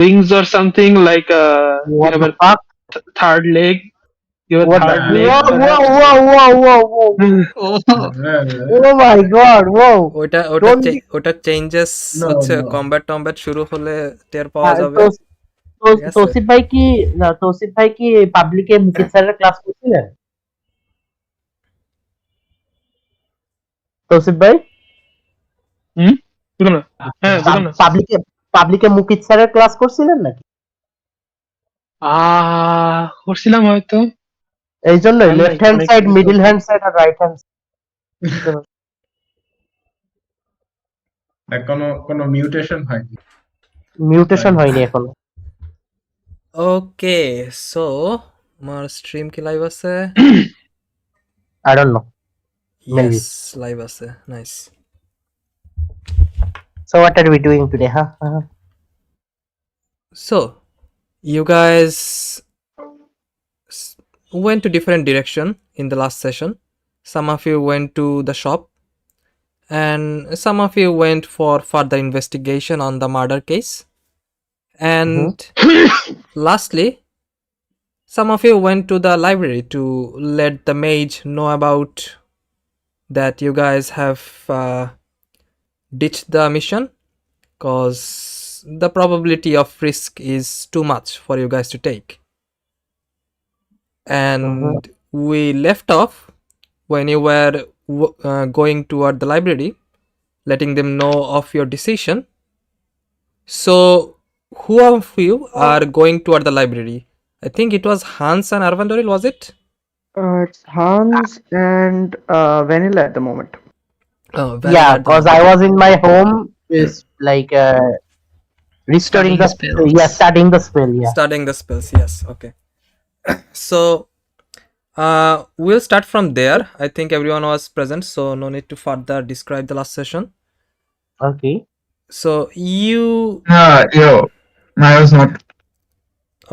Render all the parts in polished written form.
wings or something like you What have the a fuck? third leg. You have a What the? third leg, Whoa, perhaps. whoa! Oh my god! Whoa! ওটা Don't be. ওটা changes No, হচ্ছে no. Combat শুরু হলে টের পাওয়া যাবে, তো ঠিক আছে? তৌসিফ ভাই কি পাবলিকে মুকিত স্যারের ক্লাস করছিলেন? তৌসিফ ভাই বুঝলাম না। হ্যাঁ, বুঝলাম না। পাবলিকে মুকিত স্যারের ক্লাস করছিলেন নাকি? করছিলাম হয়তো। এই জন্যই খেয়াল নাই, লেফট হ্যান্ড অনেক সাইড, বছর মিডল হলো। হ্যান্ড সাইড আর রাইট হ্যান্ড কোনো মিউটেশন হয়নি। মিউটেশন হয়নি এখনো। ওকে, সো আমার স্ট্রিম কি লাইভ আছে? I don't know. Maybe. Yes, live আছে। Nice. So what are we doing today, huh? So you guys went to different direction in the last session. Some of you went to the shop and some of you went for further investigation on the murder case, and lastly some of you went to the library to let the mage know about that you guys have ditched the mission because the probability of risk is too much for you guys to take. And we left off when you were going toward the library, letting them know of your decision. So who of you are going toward the library? I think it was Hans and Arvandoril, was it? It's Hans and Vanilla at the moment. Oh, Yeah, because I was in my home, is like restoring Studying the spells. yeah, studying the spell. Yeah. Studying the spells, yes. Okay. So we'll start from there. I think everyone was present, so no need to further describe the last session. Okay. So you Yo, I was not.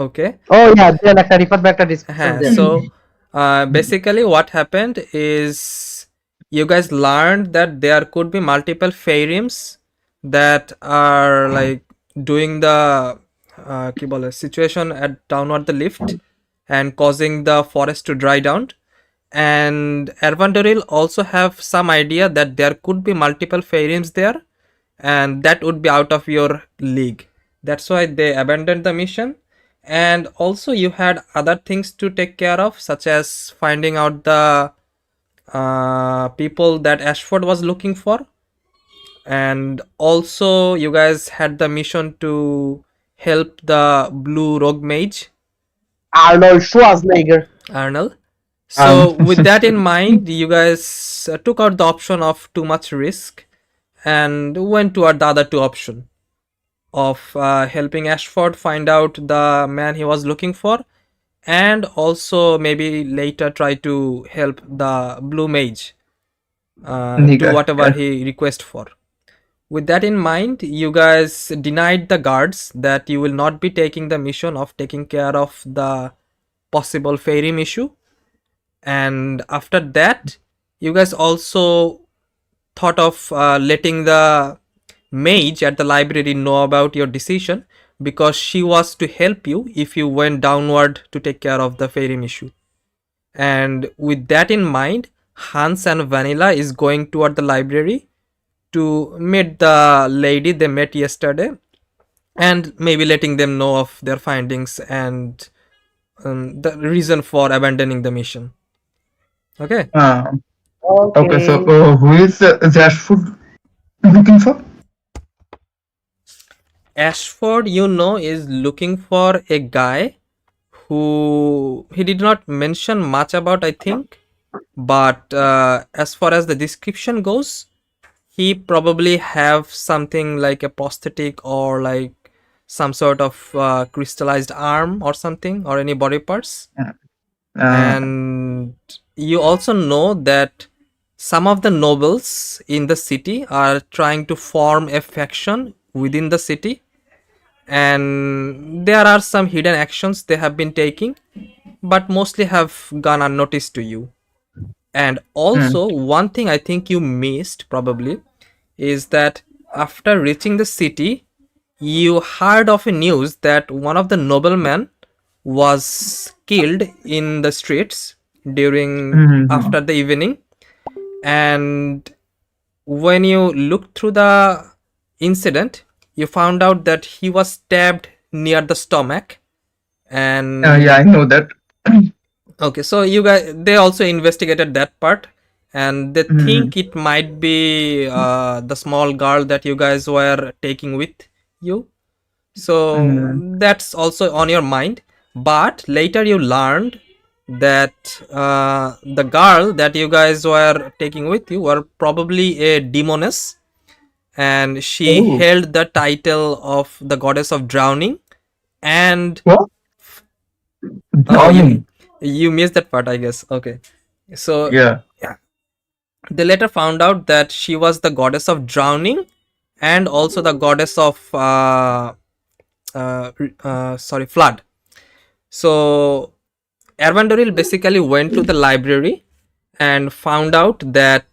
okay. Oh yeah, then একটা refer back to description there. So basically what happened is you guys learned that there could be multiple phairims that are like doing the কি বলে situation at downward the lift and causing the forest to dry down, and Ervandoril also have some idea that there could be multiple phairims there and that would be out of your league. That's why they abandoned the mission. And also you had other things to take care of, such as finding out the people that Ashford was looking for, and also you guys had the mission to help the blue rogue mage Arnold Schwarzenegger. Arnold. So with that in mind, you guys took out the option of too much risk and went toward the other two option of helping Ashford find out the man he was looking for, and also maybe later try to help the blue mage do whatever he requests for. With that in mind, you guys denied the guards that you will not be taking the mission of taking care of the possible Fairim issue, and after that you guys also thought of letting the mage at the library know about your decision, because she was to help you if you went downward to take care of the Fairim issue. And with that in mind, Hans and Vanilla is going toward the library to meet the lady they met yesterday and maybe letting them know of their findings and the reason for abandoning the mission. Okay. Okay, so who is Ashford looking for? Ashford, you know, is looking for a guy who he did not mention much about, I think, but as far as the description goes, he probably have something like a prosthetic or like some sort of crystallized arm or something, or any body parts. And you also know that some of the nobles in the city are trying to form a faction within the city, and there are some hidden actions they have been taking, but mostly have gone unnoticed to you. And also one thing I think you missed probably is that after reaching the city, you heard of a news that one of the noblemen was killed in the streets during after the evening, and when you looked through the incident, you found out that he was stabbed near the stomach. And Yeah, I know that. okay, so you guys, they also investigated that part, and they think it might be the small girl that you guys were taking with you. So that's also on your mind. But later you learned that the girl that you guys were taking with you were probably a demoness, and she held the title of the goddess of drowning. And What? oh, Drowning. you missed that part, I guess. Okay, so Yeah. they later found out that she was the goddess of drowning and also the goddess of flood. So Ervandoril basically went to the library and found out that.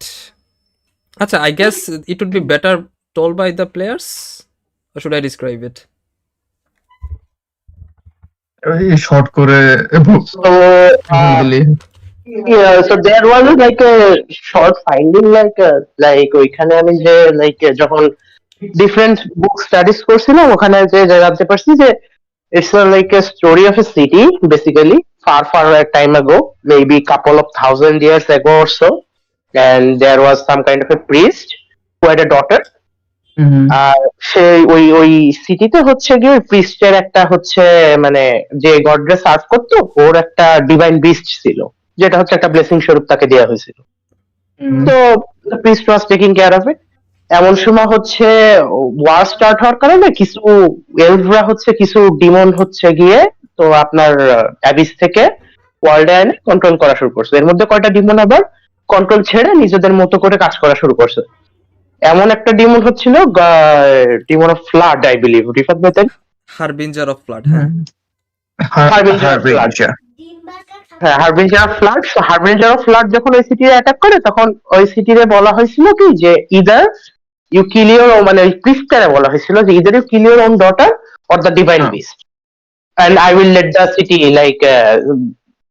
Achha, I guess it would be better told by the players, or should I describe it? Short করে So, yeah, so there was like a short finding, like ওইখানে আমি যে যখন different book studies করছিলাম ওখানে যে জানতে পারছি যে it's like a story of a city basically far a time ago, maybe couple of thousand years ago or so, and there was some kind of a priest who had a daughter. আর সে ওই সিটিতে হচ্ছে গিয়ে প্রিস্টের একটা হচ্ছে মানে যে গডরে serve করতো ওর একটা ডিভাইন বিস্ট ছিল, যেটা হচ্ছে একটা ব্লেসিং স্বরূপ তাকে দেওয়া হয়েছিল। তো priest was taking care of it. এমন সময় হচ্ছে ওয়ার স্টার্ট হওয়ার কারণে কিছু এলভরা হচ্ছে কিছু ডিমন হচ্ছে গিয়ে তো আপনার অ্যাবিস থেকে ওয়ার্ল্ডে এনে কন্ট্রোল করা শুরু করছে। এর মধ্যে কয়টা ডিমন আবার কন্ট্রোল ছেড়ে নিজেদের মতো করে কাজ করা শুরু করছে। এমন একটা ডিমন হচ্ছিল Demon of flood, I believe Rifat ভাই তাই হারবিঞ্জার অফ ফ্লাড। হ্যাঁ, harbinger of flood. Harbinger of flood যখন ওই সিটিতে অ্যাটাক করে তখন ওই সিটিতে বলা হয়েছিল কি যে ইদার ইউ কিল ইউর, মানে ওই প্রিস্টারে বলা হয়েছিল যে either you kill your own daughter or the divine beast and I will let the city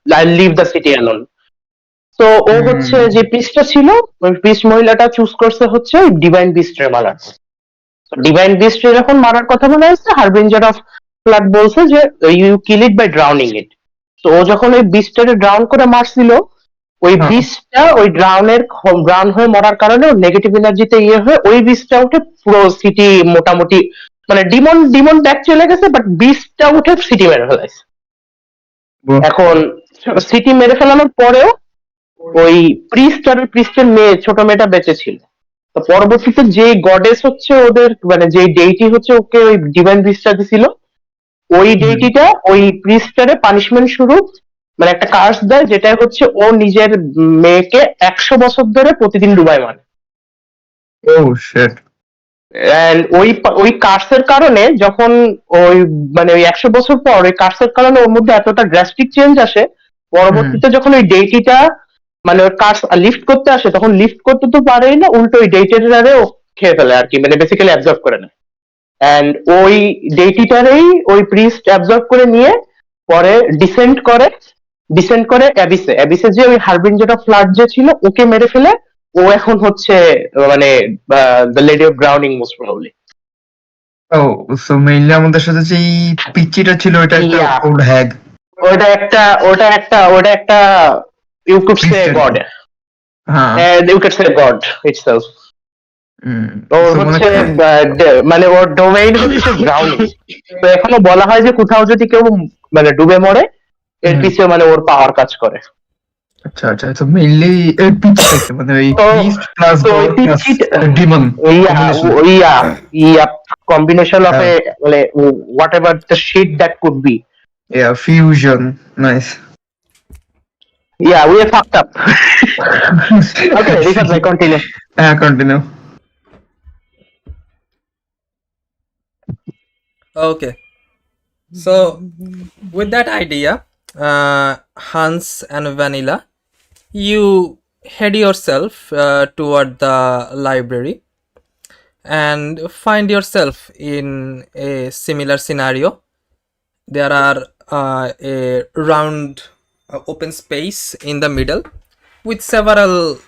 I leave the city alone. তো ও হচ্ছে যে প্রিস্টটা ছিল ওই প্রিস্ট মহিলাটা চুজ করছে হচ্ছে ওই ডিভাইন বিস্টরে মারার। ডিভাইন বিস্টরে যখন মারার কথা মনে হচ্ছে হারবিঞ্জার অফ ফ্লাড বলছে যে you kill it by drowning it. তো ও যখন ওই বিস্টটাকে ড্রাউন করে মারছিল ওই বিস্টটা ওই ড্রাউন হয়ে মরার কারণে নেগেটিভ এনার্জিতে ইয়ে হয়ে ওই বিস্টটা উঠে পুরো সিটি মোটামুটি মানে ডিমন ব্যাক চলে গেছে, বাট বিস্টটা উঠে সিটি মেরে ফেলাইছে। এখন সিটি মেরে ফেলানোর পরেও ওই প্রিস্ট আর ওই প্রিস্টের মেয়ে ছোট মেয়েটা বেঁচে ছিল। তো পরবর্তীতে যে গডেস হচ্ছে ওদের মানে যে ডেইটি হচ্ছে ওকে ওই ডিভাইন বিস্টটা দিছিল ওই ডেইটিটা ওই প্রিস্টারে পানিশমেন্ট স্বরূপ মানে একটা কার্স দেয়, যেটা হচ্ছে ও নিজের মেয়েকে 100 বছর ধরে প্রতিদিন ডুবাই মানে। ওই কার্সের কারণে যখন ওই মানে ওই 100 বছর পর ওই কার্সের কারণে ওর মধ্যে এতটা ড্রাস্টিক চেঞ্জ আসে, পরবর্তীতে যখন ওই ডেইটিটা মানে ওই কার্স লিফট করতে আসে তখন লিফট করতে তো পারেই না, উল্টো ওই ডেইটিটারেও খেয়ে ফেলে আর কি, মানে বেসিক্যালি অ্যাবজর্ব করে নেয়। এন্ড ওই ডেইটিটারেই ওই প্রিস্ট অ্যাবজর্ব করে নিয়ে পরে ডিসেন্ড করে অ্যাবিসে যে ওই হারবিঞ্জার অফ ফ্লাড যে ছিল ওকে মেরে ফেলে ও এখন হচ্ছে মানে the lady of drowning most probably. So mainly আমাদের সাথে যে পিচ্চিটা ছিল ওটা একটা ওল্ড হ্যাগ। ওটা একটা ইউ কুড সে গড। হ্যাঁ, you could say god itself. ওর হচ্ছে মানে ওর ডোমেইন হচ্ছে ড্রাউনিং। তো এখনো বলা হয় যে কোথাও যদি কেউ মানে ডুবে মরে এর পিছনে মানে ওর পাওয়ার কাজ করে। আচ্ছা আচ্ছা, তো মেইনলি এই পিচ্চিটা মানে ওই beast plus demon combination of a মানে whatever the shit that could be. Fusion, nice. Yeah, we are fucked up. Okay, Rifat bhai, continue. Continue. Okay, so with that idea, Hans and Vanilla, you head yourself toward the library, and find yourself in a similar scenario. There are a round open space in the middle with several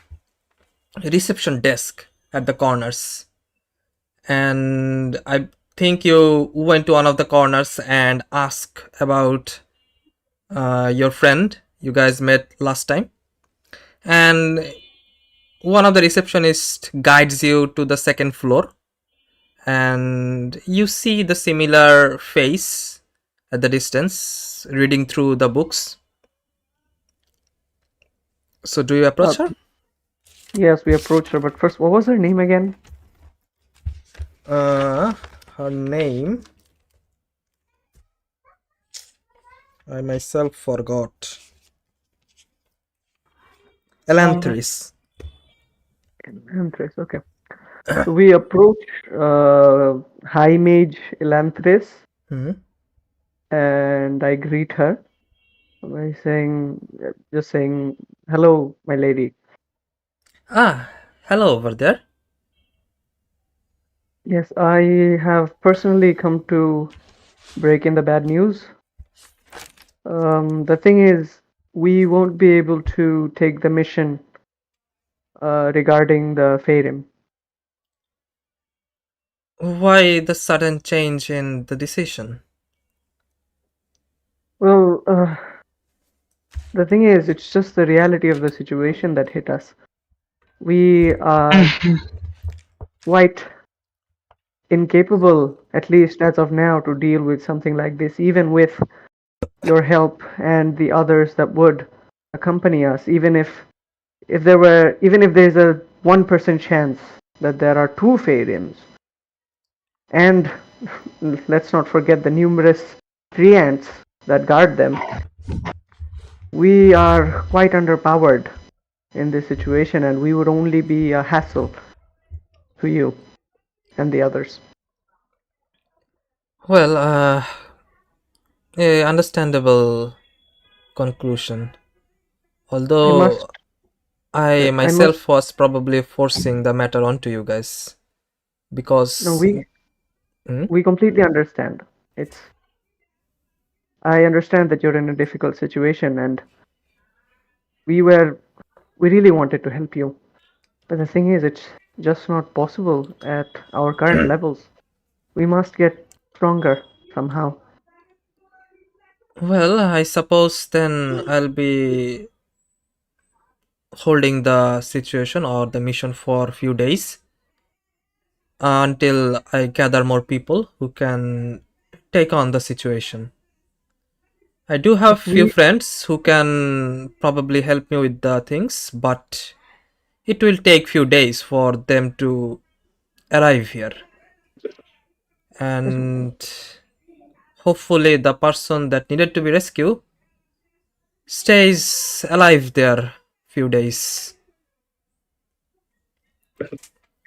reception desk at the corners, and I think you went to one of the corners and asked about your friend you guys met last time, and one of the receptionists guides you to the second floor, and you see the similar face at the distance reading through the books. So do you approach her? Yes, we approached her, but first, what was her name again? Her name, I myself forgot. Elanthris. Elanthris, okay. So we approach High Mage Elanthris, and I greet her by just saying, "Hello, my lady." Ah, hello over there. Yes, I have personally come to break in the bad news. The thing is, we won't be able to take the mission regarding the Faerim. Why the sudden change in the decision? Well, the thing is, it's just the reality of the situation that hit us. We are quite incapable, at least as of now, to deal with something like this, even with your help and the others that would accompany us, even if there's a 1% chance that there are two Faerims. And let's not forget the numerous treants that guard them. We are quite underpowered in this situation, and we would only be a hassle to you and the others. Well, a understandable conclusion. Although I myself was probably forcing the matter onto you guys, because no, we completely understand. I understand that you're in a difficult situation, and we really wanted to help you. But the thing is, it's just not possible at our current levels. We must get stronger somehow. Well, I suppose then I'll be holding the situation or the mission for a few days until I gather more people who can take on the situation. I do have few friends who can probably help me with the things, but it will take few days for them to arrive here. And hopefully the person that needed to be rescued stays alive there few days.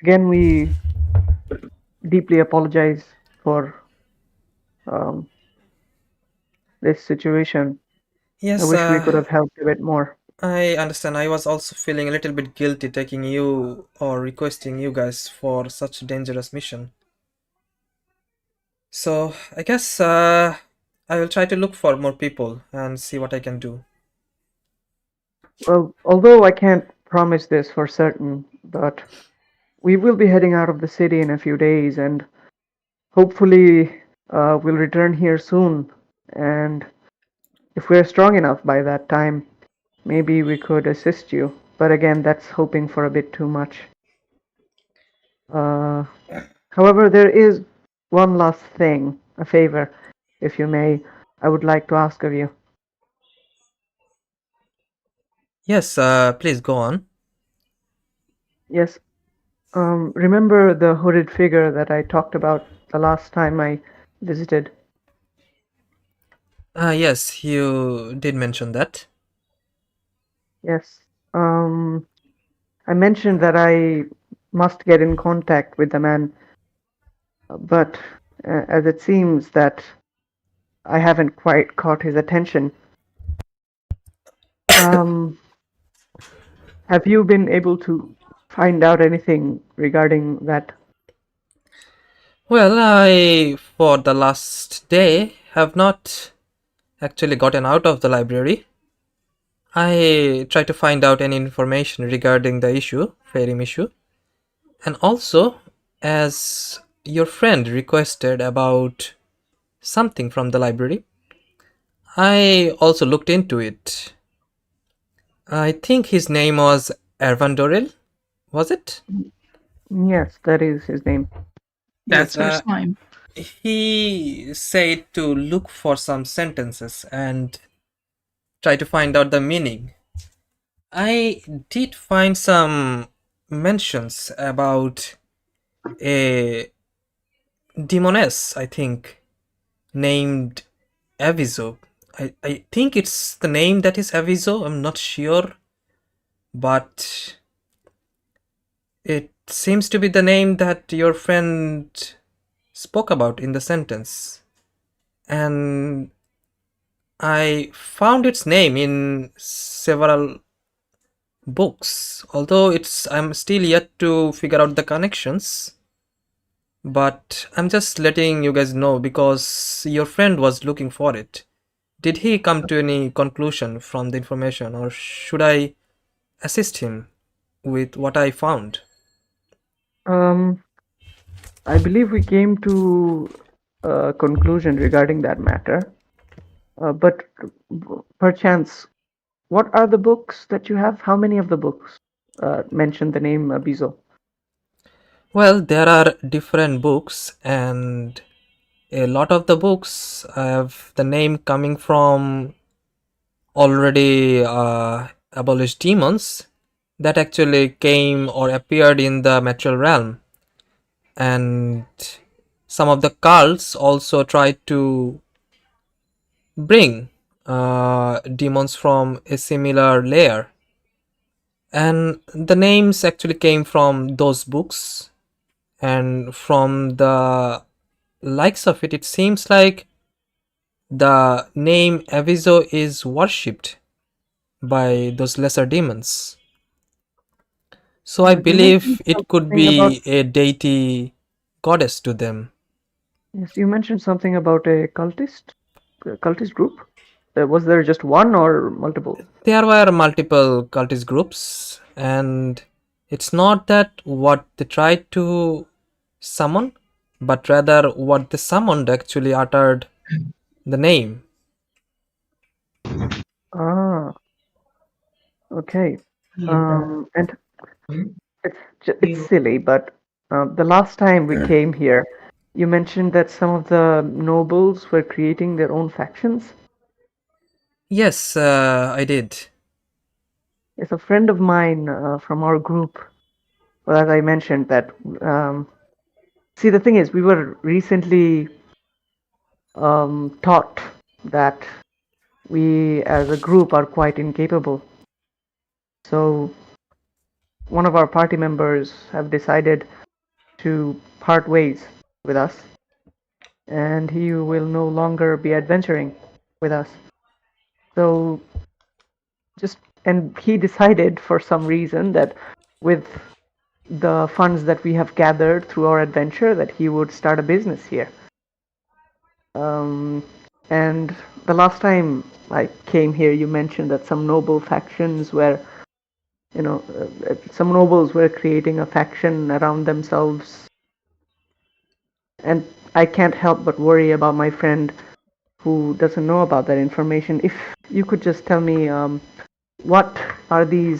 Again, we deeply apologize for this situation. Yes, I wish we could have helped a bit more. I understand. I was also feeling a little bit guilty taking you or requesting you guys for such a dangerous mission. So I guess I will try to look for more people and see what I can do. Well, although I can't promise this for certain, but we will be heading out of the city in a few days, and hopefully we'll return here soon. And if we're strong enough by that time, maybe we could assist you. But again, that's hoping for a bit too much. However, there is one last thing, a favor, if you may, I would like to ask of you. Yes, please go on. Yes. Remember the hooded figure that I talked about the last time I visited? Yes, you did mention that. Yes. I mentioned that I must get in contact with the man, but as it seems that I haven't quite caught his attention. Have you been able to find out anything regarding that? Well, I, for the last day, have not actually gotten out of the library. I try to find out any information regarding the issue, Fairim issue. And also, as your friend requested about something from the library, I also looked into it. I think his name was Ervan Doril, was it? Yes, that is his name. Yes, That's her name. he said to look for some sentences and try to find out the meaning. I did find some mentions about a demoness, I think, named Aviso. I think it's the name that is Aviso, I'm not sure, but it seems to be the name that your friend spoke about in the sentence. And I found its name in several books, although I'm still yet to figure out the connections. But I'm just letting you guys know because your friend was looking for it. Did he come to any conclusion from the information, or should I assist him with what I found? I believe we came to a conclusion regarding that matter. But perchance, what are the books that you have? How many of the books mention the name Bizo? Well, there are different books, and a lot of the books have the name coming from already abolished demons that actually came or appeared in the material realm. And some of the cults also tried to bring demons from a similar layer. And the names actually came from those books, and from the likes of it, it seems like the name Aviso is worshipped by those lesser demons. So I You mentioned believe it could something about, be a deity goddess to them. yes, you mentioned something about a cultist group. Was there just one or multiple? There were multiple cultist groups, and it's not that what they tried to summon, but rather what they summoned actually uttered the name. Ah, okay. And it's silly, but the last time we came here, you mentioned that some of the nobles were creating their own factions. Yes, I did. It's a friend of mine from our group. Well, as I mentioned, that see, the thing is, we were recently taught that we as a group are quite incapable. So one of our party members have decided to part ways with us, and he will no longer be adventuring with us. So and he decided for some reason that with the funds that we have gathered through our adventure that he would start a business here. And the last time I came here, you mentioned that some noble factions were, some nobles were creating a faction around themselves. And I can't help but worry about my friend who doesn't know about that information. If you could just tell me what are the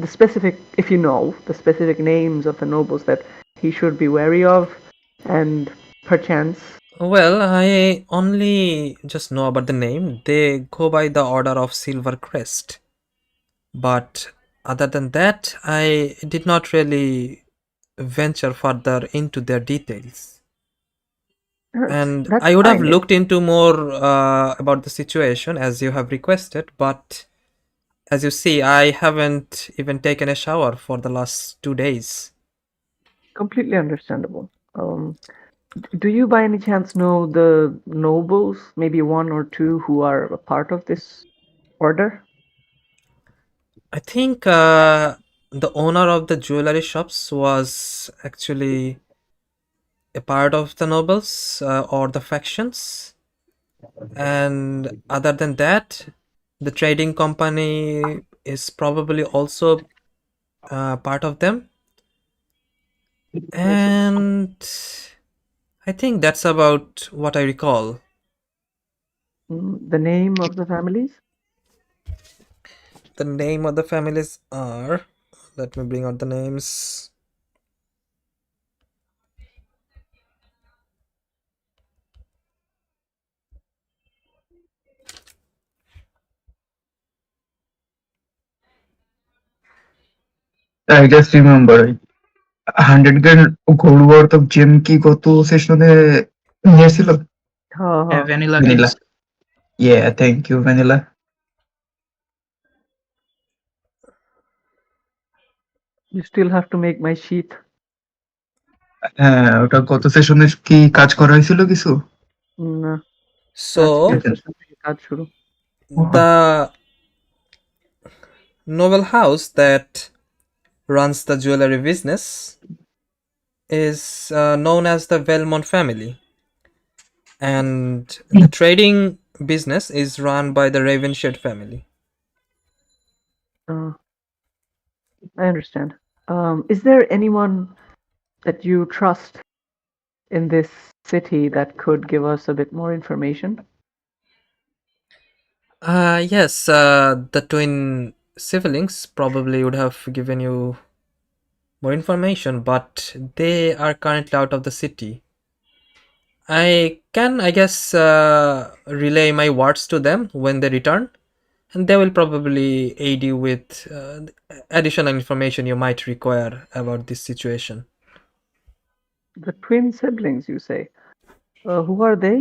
specific, if you know, the specific names of the nobles that he should be wary of, and perchance. Well, I only just know about the name. They go by the order of Silver Crest. But other than that, I did not really venture further into their details. And That's I would have fine. looked into more about the situation as you have requested, but as you see, I haven't even taken a shower for the last 2 days. Completely understandable. Do you by any chance know the nobles, maybe one or two, who are a part of this order? I think the owner of the jewelry shops was actually a part of the nobles or the factions. And other than that, the trading company is probably also part of them. And I think that's about what I recall. The name of the families? The name of the families are. Let me bring out the names. I just remember 100 grand gold worth of gem কি গত সেশনে নিয়েছিল? Vanilla Vanilla. gives. Yeah, thank you, Vanilla. You still have to make my sheath. হ্যাঁ, ওটা গত সেশনে কি কাজ করা হয়েছিল কিছু? না, So, আজকের session থেকে কাজ শুরু। the noble house that runs the jewelry business is known as the Belmont family, and the trading business is run by the Ravenshed family. I understand. Is there anyone that you trust in this city that could give us a bit more information? Yes, the twin siblings probably would have given you more information, but they are currently out of the city. I can, I guess, relay my words to them when they return, and they will probably aid you with additional information you might require about this situation. The twin siblings, you say? Who are they?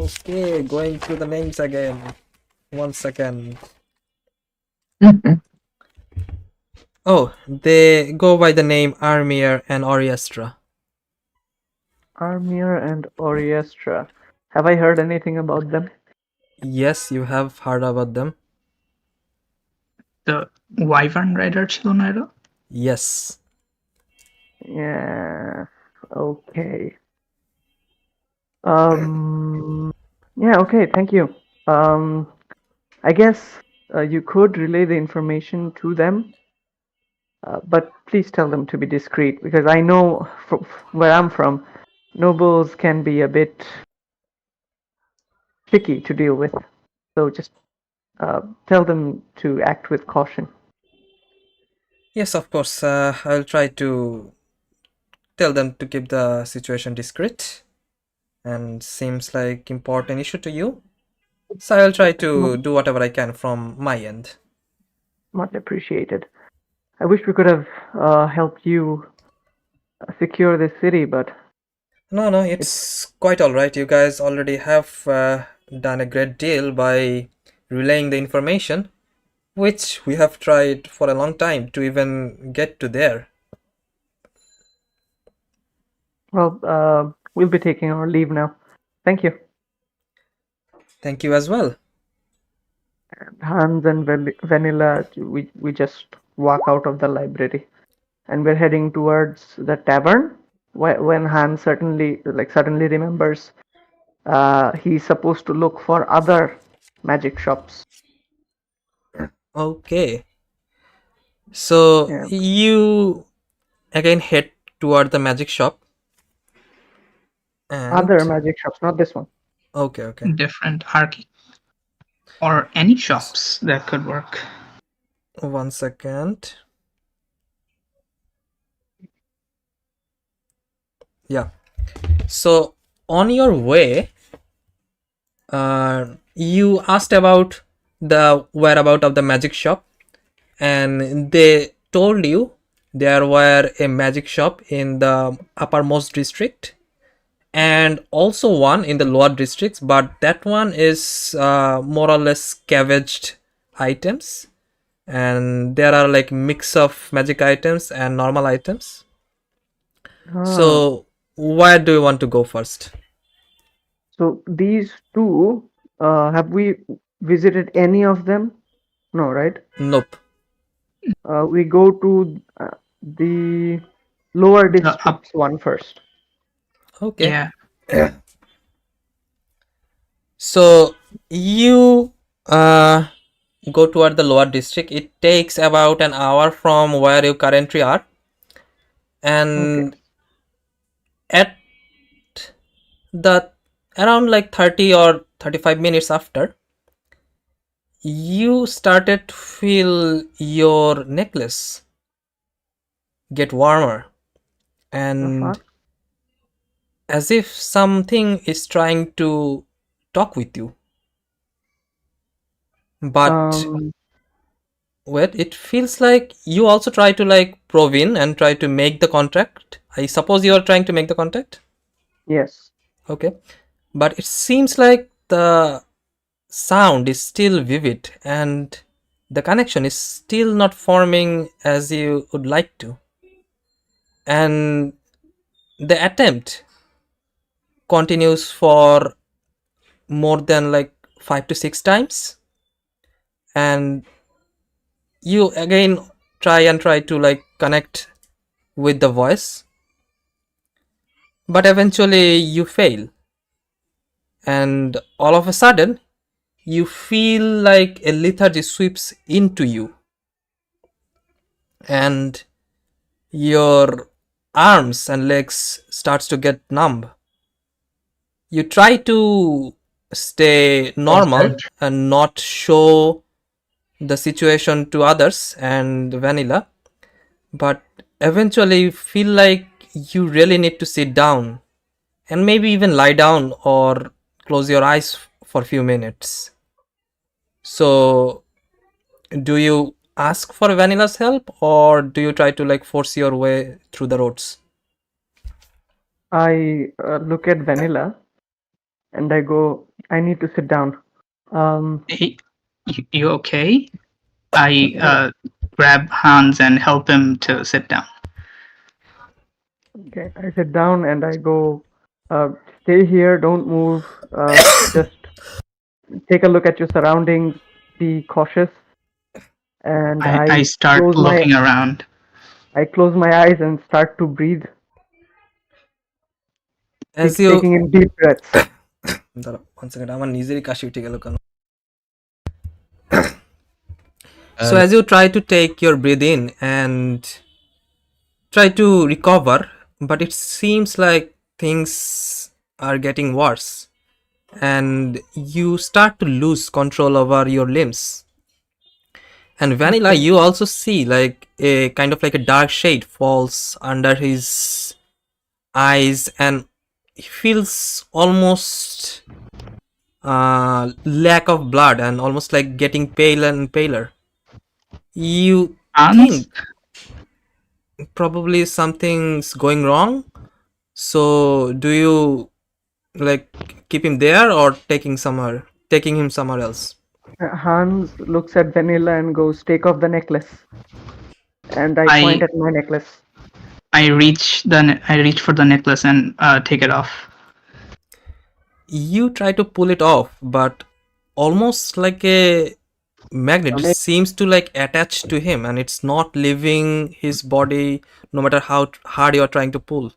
Okay, going through the names again. 1 second. Oh, they go by the name Armir and Oriestra. Armir and Oriestra. Have I heard anything about them? Yes, you have heard about them. The Wyvern Rider ছিল না এরা? Yes. Yeah. Okay. Yeah, okay, thank you. I guess you could relay the information to them, but please tell them to be discreet, because I know where I'm from, nobles can be a bit tricky to deal with. So just tell them to act with caution. Yes, of course. I'll try to tell them to keep the situation discreet, and seems like important issue to you. So I'll try to do whatever I can from my end. Much appreciated. I wish we could have helped you secure this city, but No, it's quite all right. You guys already have done a great deal by relaying the information, which we have tried for a long time to even get to there. well, we'll be taking our leave now. Thank you. Thank you as well. Hans and Vanilla, we just walk out of the library, and we're heading towards the tavern. When Hans suddenly remembers he's supposed to look for other magic shops. Okay. So Yeah. you again head toward the magic shop. And Other magic shops, not this one. Okay. Different Arcane. Or any shops that could work. 1 second. Yeah. So on your way, you asked about the whereabout of the magic shop, and they told you there were a magic shop in the uppermost district and also one in the lower districts, but that one is more or less scavenged items, and there are like mix of magic items and normal items. So where do you want to go first? So these two, have we visited any of them? No, right? Nope. We go to the lower districts one first. Okay. Yeah. So you go toward the lower district. It takes about an hour from where you currently are, and at the around like 30 or 35 minutes after, you started to feel your necklace get warmer, and as if something is trying to talk with you. But wait, it feels like you also try to like probe in and try to make the contact. I suppose you are trying to make the contact? Yes. Okay. But it seems like the sound is still vivid and the connection is still not forming as you would like to. And the attempt continues for more than like 5 to 6 times, and you again try to like connect with the voice, but eventually you fail, and all of a sudden you feel like a lethargy sweeps into you, and your arms and legs starts to get numb. You try to stay normal and not show the situation to others and Vanilla, but eventually you feel like you really need to sit down and maybe even lie down or close your eyes for a few minutes. So do you ask for Vanilla's help, or do you try to like force your way through the roads? I look at Vanilla and I go, I need to sit down. Hey, you okay? I grab Hans and help him to sit down. Okay, I sit down and I go, stay here, don't move, just take a look at your surroundings, be cautious. And I start close looking around. I close my eyes and start to breathe, As you taking in deep breaths. one second, আমার নিজেরই কাশি উঠে গেল কেন? So as you try to take your breath in and try to recover, but it seems like things are getting worse and you start to lose control over your limbs. And Vanilla, you also see like a kind of like a dark shade falls under his eyes, and he feels almost lack of blood and almost like getting paler and paler. You think probably something's going wrong, so do you like keep him there or taking him somewhere else? Hans looks at Vanilla and goes, take off the necklace. And I point at my necklace. I reach for the necklace and take it off. You try to pull it off, but almost like a magnet, it seems to like attach to him and it's not leaving his body no matter how hard you are trying to pull.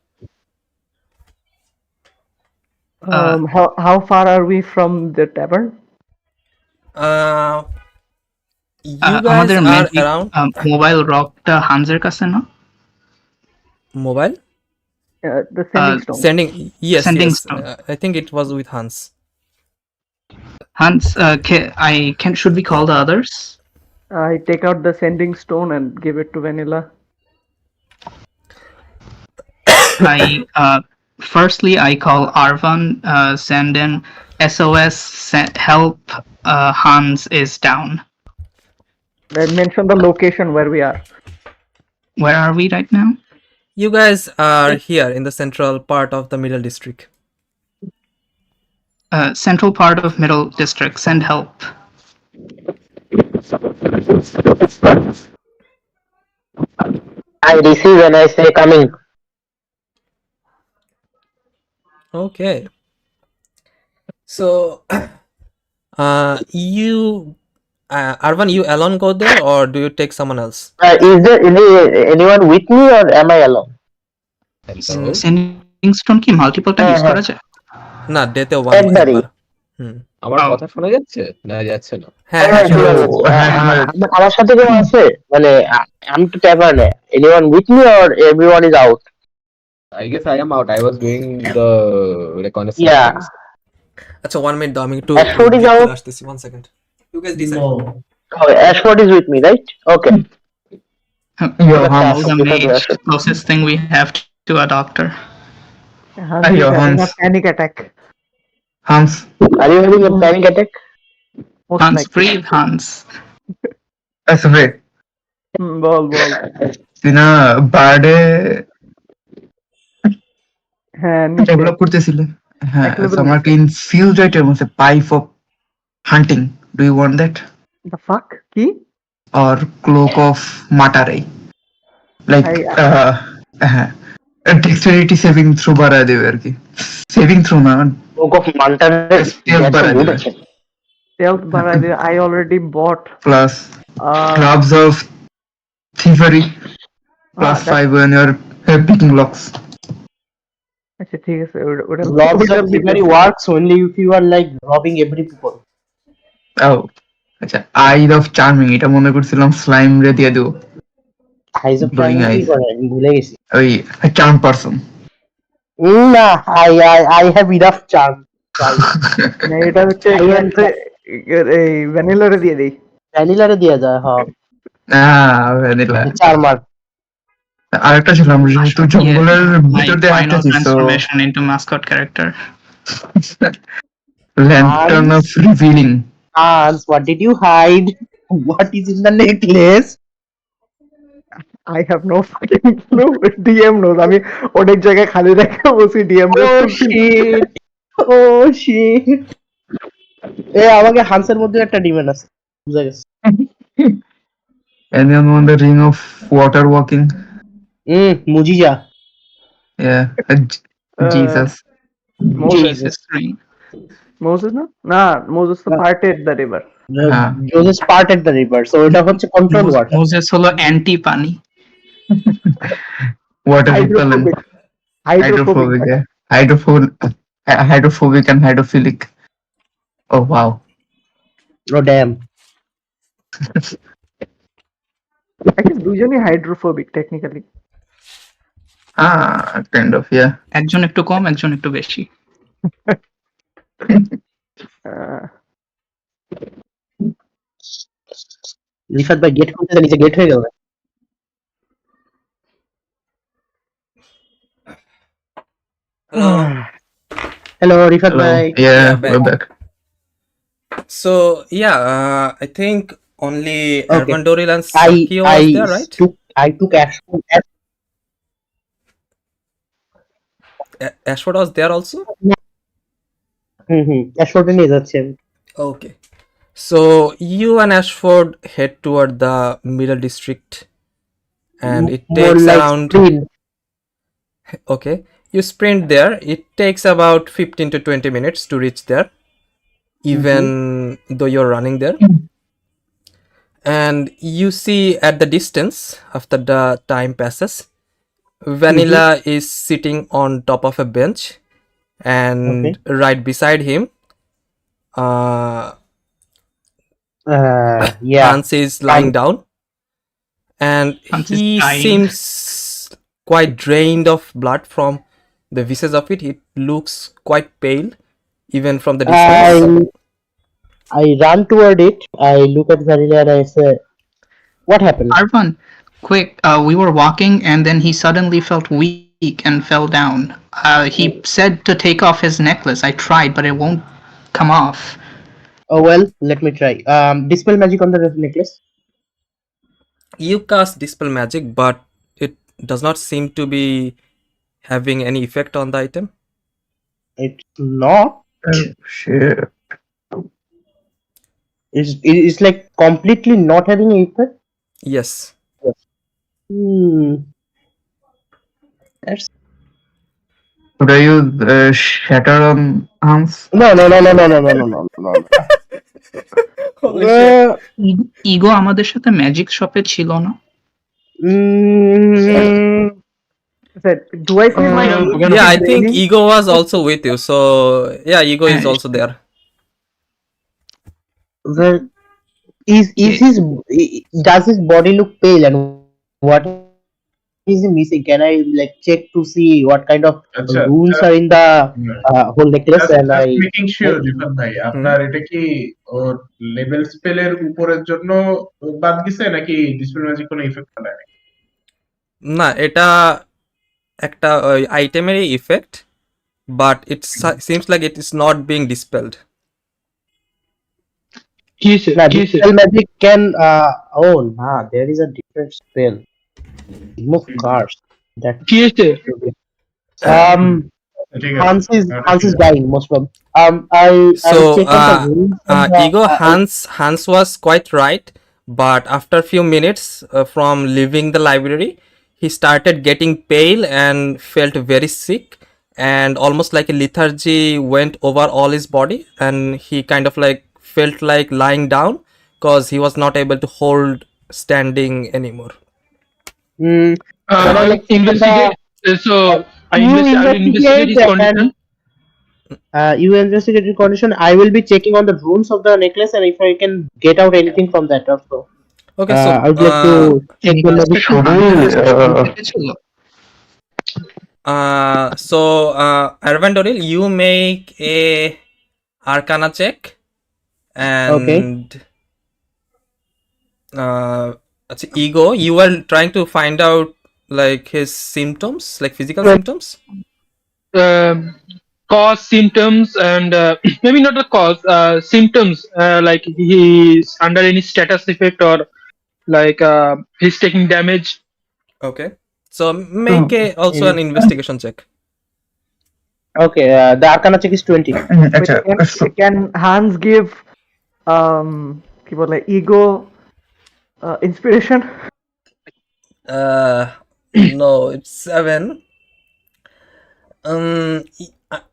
How far are we from the tavern? You guys are around mobile rockta Hanser kache na? Mobile? The sending stone. Yes. Stone. I think it was with Hans. Hans, should we call the others? I take out the sending stone and give it to Vanilla. Firstly, I call Arvan, send in SOS, help, Hans is down. Then mention the location where we are. Where are we right now? You guys are here in the central part of the middle district. Central part of middle district, send help. I receive when I say coming. Okay. So, Arvan, you alone go there, or do you take someone else? Is there anyone with me, or am I alone? Hello? Sending stone কি multiple time use করা যায়? না, ডেতে one একবারই। একবার। হুম। আমার Oh. কথা শোনা যাচ্ছে না যাচ্ছে না? হ্যাঁ হ্যাঁ শোনা যাচ্ছে। আমার সাথে কেউ আছে? মানে আমি তো ট্যাভার্নে। Anyone with me or everyone is out? I guess I am out. I was doing the reconnaissance Yeah. things. আচ্ছা 1 মিনিট দাও, আমি একটু Ashford is গিয়ে out. চলে আসতেছি, 1 second. You guys decide. Okay, Ashford is with me, right? Okay. Yo, That's Hans. The Ashford, because mage, Ashford. closest thing we have to a doctor. Hans is Ayo, having a Hans. panic attack. Hans. Are you having a panic attack? Most Hans, likely. breathe, Hans. আসলে বল। তুই না বার্ডে হ্যাঁ নিচে develop করতেছিলে? হ্যাঁ, এক level so আমার নিচে। infused item আছে pipe of hunting. Do you want that? The fuck? কি? Or cloak of matare? Like হ্যাঁ, dexterity saving throw বাড়ায় দেবে আর কি। Saving throw না, Book of Mantar. stealth That's a বাড়ায় good দেবে। action. Stealth বাড়ায় দিয়ে I already bought Plus uh clubs of thievery. Plus that 5 when you're picking locks. আচ্ছা ঠিক আছে ওটা Lots ওটা of theory works only if you are like robbing every people. Oh, আচ্ছা Eye of Charming এটা মনে করছিলাম স্লাইম রে দিয়ে দেবো। Eyes of Blowing Charming কি eyes. করে আমি ভুলে গেছি। ওই charm person. না, I have enough charm. না এটা হচ্ছে I এখানে am হচ্ছে এই ভ্যানিলারে দিয়ে দেই। ভ্যানিলারে দেয়া যায়, হ্যাঁ। ভ্যানিলা। চার্মার। আরেকটা ছিল আমরা যেহেতু জঙ্গলের My ভিতর দিয়ে final হাঁটতেছি, so transformation into mascot character. lantern of revealing. Hans, what did you hide? What is in the necklace? I have no fucking clue. DM knows. আমি অনেক জায়গায় খালি রেখে বলছি DM Oh shit! Oh shit! আমাকে হান্সের মধ্যে একটা ডিমান্ড আছে, বুঝা গেছে। Anyone want the ring of water walking? মুজিজা। Yeah, Jesus. Jesus ring. Moses না Moses তো parted the river. Joseph parted the river, so এটা হচ্ছে control water. Moses হলো anti পানি। Water repellent. Hydrophobic. Yeah. Hydrophobic and hydrophilic. Oh wow. Oh damn. I guess দুজনই hydrophobic technically. Kind of, yeah. একজন একটু কম, একজন একটু বেশি। রিফাত ভাই গেট খুলতে নিচে গেট হয়ে গেল। Hello, Rifat Hello. bhai. Yeah, back. we're back. So yeah, I think only Okay. Armandoril and Seraphiels was there, right? I took action. Ashford was there also? Ashford নিয়ে যাচ্ছি আমি। Okay. So you and Ashford head toward the middle district, and it More takes like around. sprint. Okay, you sprint there. It takes about 15 to 20 minutes to reach there, even though you're running there. And you see at the distance, after the time passes, Vanilla is sitting on top of a bench, and right beside him, Yeah. Hans is lying down, and Hans is he dying. seems quite drained of blood from the visage of it. It looks quite pale, even from the distance. I run toward it. I look at Vanilla and I say, "What happened?" Arvan, quick! We were walking, and then he suddenly felt weak and fell down. He said to take off his necklace. I tried, but it won't come off. Oh well, let me try. Dispel magic on the necklace. You cast Dispel Magic, but it does not seem to be having any effect on the item. It's not. Oh, shit. It's like completely not having effect. Yes. That's Could I use shatter on Hans? no. Ego আমাদের সাথে magic শপে ছিল না? Said, do I see my Yeah, mood Bugano. Yeah, I think draining? Ego was also with you. So yeah, Ego is also there. Well, does his body look pale, and what is he missing? Can I like check to see what kind of runes are in আচ্ছা the whole necklace? And just I, just making sure Rifat ভাই আপনার এটা কি ওর level স্পেলের উপরের জন্য বাদ গেছে নাকি ডিসপ্লে ম্যাজিক কোনো ইফেক্ট ফেলে নাই? না, এটা একটা আইটেমেরই effect, but it seems like it is not being dispelled. কি হয়েছে? nah, কি হয়েছে? dispel magic can. Oh, nah, there is a different spell. Remove cards. That. কি হয়েছে? Um, ঠিক আছে Hans is dying most probably. I'll So check on the runes. Ego, Hans was quite right, but after few minutes from leaving the library, he started getting pale and felt very sick, and almost like a lethargy went over all his body, and he kind of like felt like lying down because he was not able to hold standing anymore. Can I like check on investigate. So I you will investigate his investigate condition. you investigate your condition. I will be checking on the runes of the necklace, and if I can get out anything from that also. Okay, so I would like to check the magic. Arvandoril, you make a Arcana check, and Ego, you are trying to find out like his symptoms, like physical symptoms. Cause, symptoms, and maybe not the cause, symptoms, like he's under any status effect, or like he's taking damage. Okay, so make also an investigation check. Okay, the Arcana check is 20. Can Hans give like Ego inspiration? No, it's 7.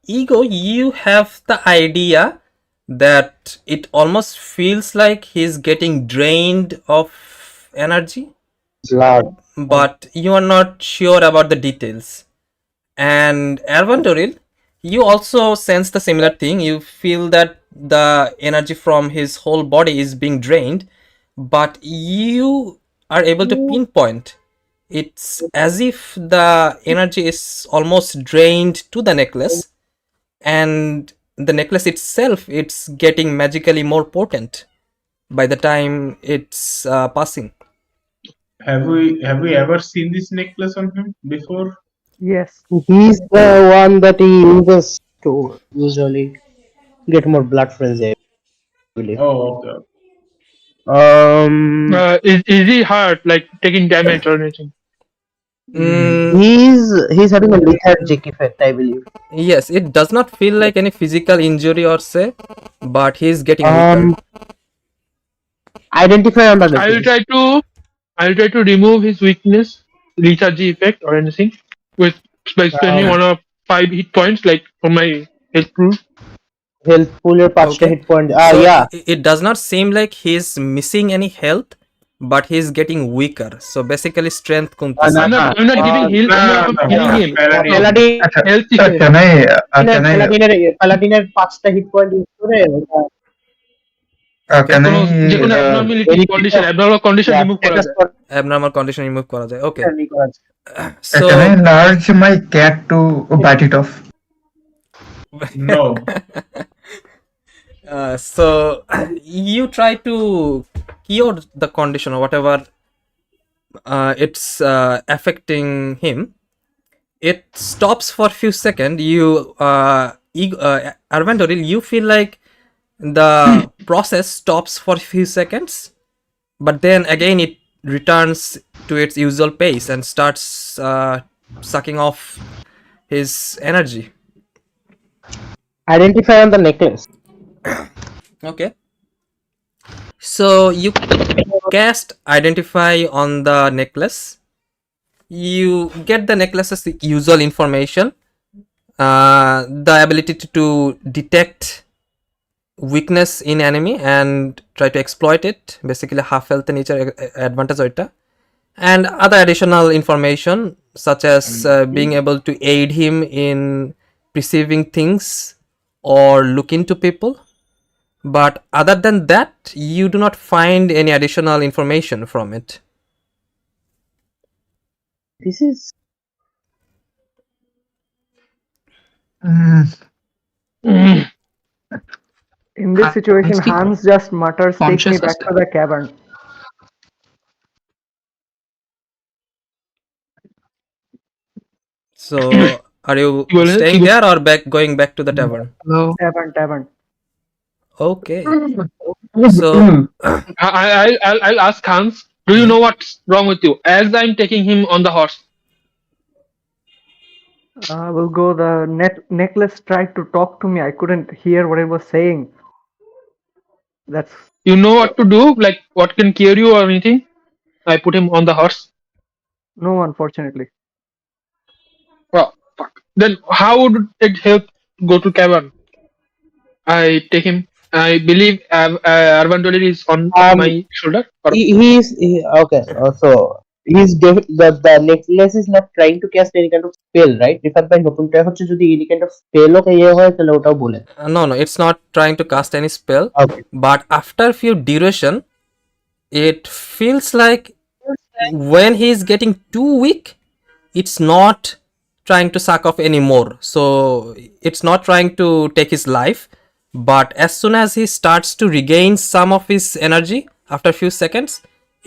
Ego, you have the idea that it almost feels like he's getting drained of energy, Blood. but you are not sure about the details. And Arvandoril, you also sense the similar thing. You feel that the energy from his whole body is being drained, but you are able to pinpoint. It's as if the energy is almost drained to the necklace, and the necklace itself, it's getting magically more potent by the time it's passing. Have we ever seen this necklace on him before? Yes. He's the one that he uses to usually get more blood frenzy, I believe. Oh, okay. Is he hurt, like taking damage or anything? He's having a lethargic effect, I believe. Yes, it does not feel like any physical injury or say, but he's getting weaker. Identify on the I will try to remove his weakness, lethargy effect, or anything by spending 1 or 5 hit points, like for my health pool. Health pool your 5 hit point. So Yeah. it does not seem like he's missing any health, but he's getting weaker. So basically strength I'm not giving heal. I'm not giving him. Health effect. Paladin 5টা hit point use করে যেকোনো abnormality condition, abnormal condition remove করা যায়। abnormal condition remove করা যায়। Okay. So can I enlarge my cat to bite it off? No. So you try to cure the condition or whatever it's affecting him. It stops for a few seconds. You Arvandoril, you feel like the process stops for a few seconds, but then again it returns to its usual pace and starts sucking off his energy. Identify on the necklace. Okay, so you cast identify on the necklace. You get the necklace's usual information, the ability to detect weakness in enemy and try to exploit it, basically half health nature advantage oita, and other additional information such as being able to aid him in perceiving things or look into people. But other than that, you do not find any additional information from it. This is Mm. In this situation, Hans just mutters, "Take me back to the cavern." So, are you staying there or going back to the tavern? Tavern. Okay. So, I'll ask Hans. Do you know what's wrong with you? As I'm taking him on the horse. We'll go. The necklace tried to talk to me. I couldn't hear what it was saying. That's. You know what to do? Like what can cure you or anything? I put him on the horse. No, unfortunately. Oh, fuck. Then how would it help go to cavern? I take him. I believe Arvandoli is on my shoulder. okay. So the necklace is not trying to cast any kind of spell, right? If I'm নতুনটা হচ্ছে যদি any kind of spell ও ইয়ে হয় তাহলে ওটাও বলে। no, it's not trying to cast any spell. Okay. But after few duration, it feels like when he is getting too weak, it's not trying to suck off anymore. So it's not trying to take his life. But as soon as he starts to regain some of his energy after a few seconds,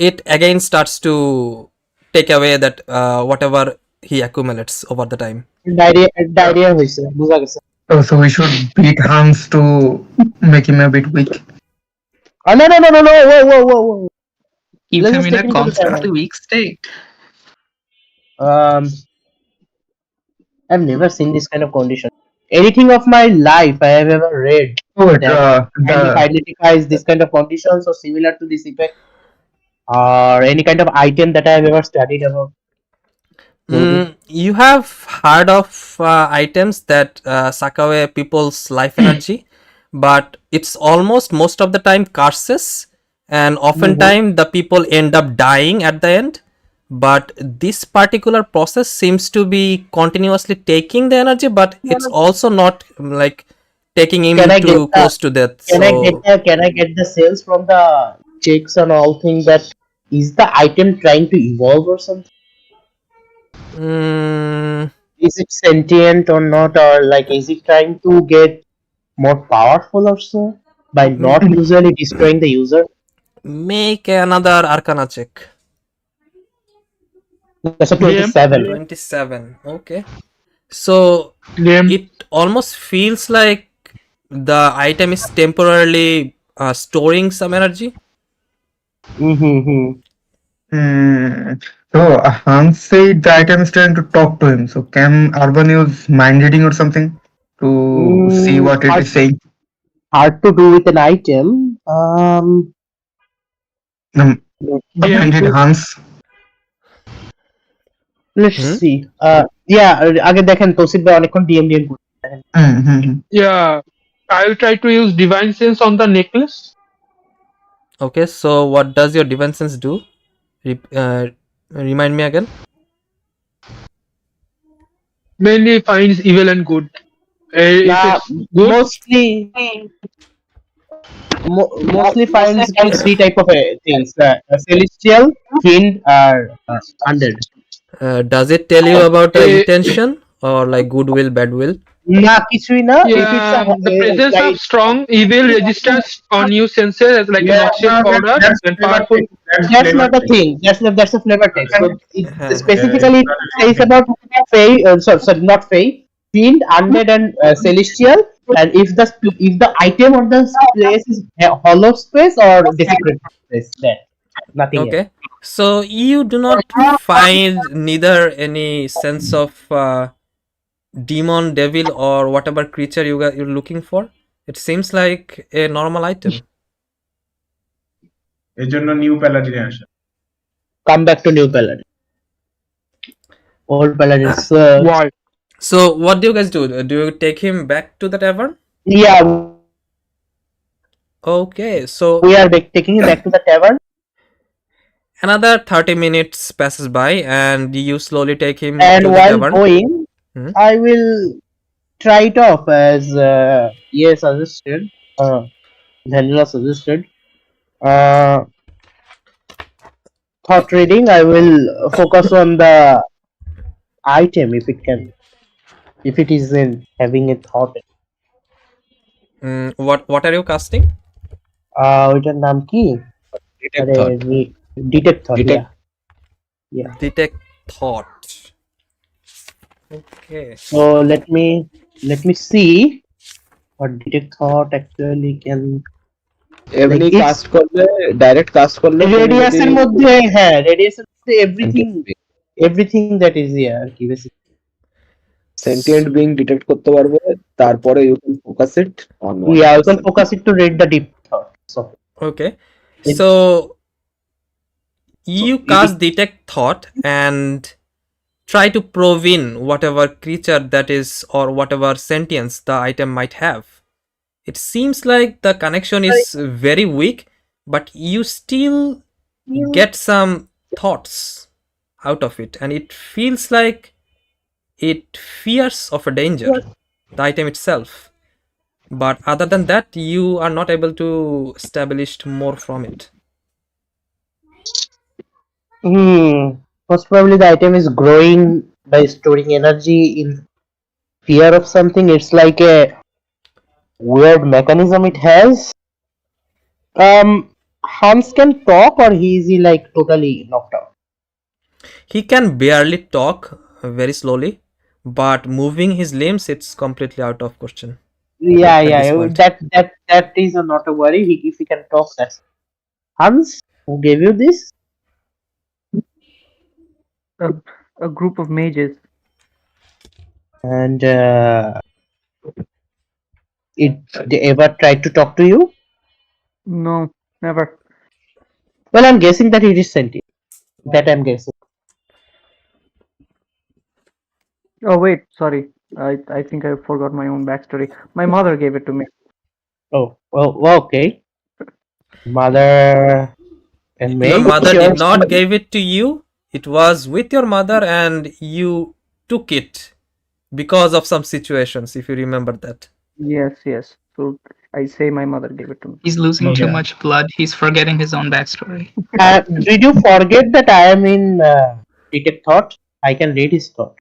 it again starts to take away that whatever he accumulates over the time. Diarrhea হইছে বুঝা গেছে। Oh, so we should beat Hans to make him a bit weak. Oh, no, whoa. Keep Let's him just in take a him to the constantly cavern. weak state. I've never seen this kind of condition. Anything of my life I have ever read Oh, that identifies this kind of conditions or similar to this effect, or any kind of item that I have ever studied about. You have heard of items that suck away people's life energy, but it's almost most of the time curses, and oftentimes the people end up dying at the end. But this particular process seems to be continuously taking the energy, but it's also not like taking him too close to death. Can I get the cells from the checks and all things? That is the item trying to evolve or something? Is it sentient or not, or like is it trying to get more powerful or so by not usually destroying the user? Make another Arcana check. That's a 27. 27. Okay. So it almost feels like the item is temporarily storing some energy. So Hans said the item is trying to talk to him. So can Urban use mind reading or something to see what it is saying? Hard to do with an item. Mind read Hans. Let's see. Yeah, আগে দেখেন তৌসিফ ভাই অনেকক্ষণ DM Yeah, I'll try to use divine sense on the necklace. Okay, so what does your divine sense do? Remind me again. Mainly finds evil and good. If it's good, mostly finds three type of things: celestial, fiend, or undead. Does it tell you about intention or like goodwill, badwill? না কিছুই না। The presence of strong evil registers on you senses as like a noxious powder and powerful. That's not a thing. That's a flavor text. So it specifically says about Fey. Sorry, not Fey. Fiend, undead, and celestial. And if the item or the place is hollow space or desecrated space, that nothing okay else. So you do not find neither any sense of demon, devil, or whatever creature you're looking for. It seems like a normal item. এজন্য new প্যালাডিনে আসা। Come back to new paladin. Old paladin. Why? So what do you guys do? Do you take him back to the tavern? Yeah. Okay, so we are taking him back to the tavern. Another 30 minutes passes by and you slowly take him And to the while tavern. going, I will try it off as EA suggested, Vanilla suggested. Thought reading, I will focus on the item if it is in having a thought. What are you casting? ওইটার নাম কি? Detect আরে thought. detect thought, Detect. yeah. Detect thought. Okay. So let me see what detect thought actually can. এমনি Like it's caste করলে direct caste করলে তুমি radius যদি এর মধ্যে, হ্যাঁ radius এর মধ্যে sentient everything that is here আর কি basically. sentient being ডিটেক্ট করতে পারবে, তারপরে you can focus it on one Yeah, you can person. focus it to read the deep thought. So Okay. So you cast detect thought and try to probe in whatever creature that is or whatever sentience the item might have. It seems like the connection is very weak, but you still get some thoughts out of it, and it feels like it fears of a danger, the item itself. But other than that, you are not able to establish more from it. most probably the item is growing by storing energy in fear of something. It's like a weird mechanism it has. Hans can talk, or is he like totally knocked out? He can barely talk, very slowly, but moving his limbs, it's completely out of question. Yeah, at yeah, this point. that is not a worry. If he can talk, that's Hans. Who gave you this? A group of mages. And they ever tried to talk to you? No, never. Well, I'm guessing that it is sentient. That I'm guessing. Oh wait, sorry. I think I forgot my own backstory. My mother gave it to me. Oh, well, okay. Mother and me. Your mother did not give it to you. It was with your mother and you took it because of some situations, if you remember that. Yes. So I say my mother gave it to me. He's losing too much blood. He's forgetting his own backstory. Did you forget that I am in detect thought? I can read his thought.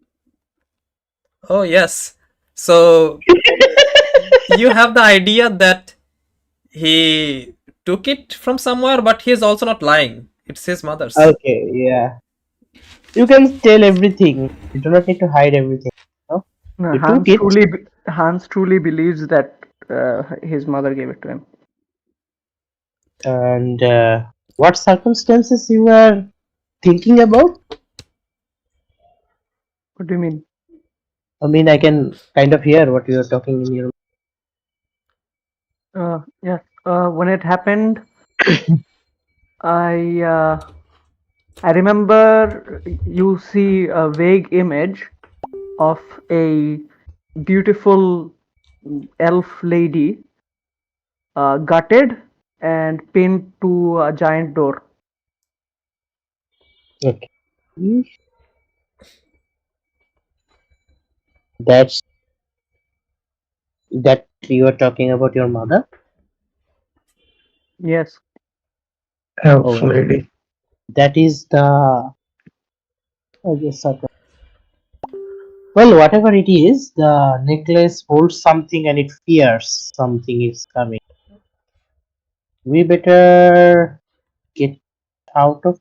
Oh yes. So you have the idea that he took it from somewhere, but he is also not lying. It's his mother's. Okay, yeah. You can tell everything. You do not need to hide everything. No? No, You took it. Hans truly believes that his mother gave it to him. And what circumstances you are thinking about? What do you mean? I mean, I can kind of hear what you are talking in your. Yes. When it happened, I remember you see a vague image of a beautiful elf lady gutted and pinned to a giant door. Okay. That you are talking about your mother? Yes. Elf lady. That is the. I guess. Well, whatever it is, the necklace holds something and it fears something is coming. We better get out of.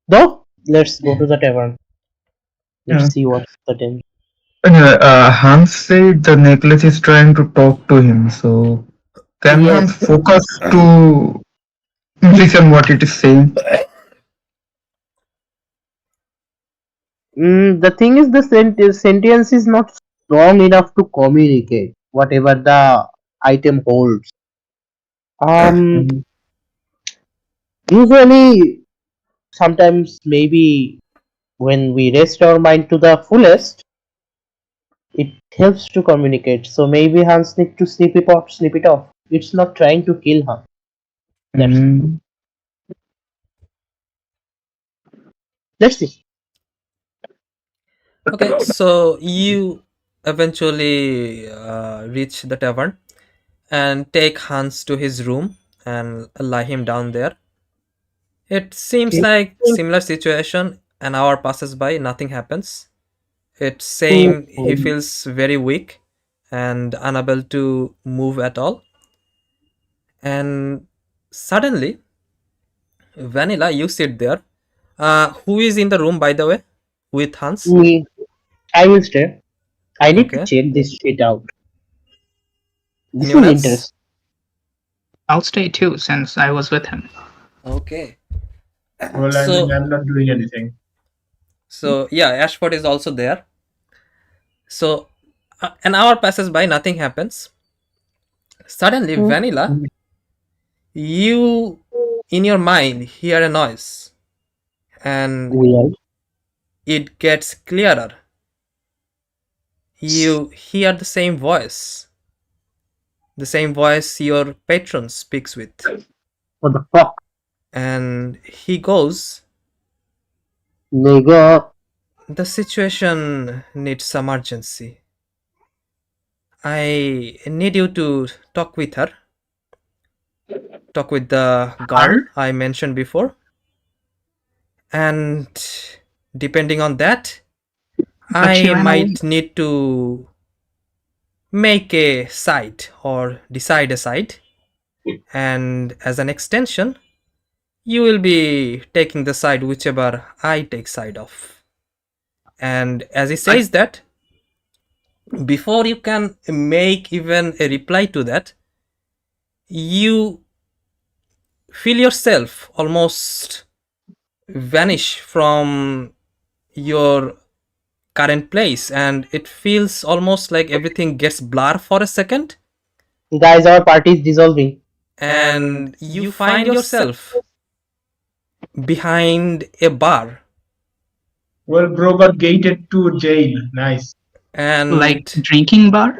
Though, let's go to the tavern. Let's see what's the danger. Anyway, Hans said the necklace is trying to talk to him, so can Yes. Hans focus to listen what it is saying? The thing is, the sentience is not strong enough to communicate whatever the item holds. Usually, sometimes maybe when we rest our mind to the fullest, it helps to communicate. So maybe Hans need to snip it off. It's not trying to kill him. Then let's see. Okay, so you eventually reach the tavern and take Hans to his room and lie him down there. It seems Okay. like similar situation. An hour passes by, nothing happens. It's So, same. He feels very weak and unable to move at all. And suddenly, Vanilla, you sit there. Who is in the room, by the way, with Hans? me, I will stay. I need to Okay. check this shit out. This Anyone is else? interesting. I'll stay too since I was with him. Okay. Well, I mean, I'm not doing anything. So yeah, Ashford is also there. So an hour passes by, nothing happens. Suddenly, Vanilla, you in your mind hear a noise, and Weird. it gets clearer. You hear the same voice your patron speaks with, What the fuck? and he goes, Nigga. "The situation needs some urgency. I need you to talk with her. Talk with the girl I mentioned before. And depending on that, But she I ran away. might need to make a side or decide a side. And as an extension, you will be taking the side whichever I take side of." And as he says that, before you can make even a reply to that, you feel yourself almost vanish from your current place, and it feels almost like everything gets blur for a second, Guys, our party is dissolving. and you find yourself behind a bar. Well, bro got gated to jail. Nice. And Like drinking bar?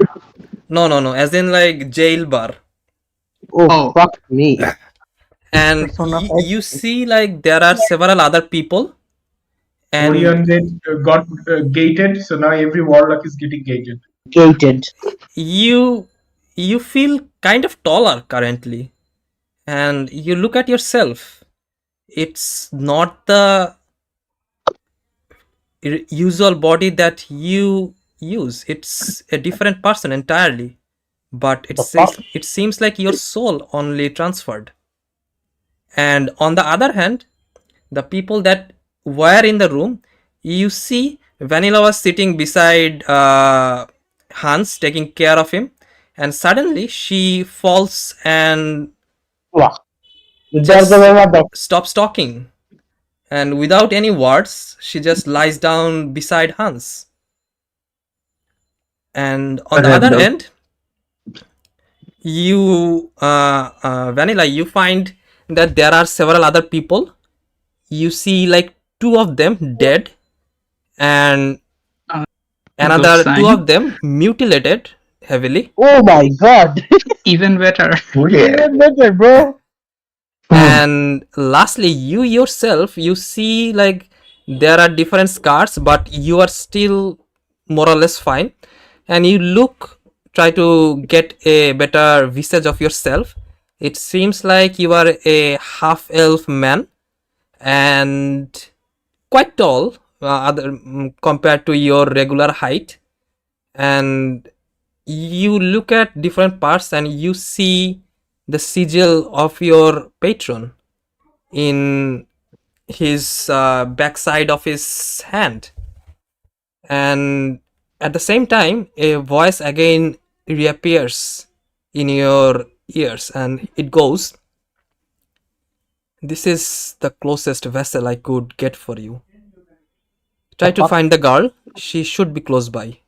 no, as in like jail bar. Oh, fuck me. And Persona you see like there are several other people, and Orion then got gated, so now every warlock is getting gated. Gated. you feel kind of taller currently, and you look at yourself. It's not the usual body that you use. It's a different person entirely, but it seems like your soul only transferred. And on the other hand, the people that were in the room, you see Vanilla was sitting beside Hans taking care of him, and suddenly she falls and just stops talking, and without any words she just lies down beside Hans. And on the other hand, you Vanilla, you find that there are several other people. You see like two of them dead, and another two of them mutilated heavily. Oh my god. Even better. Even better, bro. And lastly, you yourself, you see like there are different scars, but you are still more or less fine. And you try to get a better visage of yourself. It seems like you are a half elf man and quite tall, compared to your regular height. And you look at different parts and you see the sigil of your patron in his backside of his hand. And at the same time, a voice again reappears in your ears, and it goes, "This is the closest vessel I could get for you. Try to find the girl. She should be close by.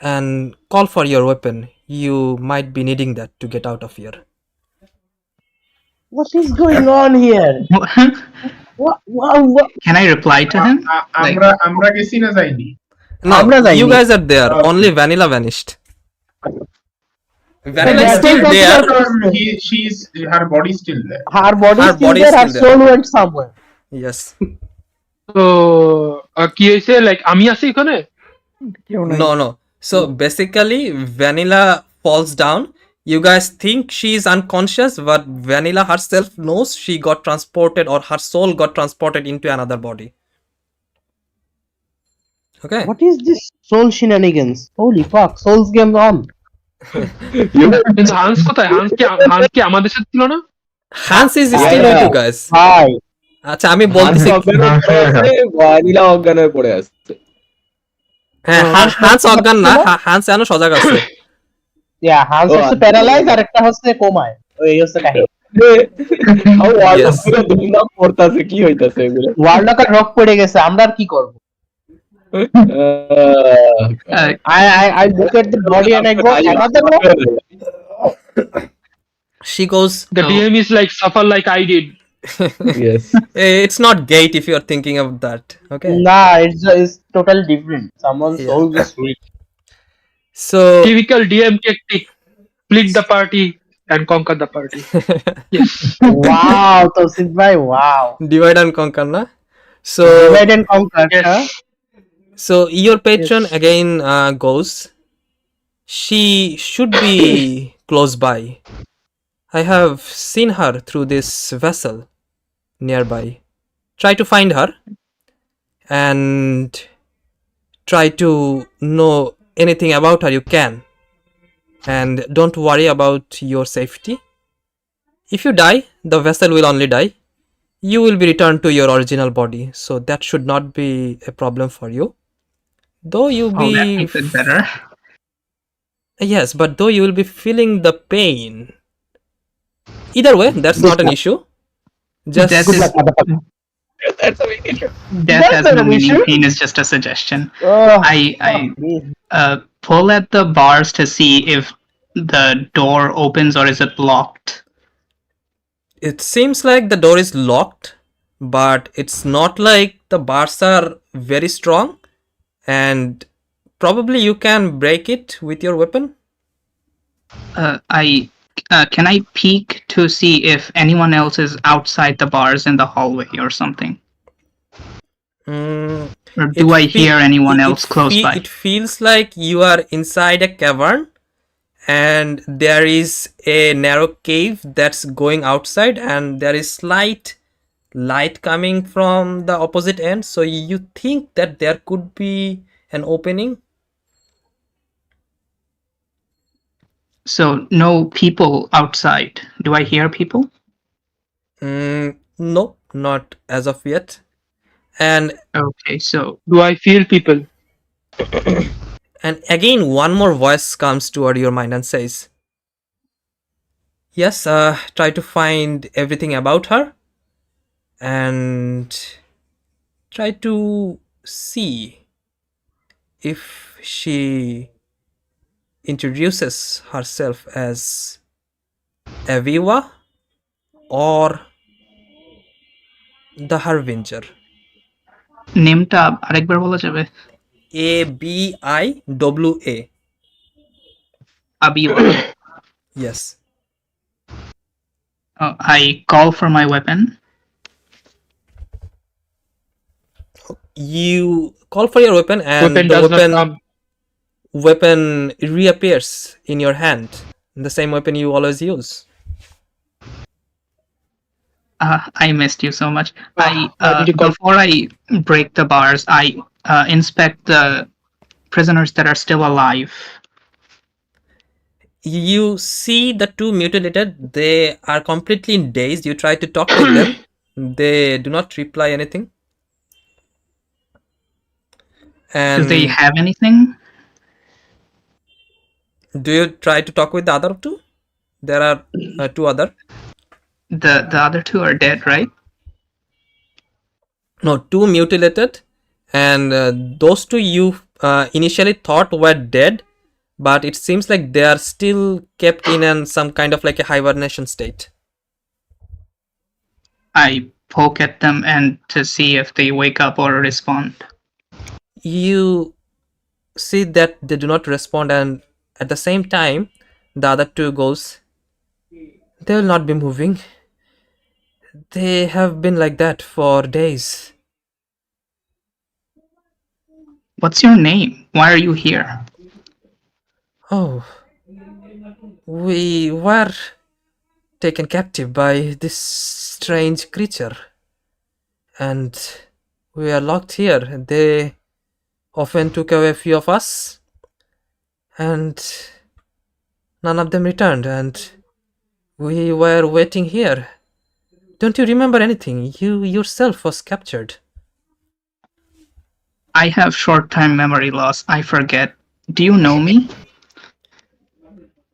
And call for your weapon. You might be needing that to get out of here." What is going on here? What? Can I reply to him? আমরা গেছি না যাইনি? No, you guys are there. Only Vanilla vanished. Vanilla is that still was there. She's her body still there. Her body Her is still body is there, her still there. soul went somewhere. Yes. তো কি হয়েছে like আমি আছি এখানে কেউ নাই। No, no. So basically, Vanilla falls down. You guys think she is unconscious, but Vanilla herself knows she got transported, or her soul got transported into another body. Okay. What is this soul shenanigans? Holy fuck, Souls game on. কিন্তু Hans কোথায় Hans কি আমাদের সাথে ছিল না Hans is still with you guys. Hi. আচ্ছা আমি বলতেছি ভ্যানিলা অজ্ঞান হয়ে পড়ে আসছে। হ্যাঁ হান্স অজ্ঞান না, হান্স এখনো সজাগ আছে। Yeah, Hans হচ্ছে প্যারালাইজ আর একটা হচ্ছে কোমায়। ওই হচ্ছে কাহিনী। দুর্নাম পড়তাছে কি হইতাছে এগুলো? ওয়ার্ল্ডকার রক পড়ে গেছে, আমরা আর কি করব? I look at the body and I go, another rock? She goes, the DM is like suffer like I did. Yes. It's not gate if you're thinking of that. Okay. Nah, it's totally different. Someone's soul is weak. So Typical DM tactic: split the party and conquer the party. Yes. Wow, Tosif bhai, wow. Divide and conquer, na? So Divide and conquer. Yes. Huh? So your patron again goes. She should be close by. I have seen her through this vessel nearby. Try to find her and try to know anything about her you can. And don't worry about your safety. If you die, the vessel will only die. You will be returned to your original body, so that should not be a problem for you. Though you Oh, that be makes it better. yes, but though you will be feeling the pain. Either way, that's not an issue. Just Death is That's a big issue. death That's has not no an meaning. issue. Pain is just a suggestion. Oh, I fuck me. pull at the bars to see if the door opens or is it locked. it seems like the door is locked, but it's not like the bars are very strong, and probably you can break it with your weapon. Can I peek to see if anyone else is outside the bars in the hallway or something? Mm, Or do I hear anyone else close by? It feels like you are inside a cavern, and there is a narrow cave that's going outside, and there is slight light coming from the opposite end, so you think that there could be an opening. So no people outside. Do I hear people? No, not as of yet. And Okay, so Do I feel people? again one more voice comes toward your mind and says, yes, try to find everything about her and try to see if she introduces herself as Aviva or the Harbinger. nameটা আরেকবার বলা যাবে? ABIWA. Abiwa. Yes. I call for my weapon. You call for your weapon, and Weapon the does not weapon come. weapon reappears in your hand, the same weapon you always use. I missed you so much. why did you call- Before I break the bars, I inspect the prisoners that are still alive. You see the two mutilated, they are completely dazed. You try to talk with them, they do not reply anything. And Do they have anything? do you try to talk with the other two? There are two other. The other two are dead, right? No, two mutilated, and those two you initially thought were dead, but it seems like they are still kept in some kind of like a hibernation state. I poke at them and to see if they wake up or respond. You see that they do not respond, and at the same time The other two goes, they will not be moving. They have been like that for days. What's your name? Why are you here? Oh, we were taken captive by this strange creature. And we are locked here. They often took away a few of us. And none of them returned. And we were waiting here. Don't you remember anything? You yourself was captured. I have short-time memory loss. I forget. Do you know me?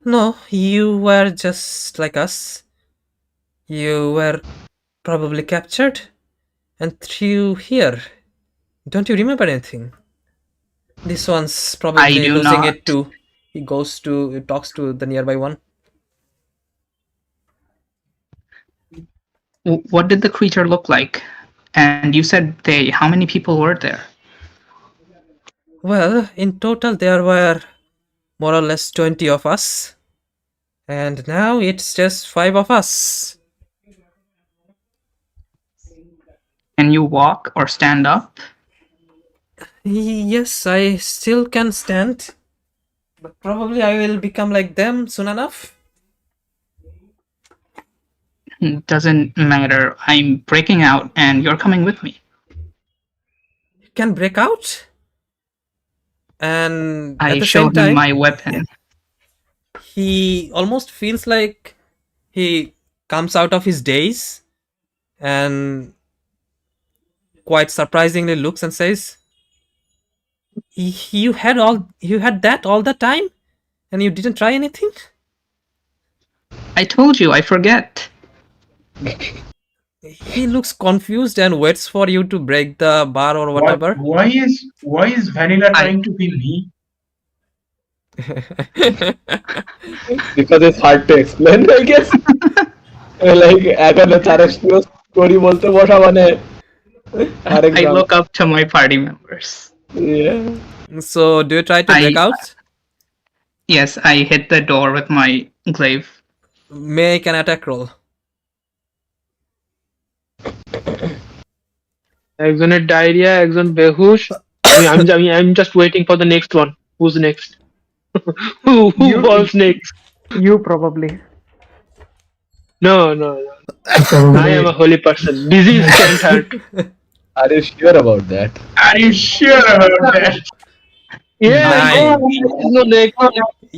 No, you were just like us. You were probably captured and threw here. Don't you remember anything? This one's I probably do losing not. it too. He talks to the nearby one. What did the creature look like? And you said they. How many people were there? Well, in total there were more or less 20 of us. And now it's just 5 of us. Can you walk or stand up? Yes, I still can stand. But probably I will become like them soon enough. Doesn't matter. I'm breaking out and you're coming with me. You can break out? And at I the show same him time, my weapon. he almost feels like he comes out of his daze and quite surprisingly looks and says, you had that all the time and you didn't try anything? I told you, I forget. He looks confused and waits for you to break the bar or whatever. Why is Vanilla trying to be me? Because it's hard to explain, I guess. Like এখন তারা story বলতে বসা মানে আরেক I জন। look up to my party members. Yeah. So do you try to break out? Yes, I hit the door with my glaive. Make an attack roll. একজনের diarrhoea, একজন বেহুশ। I'm just waiting for the next one. Who's next? Who falls next? You probably. No. I am a holy person. Disease can't hurt. Are you sure about that? Are you sure about that? Yeah, Nine. there is no next.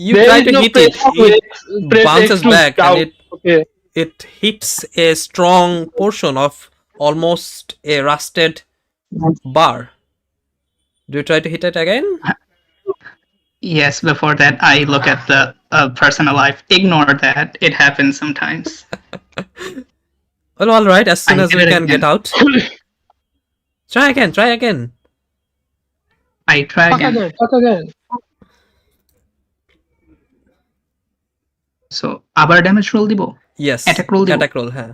You There try is to no hit press it. to It press bounces X to back doubt. and Okay. it hits a strong portion of almost a rusted bar. Do you try to hit it again? Yes, before that, I look at the person alive. Ignore that. It happens sometimes. Well, all right. As soon I as hit we it can get again. out. Try again. I try Fuck again. So, আবার damage roll দিব? Yes. Attack roll দিব? Attack roll, huh?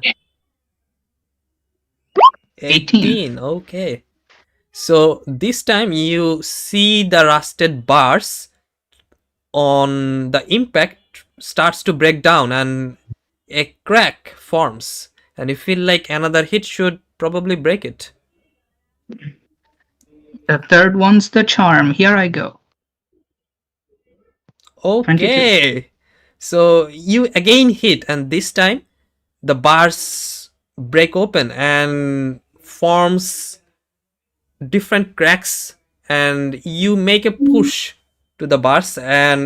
18. Okay. So this time you see the rusted bars on the impact starts to break down and a crack forms. And you feel like another hit should probably break it. The third one's the charm. Here I go. Okay. 22. So you again hit, and this time the bars break open and forms different cracks, and you make a push to the bars and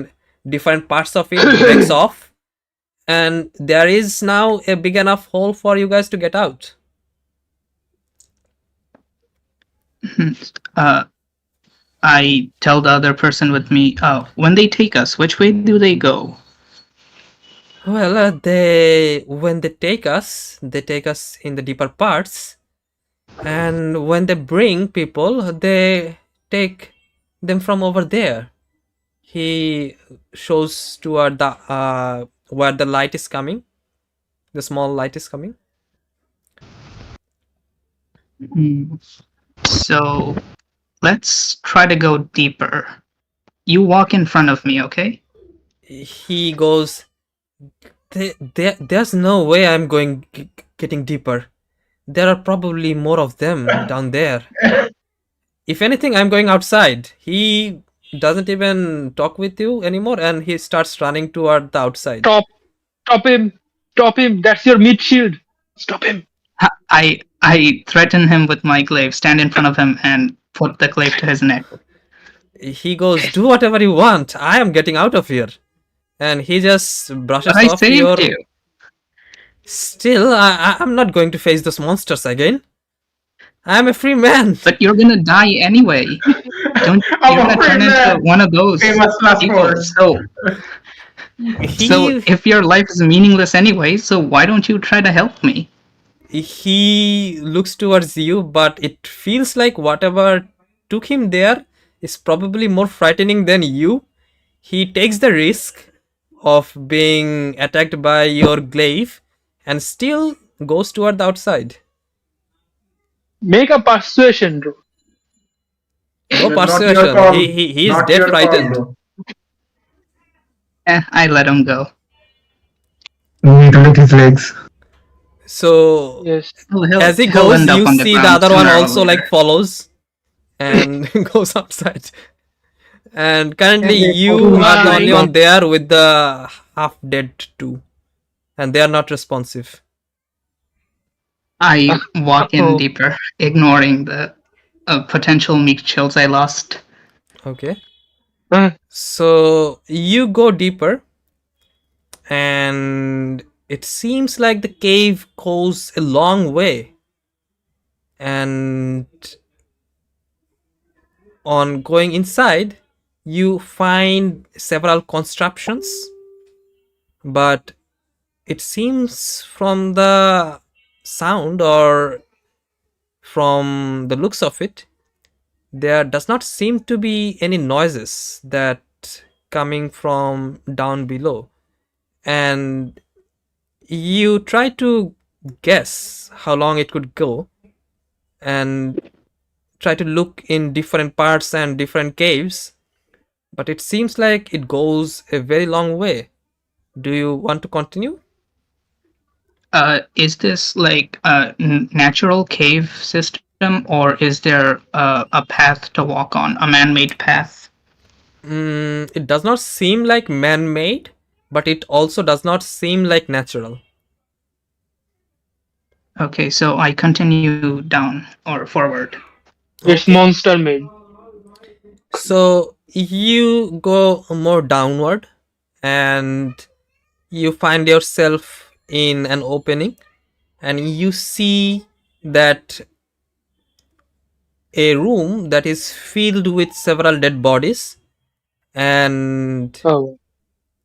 different parts of it breaks off, and there is now a big enough hole for you guys to get out. I tell the other person with me, when they take us, which way do they go? Well, when they take us in the deeper parts, and when they bring people, they take them from over there. He shows toward the where the light is coming. The small light is coming. So, let's try to go deeper. You walk in front of me, okay? he goes, there's no way I'm getting deeper. There are probably more of them down there. If anything, I'm going outside. He doesn't even talk with you anymore, and he starts running toward the outside. Stop him! Stop him! That's your meat shield. Stop him! I threaten him with my glaive, stand in front of him, and put the glaive to his neck. He goes, do whatever you want. I am getting out of here. And he just brushes But I off saved your... you. Still, I'm not going to face those monsters again. I'm a free man. But you're gonna die anyway. You're gonna turn into one of those people. So if your life is meaningless anyway, so why don't you try to help me? He looks towards you, but it feels like whatever took him there is probably more frightening than you. He takes the risk of being attacked by your glaive and still goes toward the outside. Make a persuasion, bro. No persuasion. He is dead frightened. I let him go. Mutilate his legs. So Yes. as he goes, you see the other one also like follows and goes outside. And currently you are the only one there with the half dead two, and they are not responsive. I walk in deeper, ignoring the potential meat chills I lost. Okay. So you go deeper, and it seems like the cave goes a long way. And on going inside, you find several constructions, but it seems from the sound or from the looks of it, there does not seem to be any noises that coming from down below. And you try to guess how long it could go and try to look in different parts and different caves, but it seems like it goes a very long way. Do you want to continue? Is this like a natural cave system, or is there a path to walk on, a man-made path? It does not seem like man-made, but it also does not seem like natural. Okay, so I continue down or forward. It's monster made. So you go more downward and you find yourself in an opening, and you see that a room that is filled with several dead bodies, and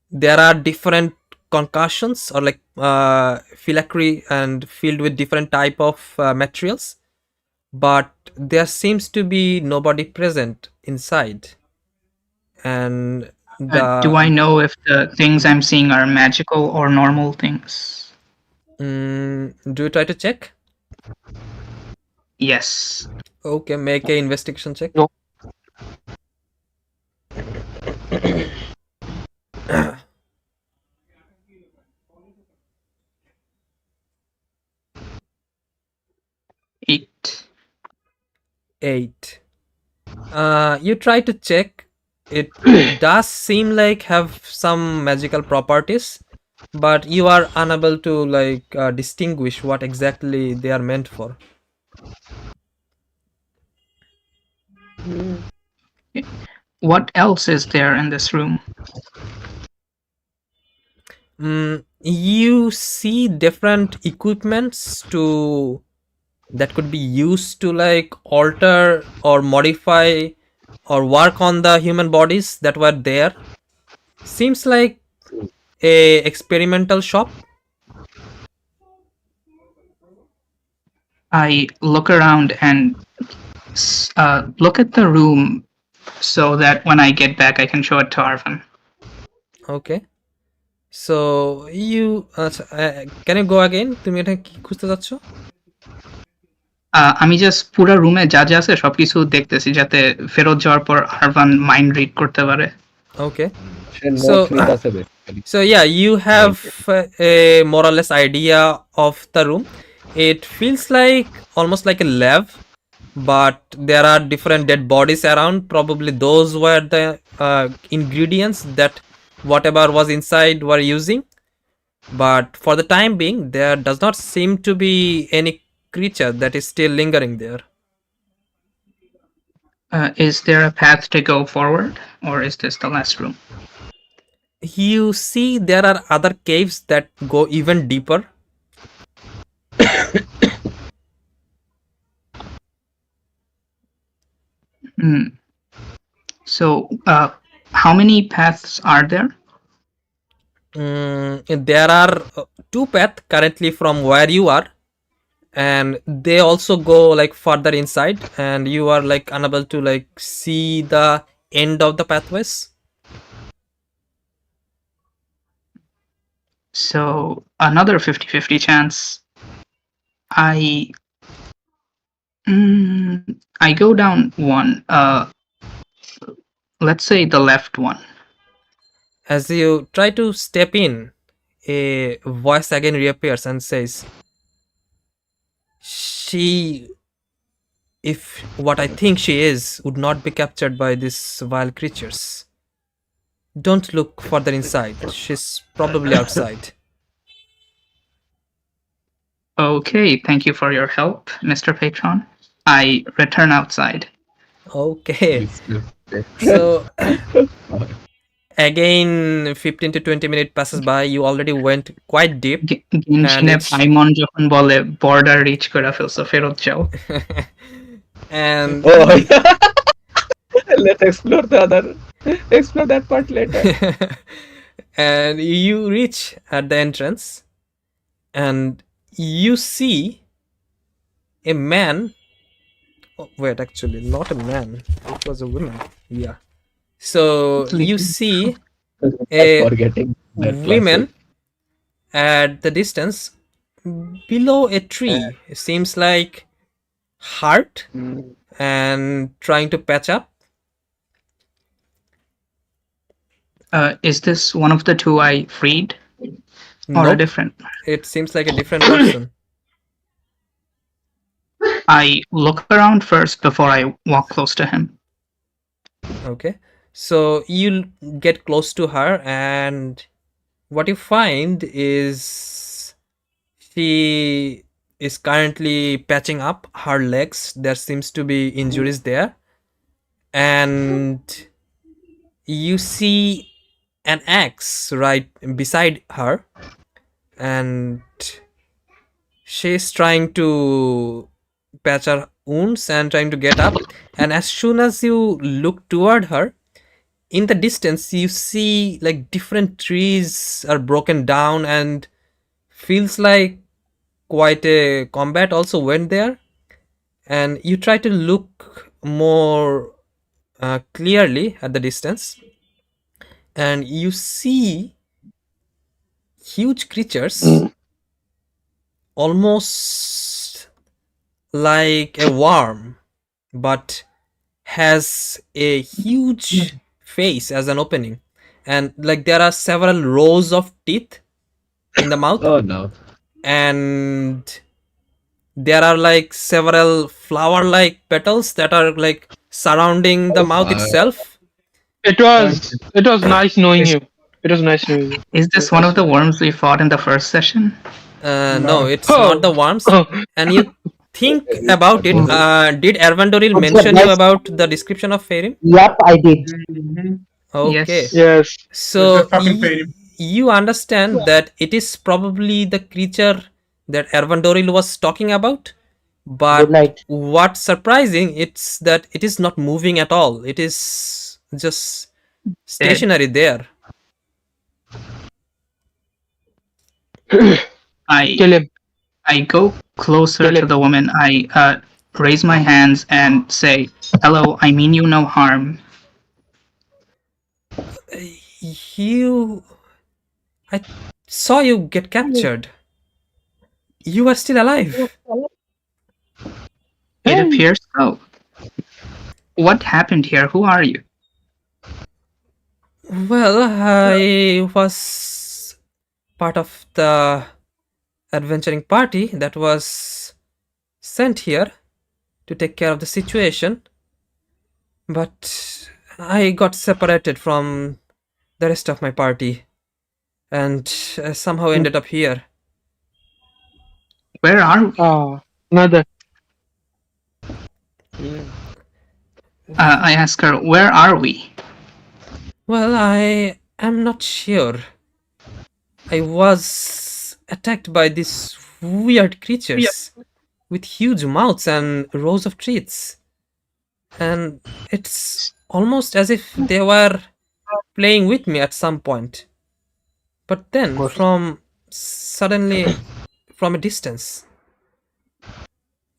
there are different concussions or like filigree and filled with different type of materials, but there seems to be nobody present inside. And do I know if the things I'm seeing are magical or normal things? Do you try to check? Yes. Okay, make a investigation check. No. Eight. You try to check. It does seem like have some magical properties, but you are unable to like distinguish what exactly they are meant for. What else is there in this room? You see different equipments that could be used to like alter or modify or work on the human bodies that were there. Seems like a experimental shop. I look around and look at the room so that when I get back I can show it to Arvin. Okay. So you can you go again? তুমি এটা কি খুঁজতে যাচ্ছ? আমি just পুরো রুমে যা যা আছে সবকিছু দেখতেছি যাতে ফেরত যাওয়ার পর আরভান মাইন্ড রিড করতে পারে। Okay. Say no So, threat আছে basically. so yeah, you have a more or less idea of the room. It feels like almost like a lab, but there are different dead bodies around. Probably those were the ingredients that whatever was inside were using. But for the time being, there does not seem to be any creature that is still lingering there. Is there a path to go forward, or is this the last room? You see, there are other caves that go even deeper. So, how many paths are there? There are two paths currently from where you are, and they also go like further inside, and you are like unable to like see the end of the pathways. So, another 50-50 chance. I go down one. Let's say the left one. As you try to step in, a voice again reappears and says, "She, if what I think she is, would not be captured by these vile creatures. Don't look further inside. She's probably outside." Okay, thank you for your help, Mr. Patron. I return outside. Okay. So again 15 to 20 minutes passes by. You already went quite deep. গেনশিনে পাইমন যখন বলে border rich করে ফেলছো ফেরত যাও। And Oh, let's explore that part later. and you reach at the entrance, and you see a man. Oh, wait, actually, not a man. It was a woman. Yeah. So you see a Forgetting that women classic. at the distance below a tree. It seems like hurt and trying to patch up. Is this one of the two I freed? Or a Nope. different? It seems like a different person. I look around first before I walk close to him. Okay. So you get close to her, and what you find is she is currently patching up her legs. There seems to be injuries there. And you see an axe right beside her, and she's trying to patch her wounds and trying to get up. And as soon as you look toward her, in the distance you see like different trees are broken down, and feels like quite a combat also went there. And you try to look more clearly at the distance, and you see huge creatures, almost like a worm, but has a huge face as an opening, and like there are several rows of teeth in the mouth. Oh no. And there are like several flower like petals that are like surrounding the mouth itself. It was nice knowing you. It was nice knowing you. Is this one of the worms we fought in the first session? No, it's Oh. not the worms. Oh. And you think about it. Did Ervandoril mention you about the description of Fairim? Yep, I did. Okay. Yes. So fucking Fairim. you understand that it is probably the creature that Ervandoril was talking about. But Good night. what's surprising, it's that it is not moving at all. It is just stationary there. Kill him. I go closer to the woman. I raise my hands and say, "Hello, I mean you no harm." I saw you get captured. You are still alive. It appears so. What happened here? Who are you? Well, I was part of the adventuring party that was sent here to take care of the situation, but I got separated from the rest of my party and somehow ended up here. Where are we? Another. I ask her, where are we? Well, I am not sure. I was attacked by these weird creatures with huge mouths and rows of teeth. And it's almost as if they were playing with me at some point. But then, suddenly, from a distance,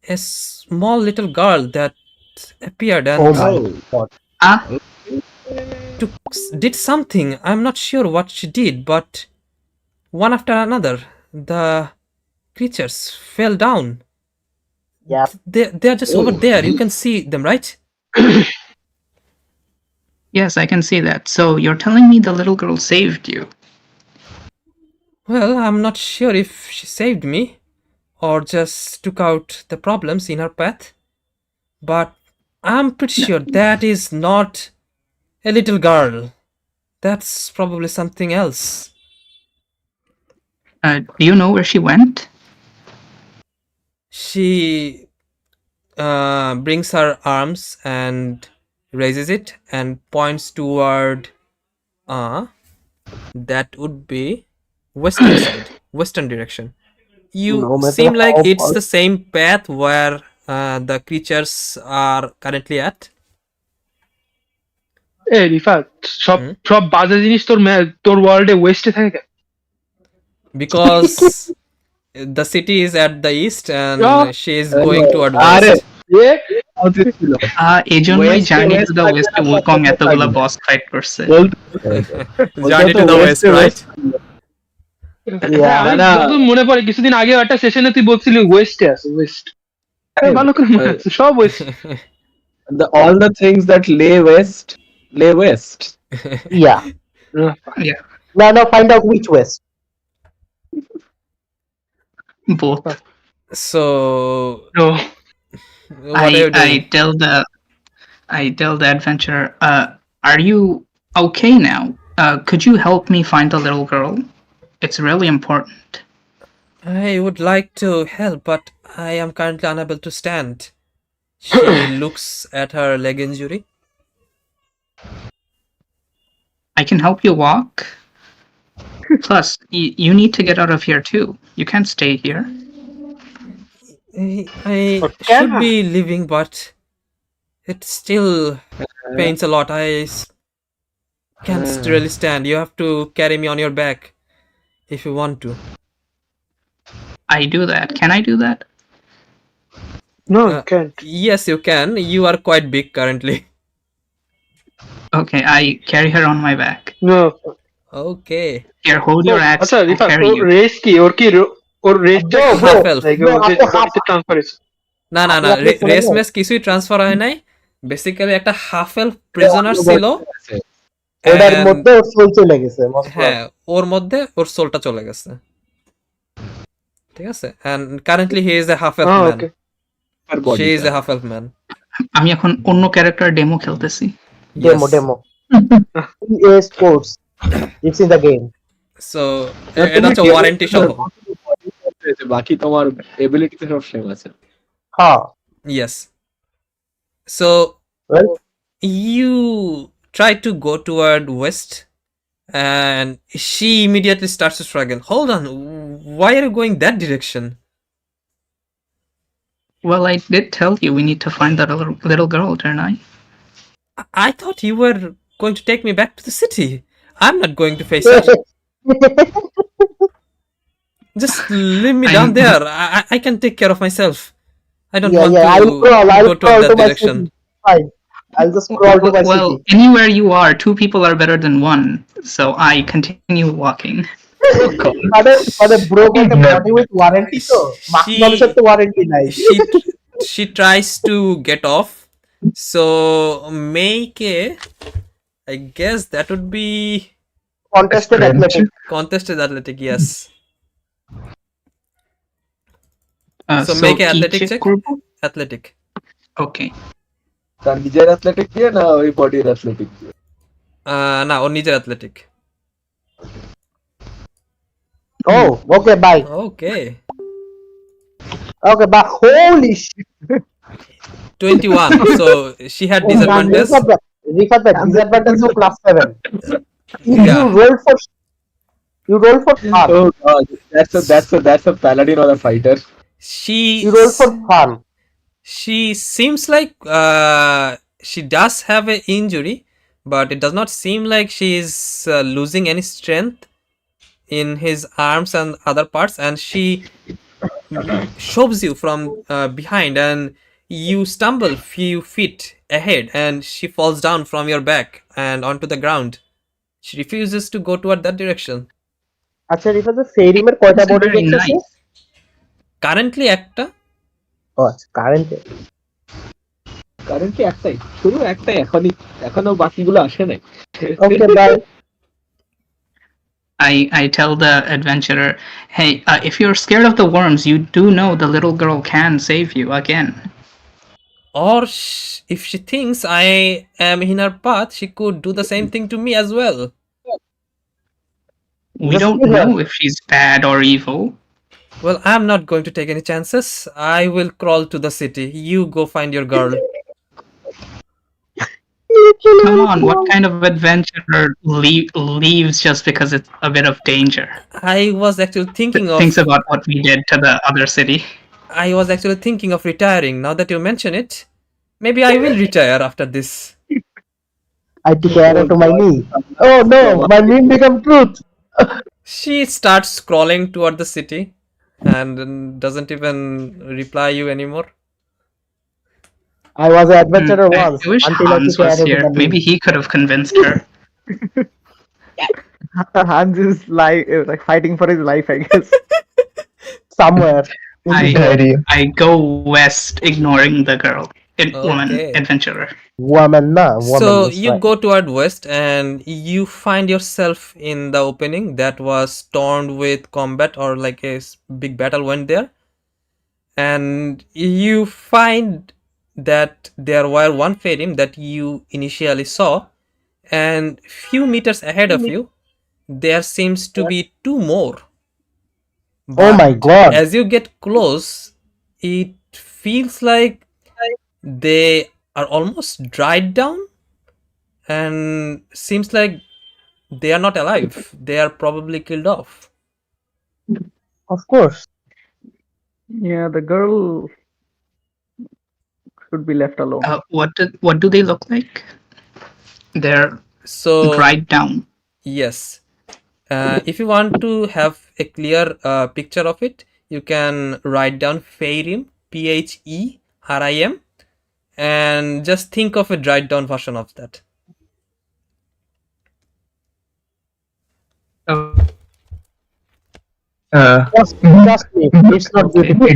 a small little girl that appeared and Ah, did something. I'm not sure what she did, but one after another, the creatures fell down. Yeah. They're just over there. You can see them, right? yes, I can see that. So you're telling me the little girl saved you? Well, I'm not sure if she saved me or just took out the problems in her path, but I'm pretty sure that is not a little girl. That's probably something else. Do you know where she went? She brings her arms and raises it and points toward that would be western side, western direction. You No matter seem like how it's far- the same path where the creatures are currently at. Rifat সব হুম? সব বাজে জিনিস তোর ওয়ার্ল্ডে ওয়েস্টে থাকে কেন? Because the city is at the east and Oh. she is going toward আরে west. এ ছিল এই জন্যই West journey West to the ওয়েস্টে উলকং এতগুলা বস ফাইট করছে। Journey to the west, right? হ্যাঁ, আমি না, না। যতদূর মনে পড়ে কিছুদিন আগে একটা সেশনে তুই বলছিলি ওয়েস্টে আছে ওয়েস্ট ভালো করে মনে আছে সব West all the things that lay west. Yeah. Yeah, Now find out which west. both. So, No. what are you doing? I tell the adventurer, are you okay now? Could you help me find the little girl? It's really important. I would like to help, but I am currently unable to stand. She looks at her leg injury. I can help you walk. Plus, you need to get out of here too. You can't stay here. I should be leaving, but it still pains a lot. I can't really stand. You have to carry me on your back if you want to. I do that. Can I do that? No, you can't. Yes, you can. You are quite big currently. Okay, I carry her on my back. No. Okay. Here, hold your axe. আচ্ছা I'll Rifat carry or you. Race কি ওর রেসটা Half elf. Like ওর যে বডিতে transfer হইছে না race mace কিছুই transfer হয় নাই। Basically একটা হাফ এলফ প্রিজনার ছিল। ওটার and- মধ্যে ওর সোল চলে গেছে হ্যাঁ, ওর মধ্যে ওর সোলটা চলে গেছে। ঠিক আছে? And currently he is a half elf man. Okay She is a half elf man. আমি এখন অন্য ক্যারেক্টার ডেমো খেলতেছি। Demo Yes. Demo sports it's in the game So এটা হচ্ছে ওয়ারেন্টি সহ। বাকি তোমার এবিলিটিতে সব সেম আছে। হ্যাঁ Yes. So well you try to go toward west and she immediately starts to struggle. Hold on, why are you going that direction? Well, I did tell you we need to find that little girl, didn't I? I thought you were going to take me back to the city. I'm not going to face her. Just leave me down there. I can take care of myself. I don't want to I'll go crawl toward to that my direction. city. Fine. I'll just crawl to my Well, city. anywhere you are, two people are better than one. So I continue walking. মানে broke একটা body with warranty তো বাকি মানুষের তো warranty নাই She tries to get off. So make a I guess that would be Contested Strength. athletic. contested athletic, yes. So So make an কি athletic check check. করবো? Athletic. Okay. তার নিজের athletic দিয়ে না ওই বডির অ্যাথলেটিক দিয়ে? না, ওর নিজের athletic. Oh, okay, bye. Okay. Okay, bye. Holy shit. 21. So she had disadvantage. Rifat, the disadvantage of plus 7. Yeah. You roll for fun. Oh god, that's a paladin or a fighter. You roll for fun. She seems like she does have an injury, but it does not seem like she is losing any strength in his arms and other parts, and she shoves you from behind, and you stumble few feet ahead, and she falls down from your back and onto the ground. She refuses to go toward that direction. আচ্ছা রিফাত, সেরিমের কয়টা body Very দেখতেছে? nice. Currently একটা. কারেন্টে currently একটাই, শুধু একটাই, এখনো বাকিগুলো আসে নাই। Okay bye. I tell the adventurer, hey, if you're scared of the worms, you do know the little girl can save you again. Or if she thinks I am in her path, she could do the same thing to me as well. We don't know if she's bad or evil. Well, I'm not going to take any chances. I will crawl to the city. You go find your girl. Come on, what kind of adventurer leaves just because it's a bit of danger? I was actually thinking Thinks about what we did to the other city. I was actually thinking of retiring. Now that you mention it, maybe I will retire after this. I took arrow to my knee. Oh no, my meme become truth. She starts crawling toward the city and doesn't even reply you anymore. I was an adventurer once I wish until Hans I took was arrow to here. my knee. Maybe he could have convinced her. Hans is like fighting for his life, I guess. Somewhere. I go west, ignoring the girl. Woman Okay. adventurer. Woman, So that's you right. go toward west and you find yourself in the opening that was torn with combat, or like a big battle went there. And you find that there were one Farim that you initially saw, and few meters ahead of you there seems to be two more. Oh my god. As you get close, it feels like they are almost dried down, and seems like they are not alive. They are probably killed off. Of course. Yeah, the girl should be left alone. What do they look like? They're So dried down. yes, if you want to have a clear picture of it, you can write down Pherim, Pherim, and just think of a dried down version of that. Trust me, it's not beautiful.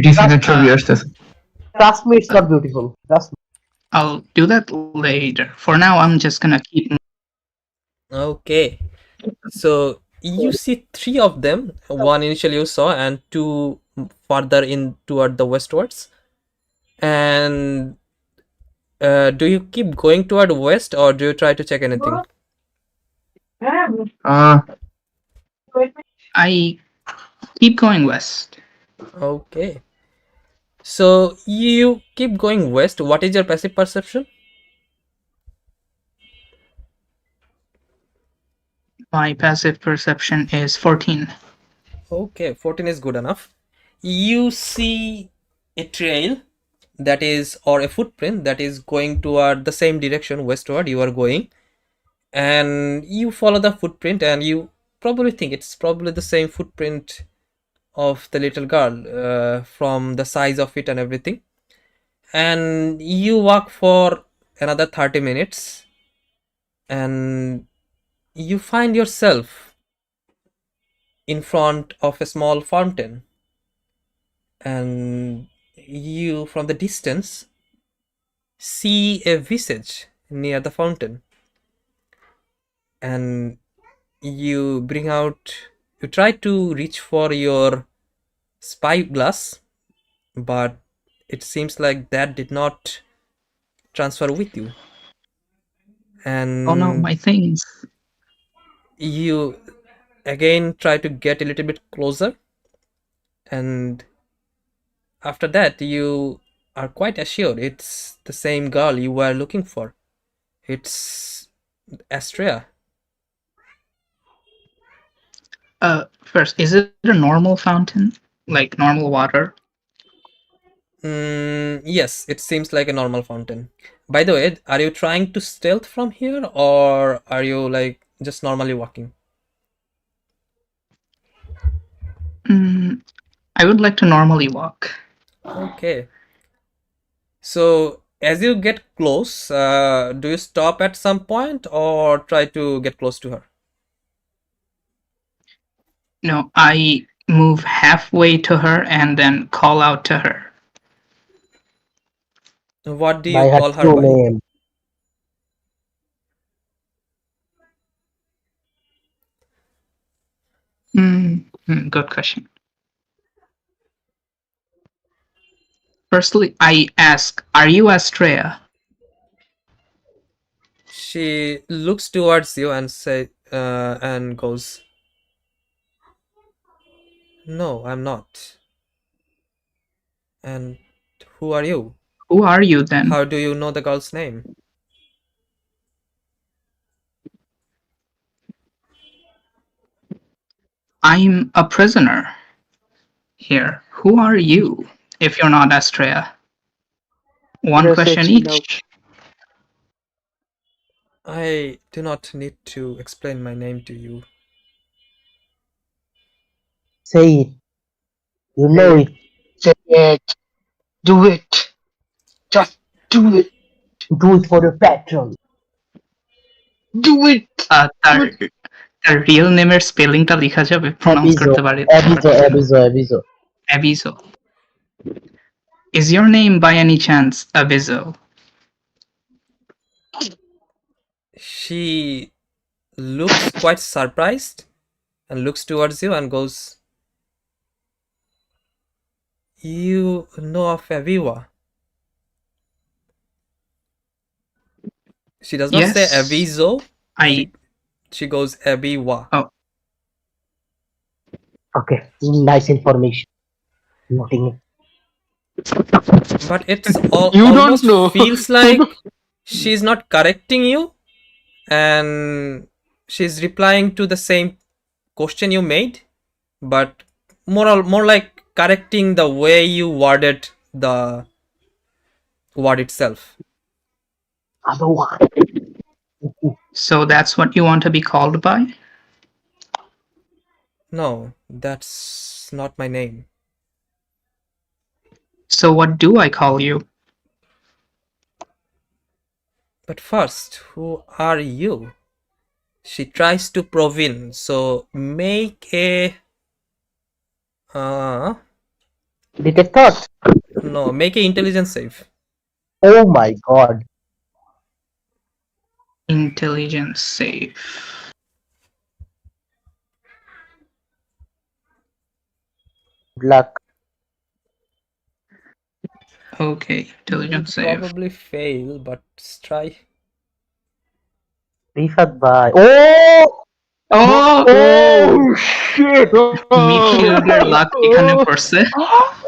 Trust me, it's not beautiful. Trust me. I'll do that later. For now, I'm just gonna keep. Okay, so you see three of them. One initially you saw, and two further in toward the westwards. And do you keep going toward west, or do you try to check anything? I keep going west. Okay, so you keep going west. What is your passive perception? My passive perception is 14. Okay, 14 is good enough. You see a trail that is, or a footprint that is going toward the same direction westward you are going, and you follow the footprint, and you probably think it's probably the same footprint of the little girl, from the size of it and everything. And you walk for another 30 minutes, and you find yourself in front of a small fountain, and you from the distance see a visage near the fountain. and you try to reach for your spyglass, but it seems like that did not transfer with you. And Oh no, my things. you again try to get a little bit closer, and after that you are quite assured it's the same girl you were looking for. It's Astrea. First, is it a normal fountain? Like normal water? Yes, it seems like a normal fountain. By the way, are you trying to stealth from here, or are you like just normally walking? I would like to normally walk. Okay. So as you get close, do you stop at some point or try to get close to her? No, I move halfway to her and then call out to her. What do By you her call her true by? name. Good question. Firstly, I ask, "Are you Astrea?" She looks towards you and goes, "No, I'm not." And who are you? Who are you then? How do you know the girl's name? I'm a prisoner here. Who are you, if you're not Astrea? One question each. I do not need to explain my name to you. Say it. You know it. Say it. Do it. Just do it. Do it for your patron. Do it. তার real নেমের স্পেলিংটা লেখা যাবে, pronounce Abizo. করতে পারি? Abizo. Abizo. Is your name by any chance Abizo? She looks quite surprised and looks towards you and goes, "You know of Aviva?" She does not Yes. say Avizo. She goes Abiwa. Oh. Okay, nice information. Noting it. But it's You don't almost know. feels like she's not correcting you, and she's replying to the same question you made, but more like correcting the way you worded the word itself. So that's what you want to be called by? No, that's not my name. So what do I call you? But first, who are you? She tries to probe in, so make a Detect thought. no, make a intelligence save. Oh my god. Intelligence save. Good luck. Okay, intelligence You'll save. probably fail, but try. Rifat bhai. Oh shit. মিডফিল্ডের lakh এখানে পড়ছে।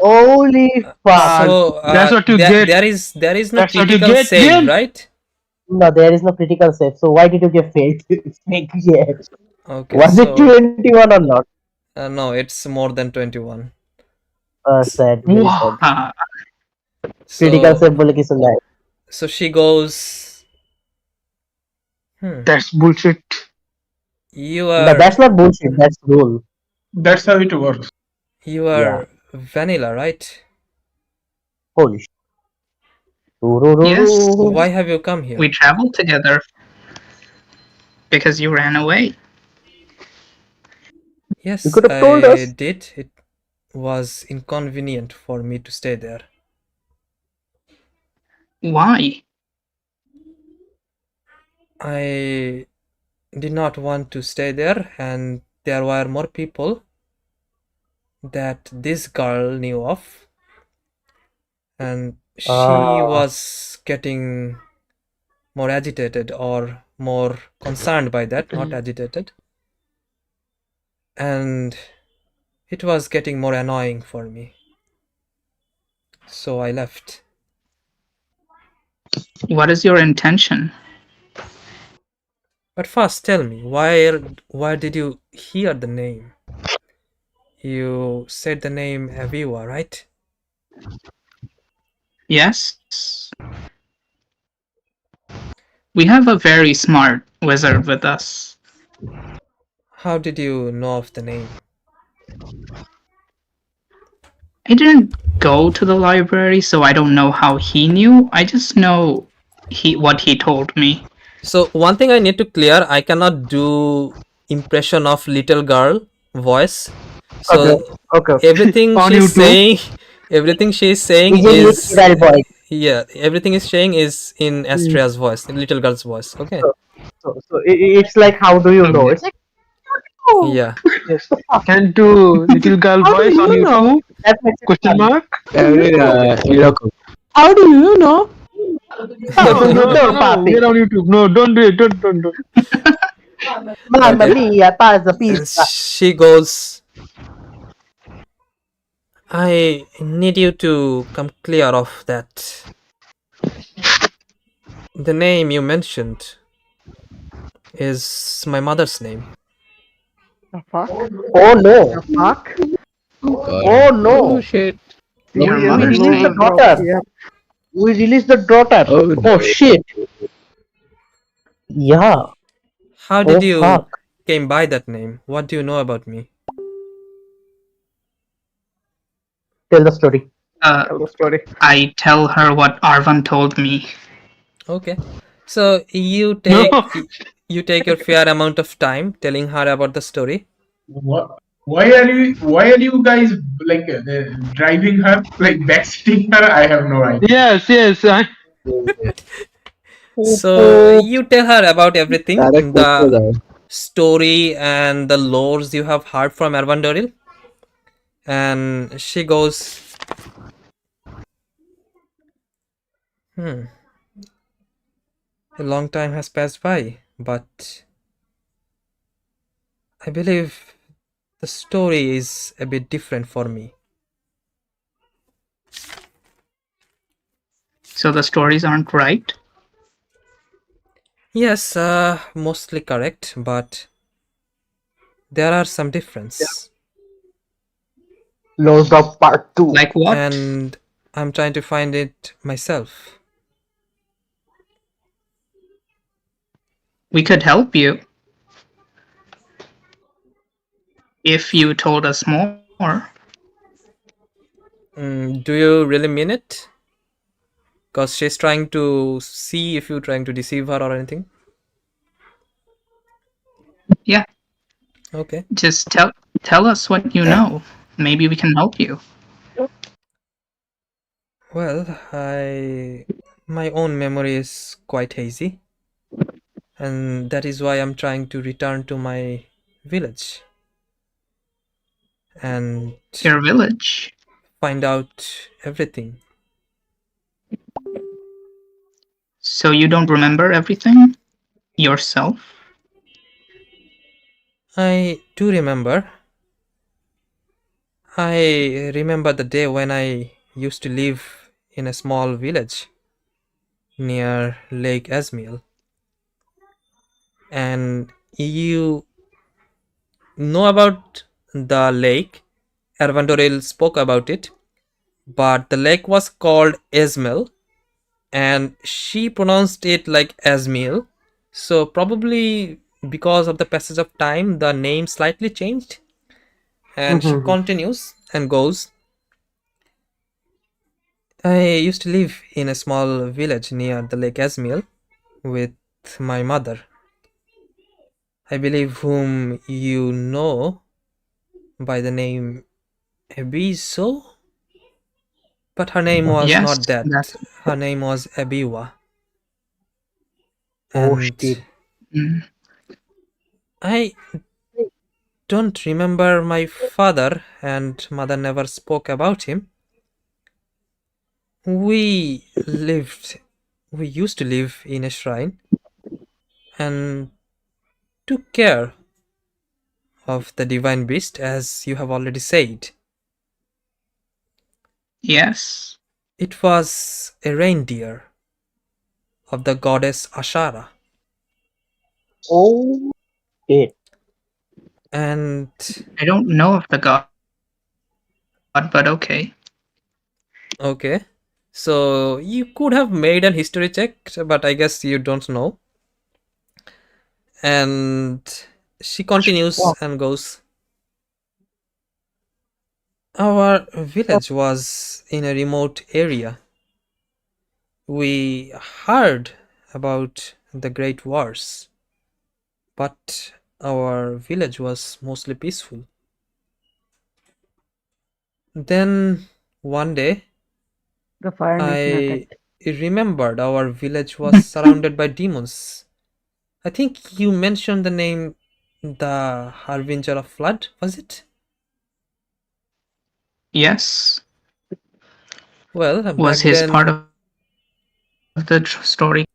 Holy fuck. So That's what you get. There is no That's what you critical get, save, man. right? No, there is no critical save. So why did you get failed? Fake yet. Okay. Was it 21 or not? No, it's more than 21. Sad. Very sad. Critical save bole kichu nai. So she goes, That's bullshit. You are. No, that's not bullshit. That's rule. That's how it works. You are Vanilla, right? Holy shit. Yes. Why have you come here? We traveled together because you ran away. Yes, you could have told us. did. It was inconvenient for me to stay there. Why? I did not want to stay there, and there were more people that this girl knew of, and she was getting more agitated or more concerned by that, not agitated, and it was getting more annoying for me. So I left. What is your intention? But first tell me, why did you hear the name? You said the name Aviva, right? Yes. We have a very smart wizard with us. How did you know of the name? I didn't go to the library, so I don't know how he knew. I just know what he told me. So one thing I need to clear, I cannot do impression of little girl voice. So Okay. everything On she's YouTube. saying, everything she's saying Is in is little boy. yeah, everything is saying is in Astria's voice, in little girl's voice. Okay. So it's like, how do you know? It's like, oh, Yeah. Yes. Can do little girl how do voice on you know? YouTube? That makes it Question fun. mark? এরকম How do you know? No, no, You're no. papi. We're on YouTube. No, don't do it. Don't. Mamma Okay. mia, pazza And pizza. she goes, I need you to come clear of that. The name you mentioned is my mother's name. The fuck? Oh no. The fuck? Oh no. shit. Your We mother's released the name. daughter. Yep. We released the daughter. Oh, Oh shit. Yeah. How Oh did you fuck. came by that name? What do you know about me? Tell the story. Tell the story. I tell her what Arvan told me. Okay. So you No. take your fair amount of time telling her about the story. What? Why are you guys like driving her, like backseating her? I have no idea. Yes. So you tell her about everything, Direct the করতে story and the lores you have heard from Ervandoril. And she goes, a long time has passed by, but I believe the story is a bit different for me. So the stories aren't right? Yes, mostly correct, but there are some difference. Lost of part 2. Like what? And I'm trying to find it myself. We could help you. If you told us more. Do you really mean it? Because she's trying to see if you're trying to deceive her or anything. Yeah. Okay. Just tell us what you know. Maybe we can help you. Well, my own memory is quite hazy, and that is why I'm trying to return to my village and Your village. find out everything. So you don't remember everything? Yourself? I do remember. I remember the day when I used to live in a small village near Lake Asmiel. And you know about the lake. Ervandoril spoke about it, but the lake was called Esmel, and she pronounced it like Asmiel. So probably because of the passage of time, the name slightly changed. And she continues and goes, I used to live in a small village near the Lake Asmiel with my mother, I believe, whom you know by the name Ebiso? But her name was Yes, not that. that's Her name was Abiwa. Oh And shit. mm. I don't remember my father and mother never spoke about him. We used to live in a shrine and took care of the divine beast, as you have already said. Yes. It was a reindeer of the goddess Ashara. Oh, okay. And I don't know of the god, but okay. okay, so you could have made an history check, but I guess you don't know. And she continues and goes, our village was in a remote area. We heard about the great wars, but our village was mostly peaceful. Then one day The Fire Nation I attacked. remembered our village was surrounded by demons. I think you mentioned the name the Harbinger of Flood, was it? Yes. Well, Was back his part then, of the story?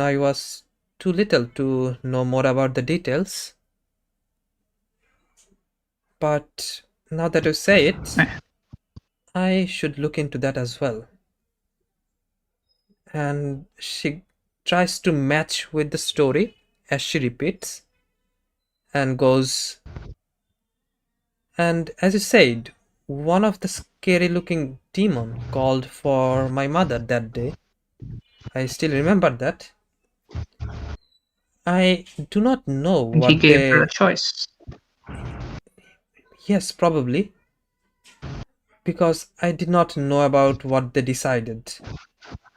I was too little to know more about the details. But now that you say it, Eh, I should look into that as well. And she tries to match with the story as she repeats and goes, and as you said, one of the scary looking demon called for my mother that day. I still remember that. I do not know And he what gave her a they. choice. Yes, probably. Because I did not know about what they decided.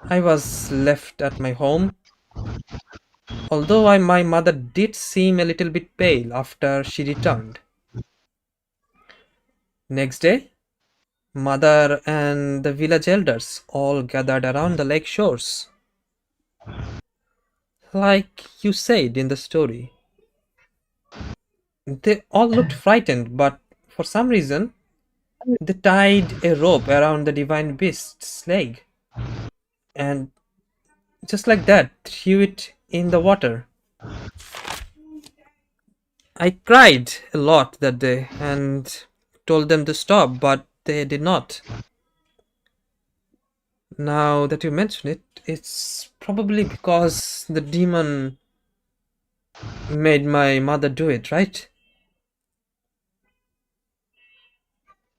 I was left at my home, although my mother did seem a little bit pale after she returned. Next day, mother and the village elders all gathered around the lake shores. Like you said in the story, they all looked frightened, but for some reason, they tied a rope around the divine beast's leg and just like that threw it in the water. I cried a lot that day and told them to stop, but they did not. Now that you mention it, it's probably because the demon made my mother do it, right?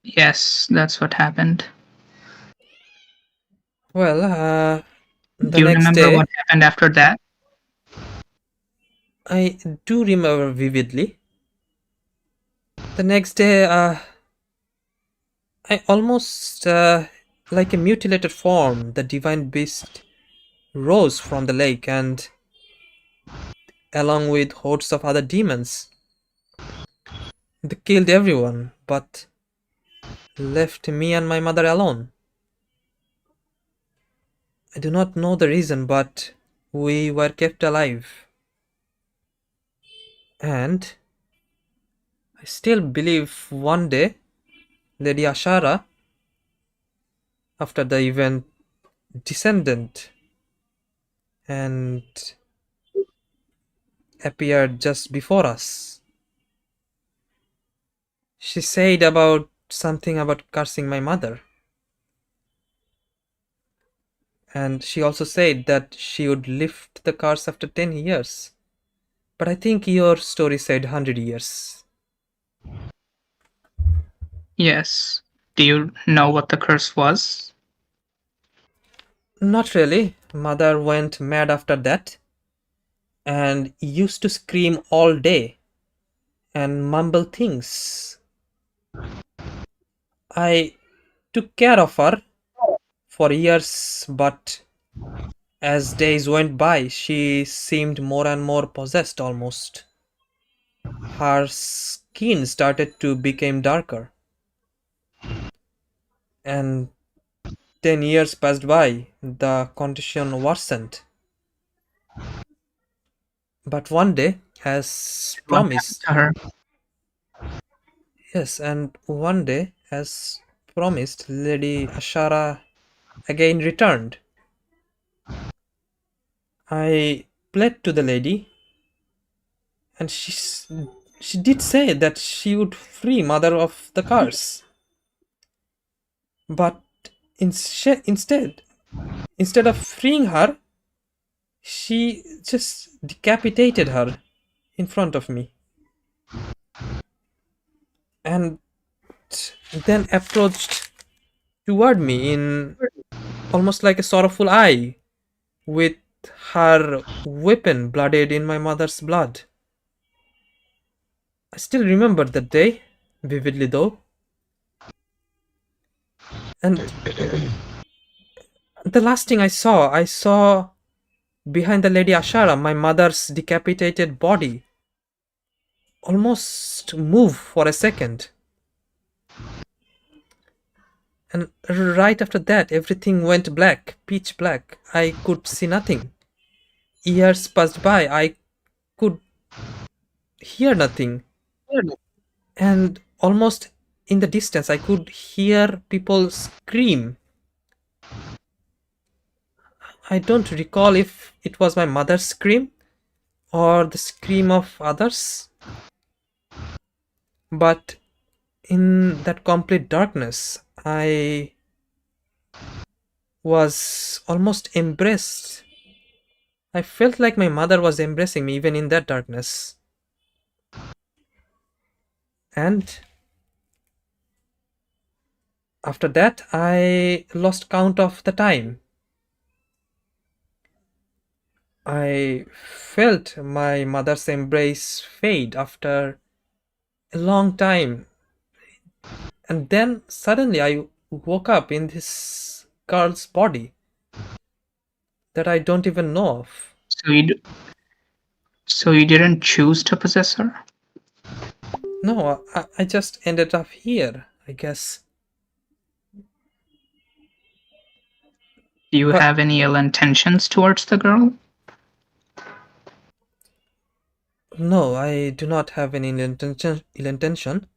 Yes, that's what happened. Well, the Do you next remember what day, happened after that? I do remember vividly. The next day, I almost, like a mutilated form, the divine beast rose from the lake and, along with hordes of other demons, they killed everyone but left me and my mother alone. I do not know the reason, but we were kept alive. And I still believe one day Lady Ashara, after the event, descended and appeared just before us. She said about something about cursing my mother. And she also said that she would lift the curse after 10 years. But I think your story said 100 years. Yes. Do you know what the curse was? Not really. Mother went mad after that and used to scream all day and mumble things. I took care of her for years, but as days went by, she seemed more and more possessed almost. Her skin started to become darker, and 10 years passed by, the condition worsened. But one day, as What happened promised, to her? yes, and one day, as promised, Lady Ashara again returned. I pled to the lady, and she did say that she would free mother of the curse. But instead of freeing her, she just decapitated her in front of me, and then approached toward me in almost like a sorrowful eye, with her weapon blooded in my mother's blood. I still remember that day vividly, though. And the last thing I saw behind the Lady Ashara my mother's decapitated body almost move for a second. And right after that, everything went black, pitch black. I could see nothing. Years passed by, I could hear nothing. And almost in the distance, I could hear people scream. I don't recall if it was my mother's scream or the scream of others. But in that complete darkness, I was almost embraced. I felt like my mother was embracing me even in that darkness. And after that, I lost count of the time. I felt my mother's embrace fade after a long time. And then suddenly I woke up in this girl's body that I don't even know of. So you didn't choose to possess her? No, I just ended up here, I guess. Do you But have any ill intentions towards the girl? no, I do not have any ill intention,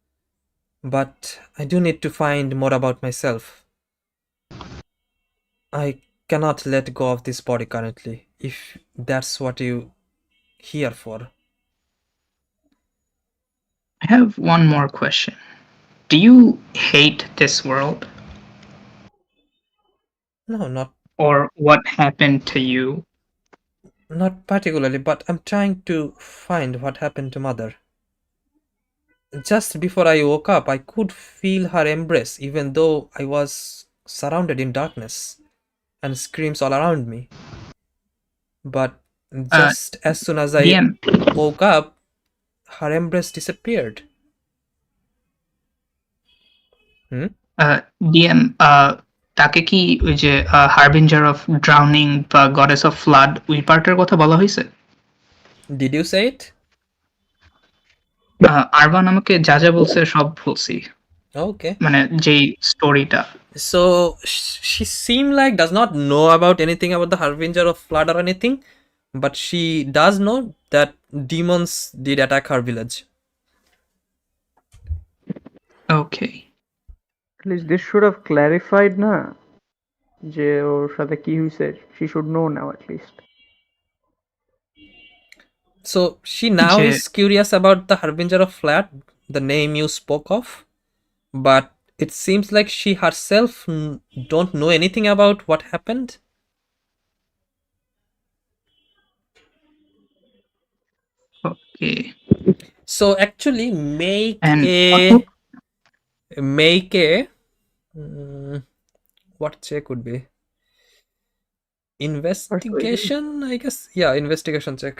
but I do need to find more about myself. I cannot let go of this body currently, if that's what you here for. I have one more question. Do you hate this world? No, Or what happened to you? not particularly, but I'm trying to find what happened to mother. Just before I woke up, I could feel her embrace, even though I was surrounded in darkness and screams all around me. But just as soon as I DM, woke up, her embrace disappeared. DM, তাকে কি ওই যে harbinger of drowning বা goddess of flood ওই পার্টের কথা বলা হয়েছে? Did you say it? Urban আমাকে যা যা বলছে সব বলছি, Okay. মানে যেই স্টোরিটা। So she seemed like does not know about anything about the Harbinger of Flood or anything, but she does know that demons did attack her village. Okay. At least this should have clarified না যে ওর সাথে কি হয়েছে, she should know now at least. So she now যে is curious about the Harbinger of Flood, the name you spoke of, but it seems like she herself don't know anything about what happened. Okay. So actually make And a what check would be? Investigation, I guess. Yeah, investigation check.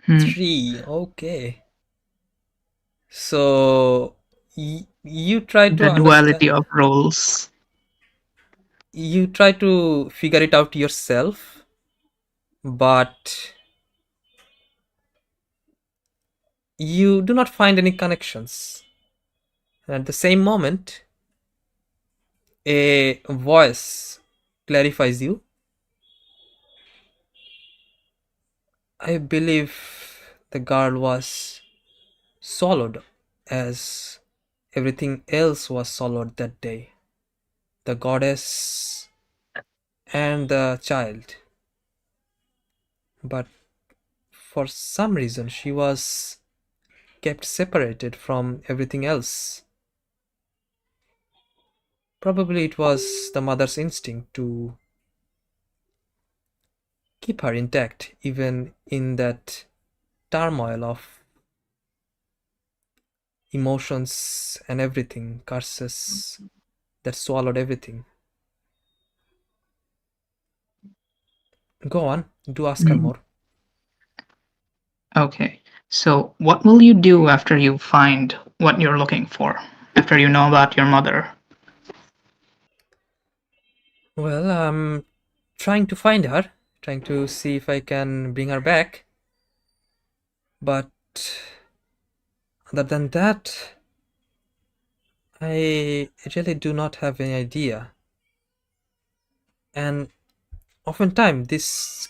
hmm, 3. Okay. So you try to the understand. duality of roles. You try to figure it out yourself, but you do not find any connections. And at the same moment, a voice clarifies you. I believe the girl was swallowed as everything else was swallowed that day. The goddess and the child. But for some reason she was kept separated from everything else. Probably it was the mother's instinct to keep her intact even in that turmoil of emotions and everything, curses that swallowed everything. Go on, do ask her more. Okay. So, what will you do after you find what you're looking for? After you know about your mother? Well, I'm trying to find her, trying to see if I can bring her back. But other than that, I really do not have any idea. And oftentimes this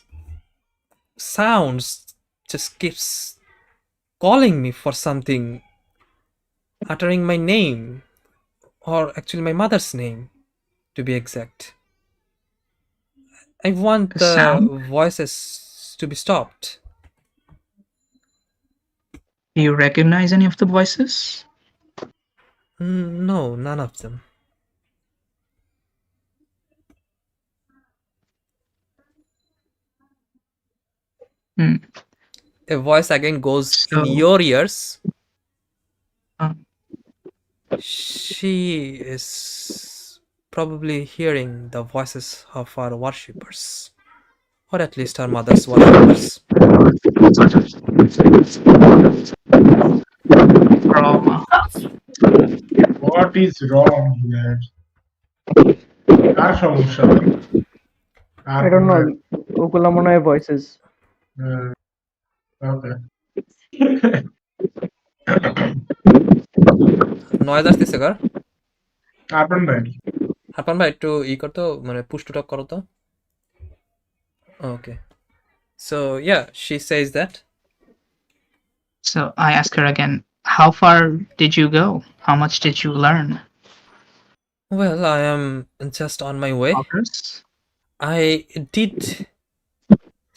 sounds just keeps calling me for something, uttering my name, or actually my mother's name, to be exact. I want A the sound? voices to be stopped. Do you recognize any of the voices? No, none of them. A voice again goes in So, your ears. uh, She is probably hearing the voices of our worshippers, or at least her mother's worshippers. trauma. What is wrong here? কার সমস্যা ভাই? আর I don't কোনো know. এক- ওগুলা মনে হয় voices. Okay. Noise আসতেছে কার? আরমান ভাই হারপান ভাই একটু করতো, মানে পুশ টু টক করো তো। Okay. So yeah, she says that. So, I ask her again, how far did you go? How much did you learn? Well, I am just on my way. Progress? I did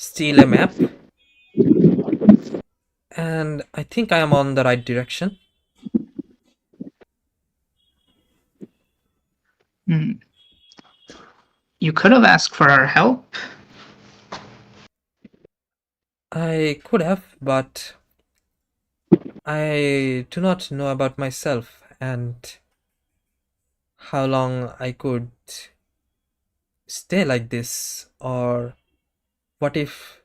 steal a map, and I think I am on the right direction. You could have asked for our help. I could have, but I do not know about myself and how long I could stay like this, or what if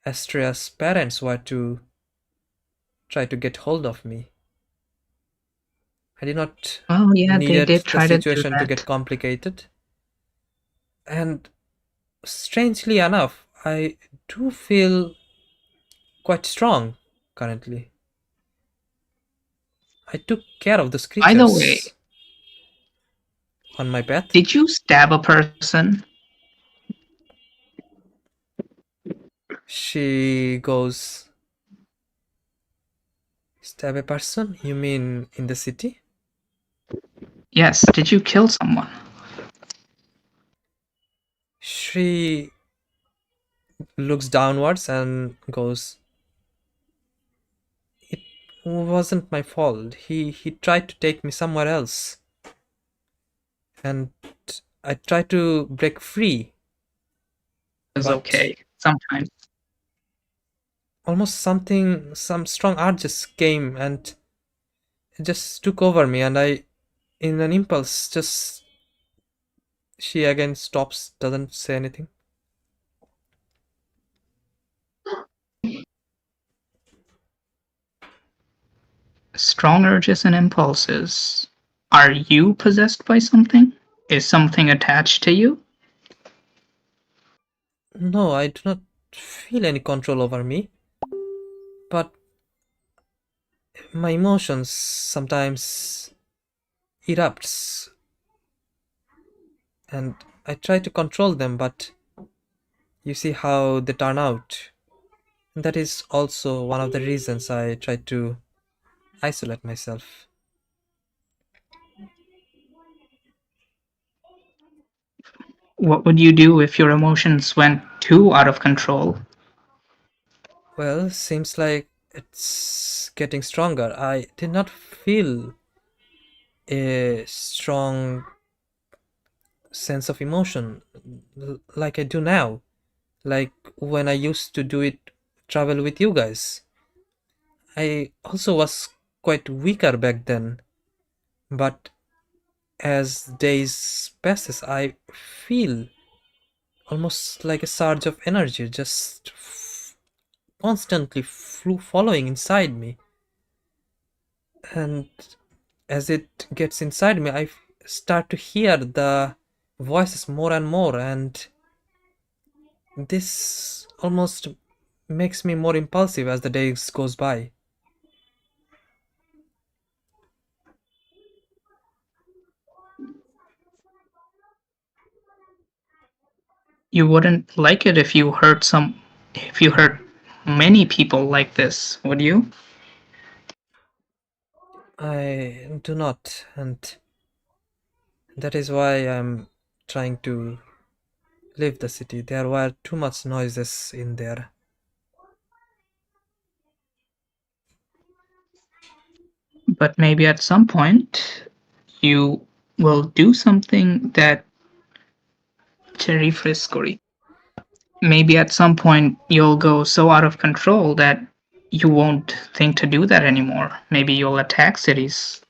Astria's parents were to try to get hold of me. I did not Oh, yeah, they needed did the try to do situation to get that. complicated. And strangely enough, I do feel quite strong currently. I took care of those By the way, creatures on my path. did you stab a person? She goes, stab a person? You mean in the city? Yes, did you kill someone? She looks downwards and goes, it wasn't my fault. He tried to take me somewhere else. And I tried to break free. It's But okay, sometimes. almost some strong urge just came and it just took over me, and I, in an impulse, just, she again stops, doesn't say anything. Strong urges and impulses. Are you possessed by something? Is something attached to you? No, I do not feel any control over me, but my emotions sometimes erupts and I try to control them, but you see how they turn out. And that is also one of the reasons I try to isolate myself. What would you do if your emotions went too out of control? Well, seems like it's getting stronger. I did not feel a strong sense of emotion like I do now. Like when I used to do it, travel with you guys. I also was quite weaker back then, but as days passes, I feel almost like a surge of energy just constantly following inside me. And as it gets inside me, I start to hear the voices more and more, and this almost makes me more impulsive as the days goes by. You wouldn't like it if you hurt many people like this, would you? I do not, and that is why I'm trying to leave the city. There were too much noises in there. But maybe at some point you will do something that cherry friscory. Maybe at some point you'll go so out of control that you won't think to do that anymore. Maybe you'll attack cities.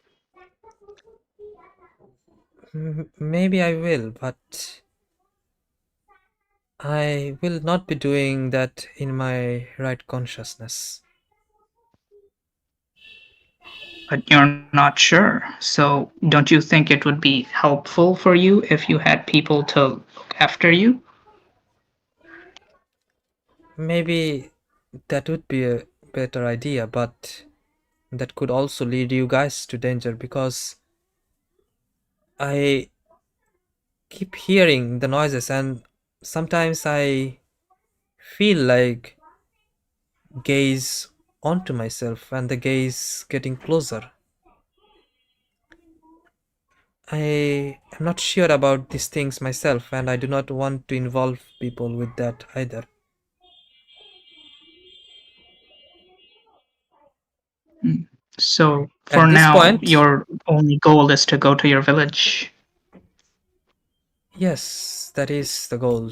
Maybe I will, but I will not be doing that in my right consciousness. But you're not sure. So don't you think it would be helpful for you if you had people to look after you? Maybe that would be a better idea, but that could also lead you guys to danger because I keep hearing the noises and sometimes I feel like gaze onto myself and the gaze getting closer. I am not sure about these things myself and I do not want to involve people with that either. So for At this now, point, your only goal is to go to your village. yes, that is the goal.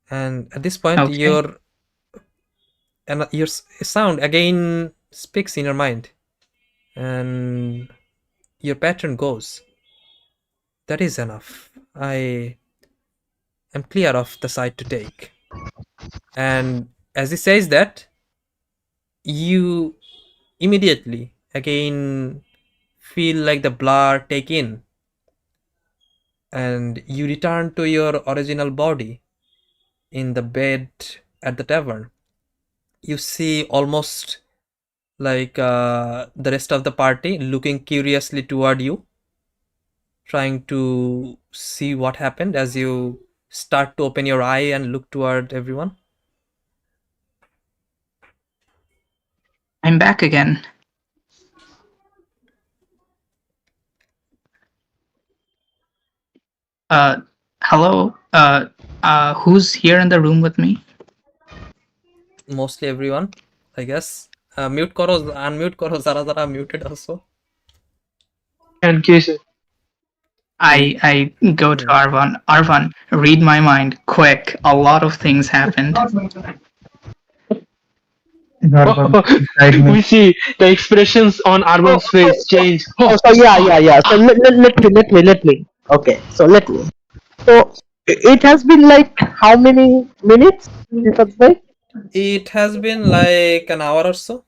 And at this point, Okay. your sound again speaks in your mind, and your pattern goes. That is enough. I am clear of the side to take. And as he says that, you immediately again feel like the blur take in, and you return to your original body in the bed at the tavern. You see almost like the rest of the party looking curiously toward you, trying to see what happened as you start to open your eye and look toward everyone. I'm back again. Hello. Who's here in the room with me? Mostly everyone, I guess. Mute koro, unmute koro, zara muted also. And Casey. I go to Arvan. Arvan, read my mind quick. A lot of things happened. We see the expressions on Arban's face change. So yeah. So let me. Okay, so let me. So it has been like how many minutes? It has been like an hour or so.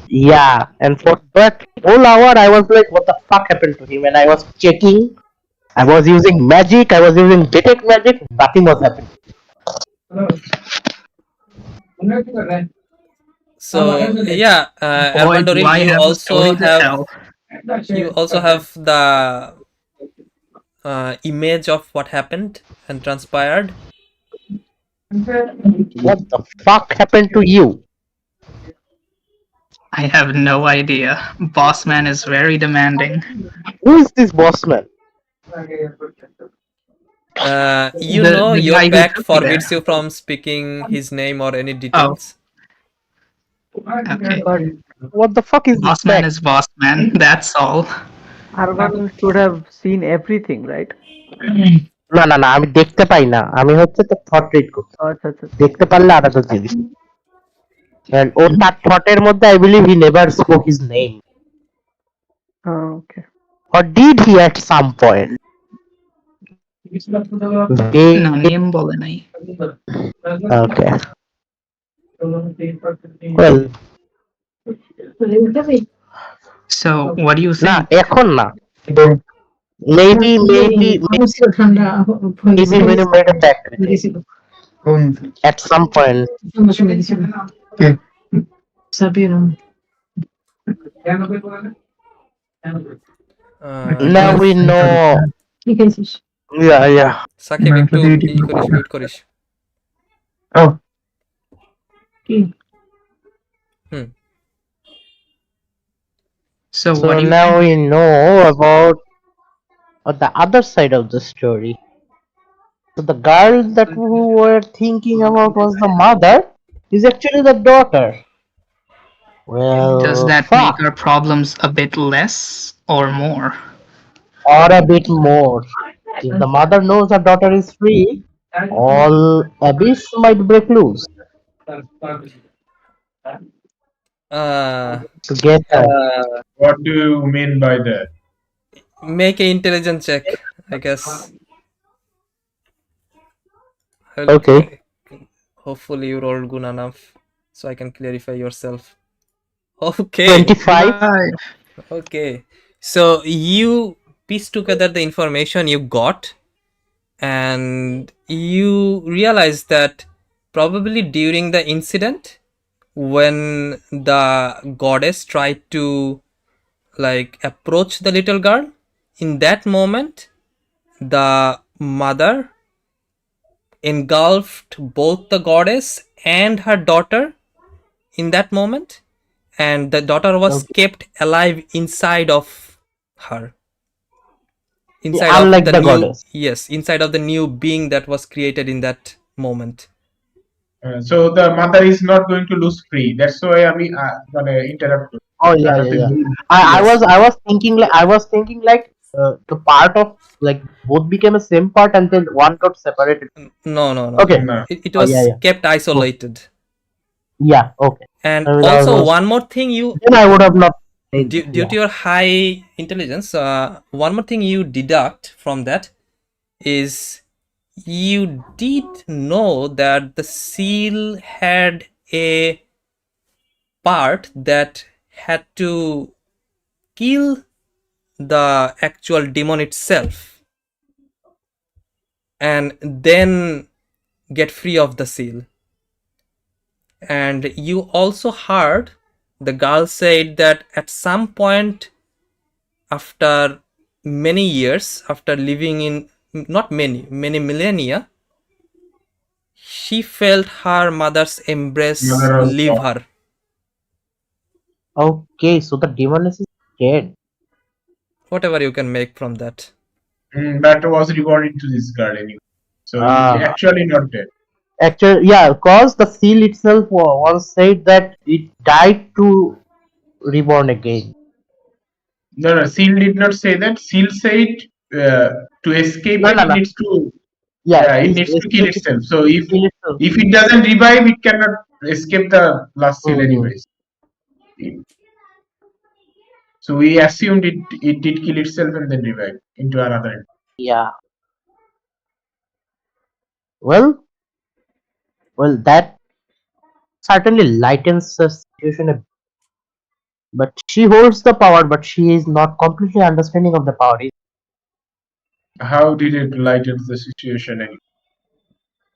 Yeah, and for that whole hour, I was like, what the fuck happened to him? And I was checking. I was using magic. I was using detect magic. Nothing was happening. So yeah, Boy, do Armandoril, I have a story to tell. you also have the image of what happened and transpired. What the fuck happened to you? I have no idea. Boss man is very demanding. Who is this boss man? The Your guy who pact took you there. forbids you from speaking his name or any Oh, details. okay. But What the fuck is this Boss man pack? is boss man. That's all. Arvan should have seen everything, right? না না না আমি দেখতে পাই না, আমি হচ্ছে তো thought read করছি, আচ্ছা আচ্ছা দেখতে পারলে আলাদা জিনিস। And ওর তার থটের মধ্যে I believe he never spoke his name. okay. Or did he at some point? না, নেম বলে নাই। Okay. Well, So, what do you না think? এখন না, maybe when you made a pact with him, at some point. Now we know. Yeah. Shakib একটু mute করিস। Oh. So So what do you now think? we know about the other side of the story. So the girl that we were thinking about was the mother, is actually the daughter. Well, Does that fuck. make our problems a bit less or more? Or a bit more. If the mother knows her daughter is free, all abyss might break loose to get her. What do you mean by that? Make an intelligence check, I guess. Okay. Hopefully you rolled good enough so I can clarify yourself. Okay. 25. Okay. So you piece together the information you got and you realize that probably during the incident when the goddess tried to like approach the little girl, in that moment the mother engulfed both the goddess and her daughter in that moment, and the daughter was kept alive inside of her, inside of Unlike the the new goddess. yes, inside of the new being that was created in that moment. So the mother is not going to lose free. That's why আমি interrupt. Oh yeah. I was thinking like the part of like both became a same part and then one got separated. No. Okay. No. It was yeah. kept isolated. Yeah. Okay. And I mean, also one more thing you Then I would have not. due to your high intelligence, one more thing you deduct from that is you did know that the seal had a part that had to kill the actual demon itself and then get free of the seal. And you also heard the girl said that at some point after many years, after living in not many millennia, she felt her mother's embrace leave her. Okay, so the demon is dead. Whatever you can make from that. That was rewarding to this girl anyway. So he's actually not dead. Actually, yeah, because the seal itself once said that it died to reborn again. No, Seal did not say that. Seal said to escape it needs to it needs to kill itself. So if it doesn't revive, it cannot escape the last seal anyways. So we assumed it did kill itself and then revive into another. Yeah. Well, that certainly lightens the situation a bit. But she holds the power, but she is not completely understanding of the power. How did it lighten the situation?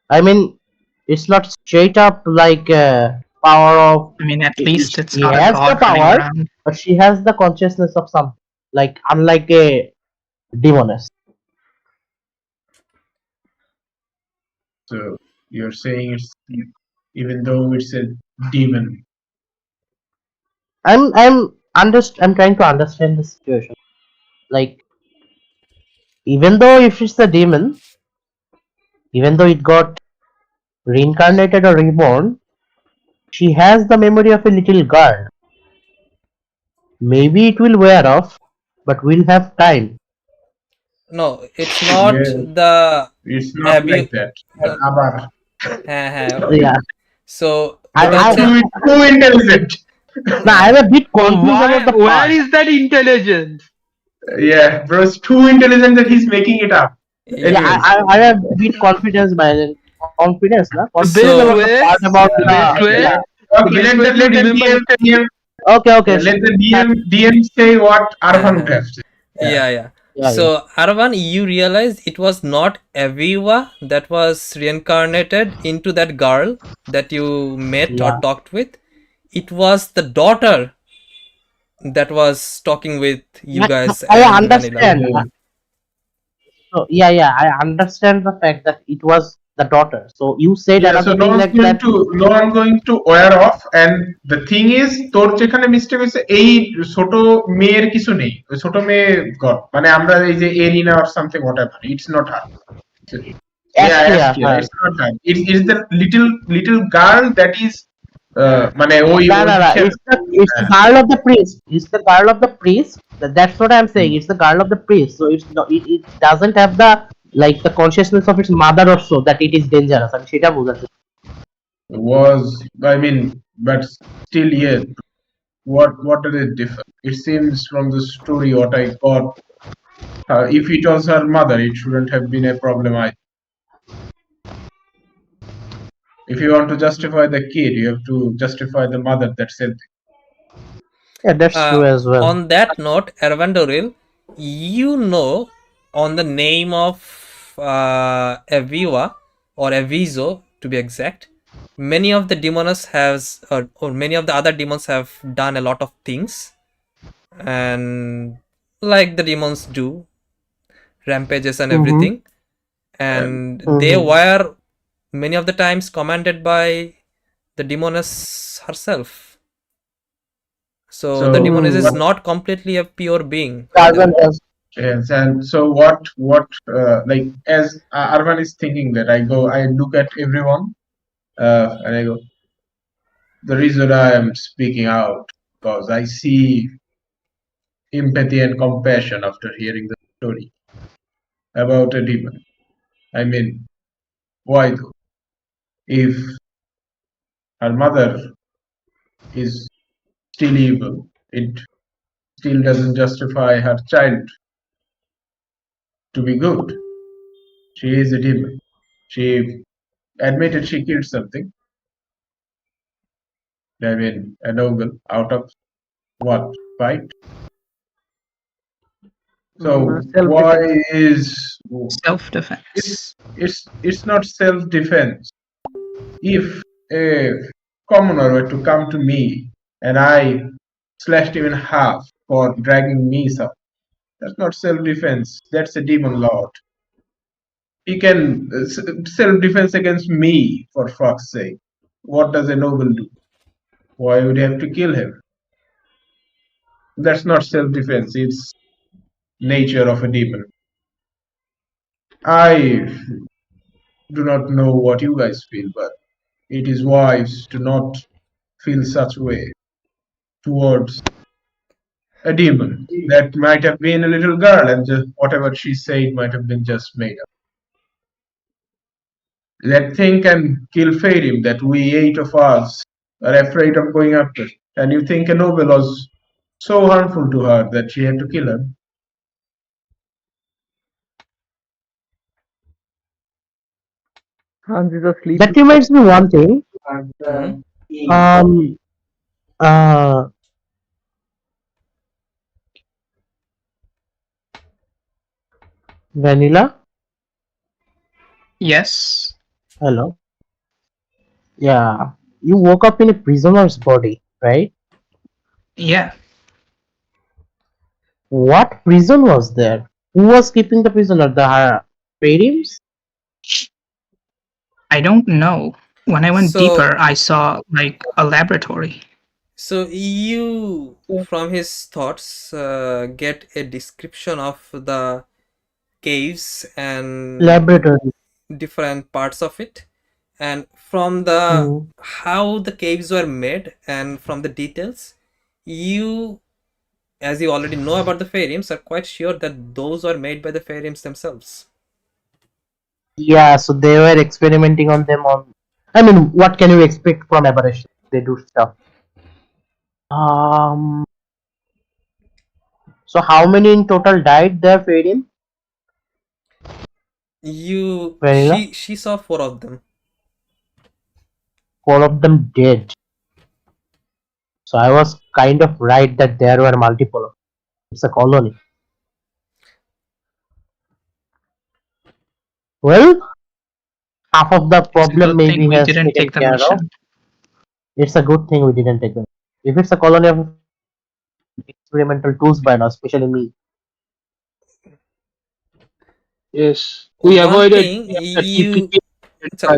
I mean, it's not straight up like power of. I mean, at least it's She not a has the god running power, around. but she has the consciousness of something. Like unlike a demoness. So you're saying it's even though it's a demon. I'm trying to understand the situation. Like, even though if it's a demon, even though it got reincarnated or reborn, she has the memory of a little girl. Maybe it will wear off, but we'll have time. No, it's not Yeah, the it's not like that. Abar. okay. Yeah. So I, Too intelligent. I'm a bit confused about the Where part. is that intelligence? Yeah, bro, it's too intelligent that he's making it up. Yeah, Anyways, I have a bit confidence, man. Confidence Best about So the way, part about the best way, yeah. the okay, best way to let the remember DM, Okay. let the DM say what Arfan would uh-huh. have said. Yeah. Yeah. So Arvan, you realize it was not Aviva that was reincarnated into that girl that you met or Yeah. talked with. It was the daughter that was talking with you guys I and Vanilla. understand. So yeah, I understand the fact that it was the daughter. So you said Yeah, so another thing like that. no one going to wear off, and the thing is তোর যেখানে mistake হয়েছে এই ছোট মেয়ের কিছু নেই ওই ছোট মেয়ে গড মানে আমরা এই যে arena or something whatever it's not her. Yeah, Askia, her. it's not her. It's the little girl that is মানে ওই No, it's the girl of the priest. It's the girl of the priest. That's what I'm saying. It's the girl of the priest. So it's not, it doesn't have the like the consciousness of its mother also that it is dangerous. I mean, সেটা বোঝাতে was I mean but still yeah what does it differ? It seems from the story what I got if it was her mother it shouldn't have been a problem. If you want to justify the kid you have to justify the mother that said Yeah, that's true as well. On that note, Ervandoril, you know on the name of Aviva or Avizo to be exact, many of the demons or many of the other demons have done a lot of things, and like the demons do, rampages and everything, and they were many of the times commanded by the demoness herself. So the demoness is not completely a pure being. yes and so what like as Arvan is thinking that I look at everyone and I go the reason I am speaking out because I see empathy and compassion after hearing the story about a demon. I mean, why though? If her mother is still evil, it still doesn't justify her child to be good. She is a demon. She admitted she killed something. I mean, a noble out of what? Fight? So why is Self-defense. it's not self-defense. If a commoner were to come to me and I slashed him in half for dragging me some, that's not self-defense. That's a demon lord. He can self-defense against me, for fuck's sake. What does a noble do? Why would you have to kill him? That's not self-defense. It's nature of a demon. I do not know what you guys feel, but it is wise to not feel such way towards a demon that might have been a little girl and just whatever she said might have been just made up. That thing can kill Fadim that we 8 of us are afraid of going after. And you think a noble was so harmful to her that she had to kill her? That reminds me one thing. Vanilla? Yes. Hello? Yeah. You woke up in a prisoner's body, right? Yeah. What prison was there? Who was keeping the prisoner? The Fadims? I don't know. When I went deeper, I saw like a laboratory. So you, from his thoughts, get a description of the caves and Laboratory. different parts of it, and from the how the caves were made and from the details, you, as you already know about the Faerims, are quite sure that those were made by the Faerims themselves. Yeah, so they were experimenting on them I mean, what can you expect from aberration? They do stuff. So how many in total died there, Fadium? She saw 4 of them. 4 of them dead. So I was kind of right that there were multiple. It's a colony. Well, half of the problem maybe has taken care of. It's a good thing we didn't take them. If it's a colony of experimental tools by now, especially me. Yes, we avoided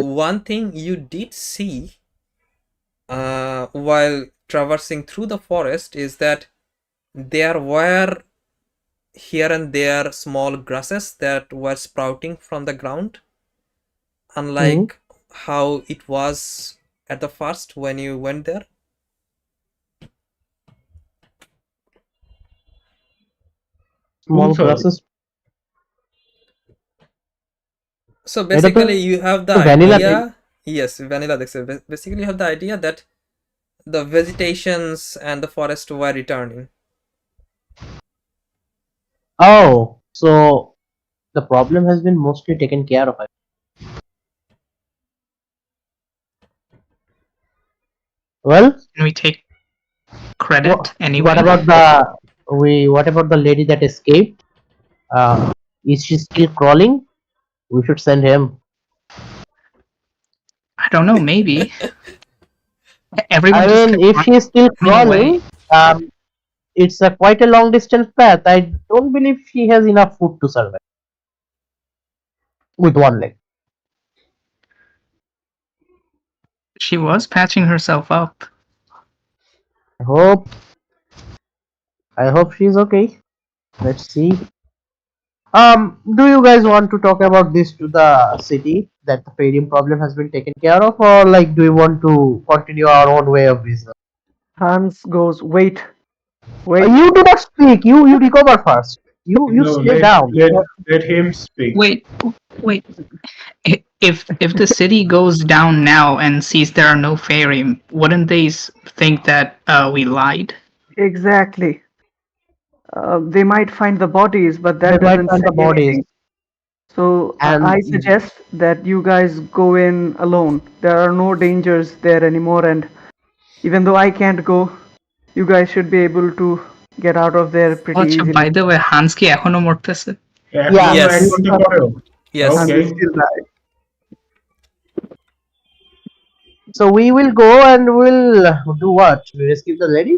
one thing you did see while traversing through the forest is that there were here and there small grasses that were sprouting from the ground, unlike how it was at the first when you went there. Small grasses. So basically you have the idea, yes, vanilla. Basically you have the idea that the vegetations and the forest were returning. Oh, so the problem has been mostly taken care of. Well, can we take credit anyway? What about the lady that escaped? Is she still crawling? We should send him. I don't know, maybe. Everyone I mean, if she's still crawling, it's quite a long distance path. I don't believe she has enough food to survive with one leg. She was patching herself up. I hope she's okay. Let's see. Do you guys want to talk about this to the city that the Fadium problem has been taken care of, or like do you want to continue our own way of business? Hans goes, wait. You do not speak. You recover first. You stay down. Let him speak. Wait. If the city goes down now and sees there are no Faerim, wouldn't they think that we lied? Exactly. They might find the bodies, but that doesn't say anything. So I suggest that you guys go in alone. There are no dangers there anymore, and even though I can't go, you guys should be able to get out of there pretty easily. By the way, Hans কি এখনো মরতেছে? Yes. Okay. So we will go and we'll do what? We rescue the lady?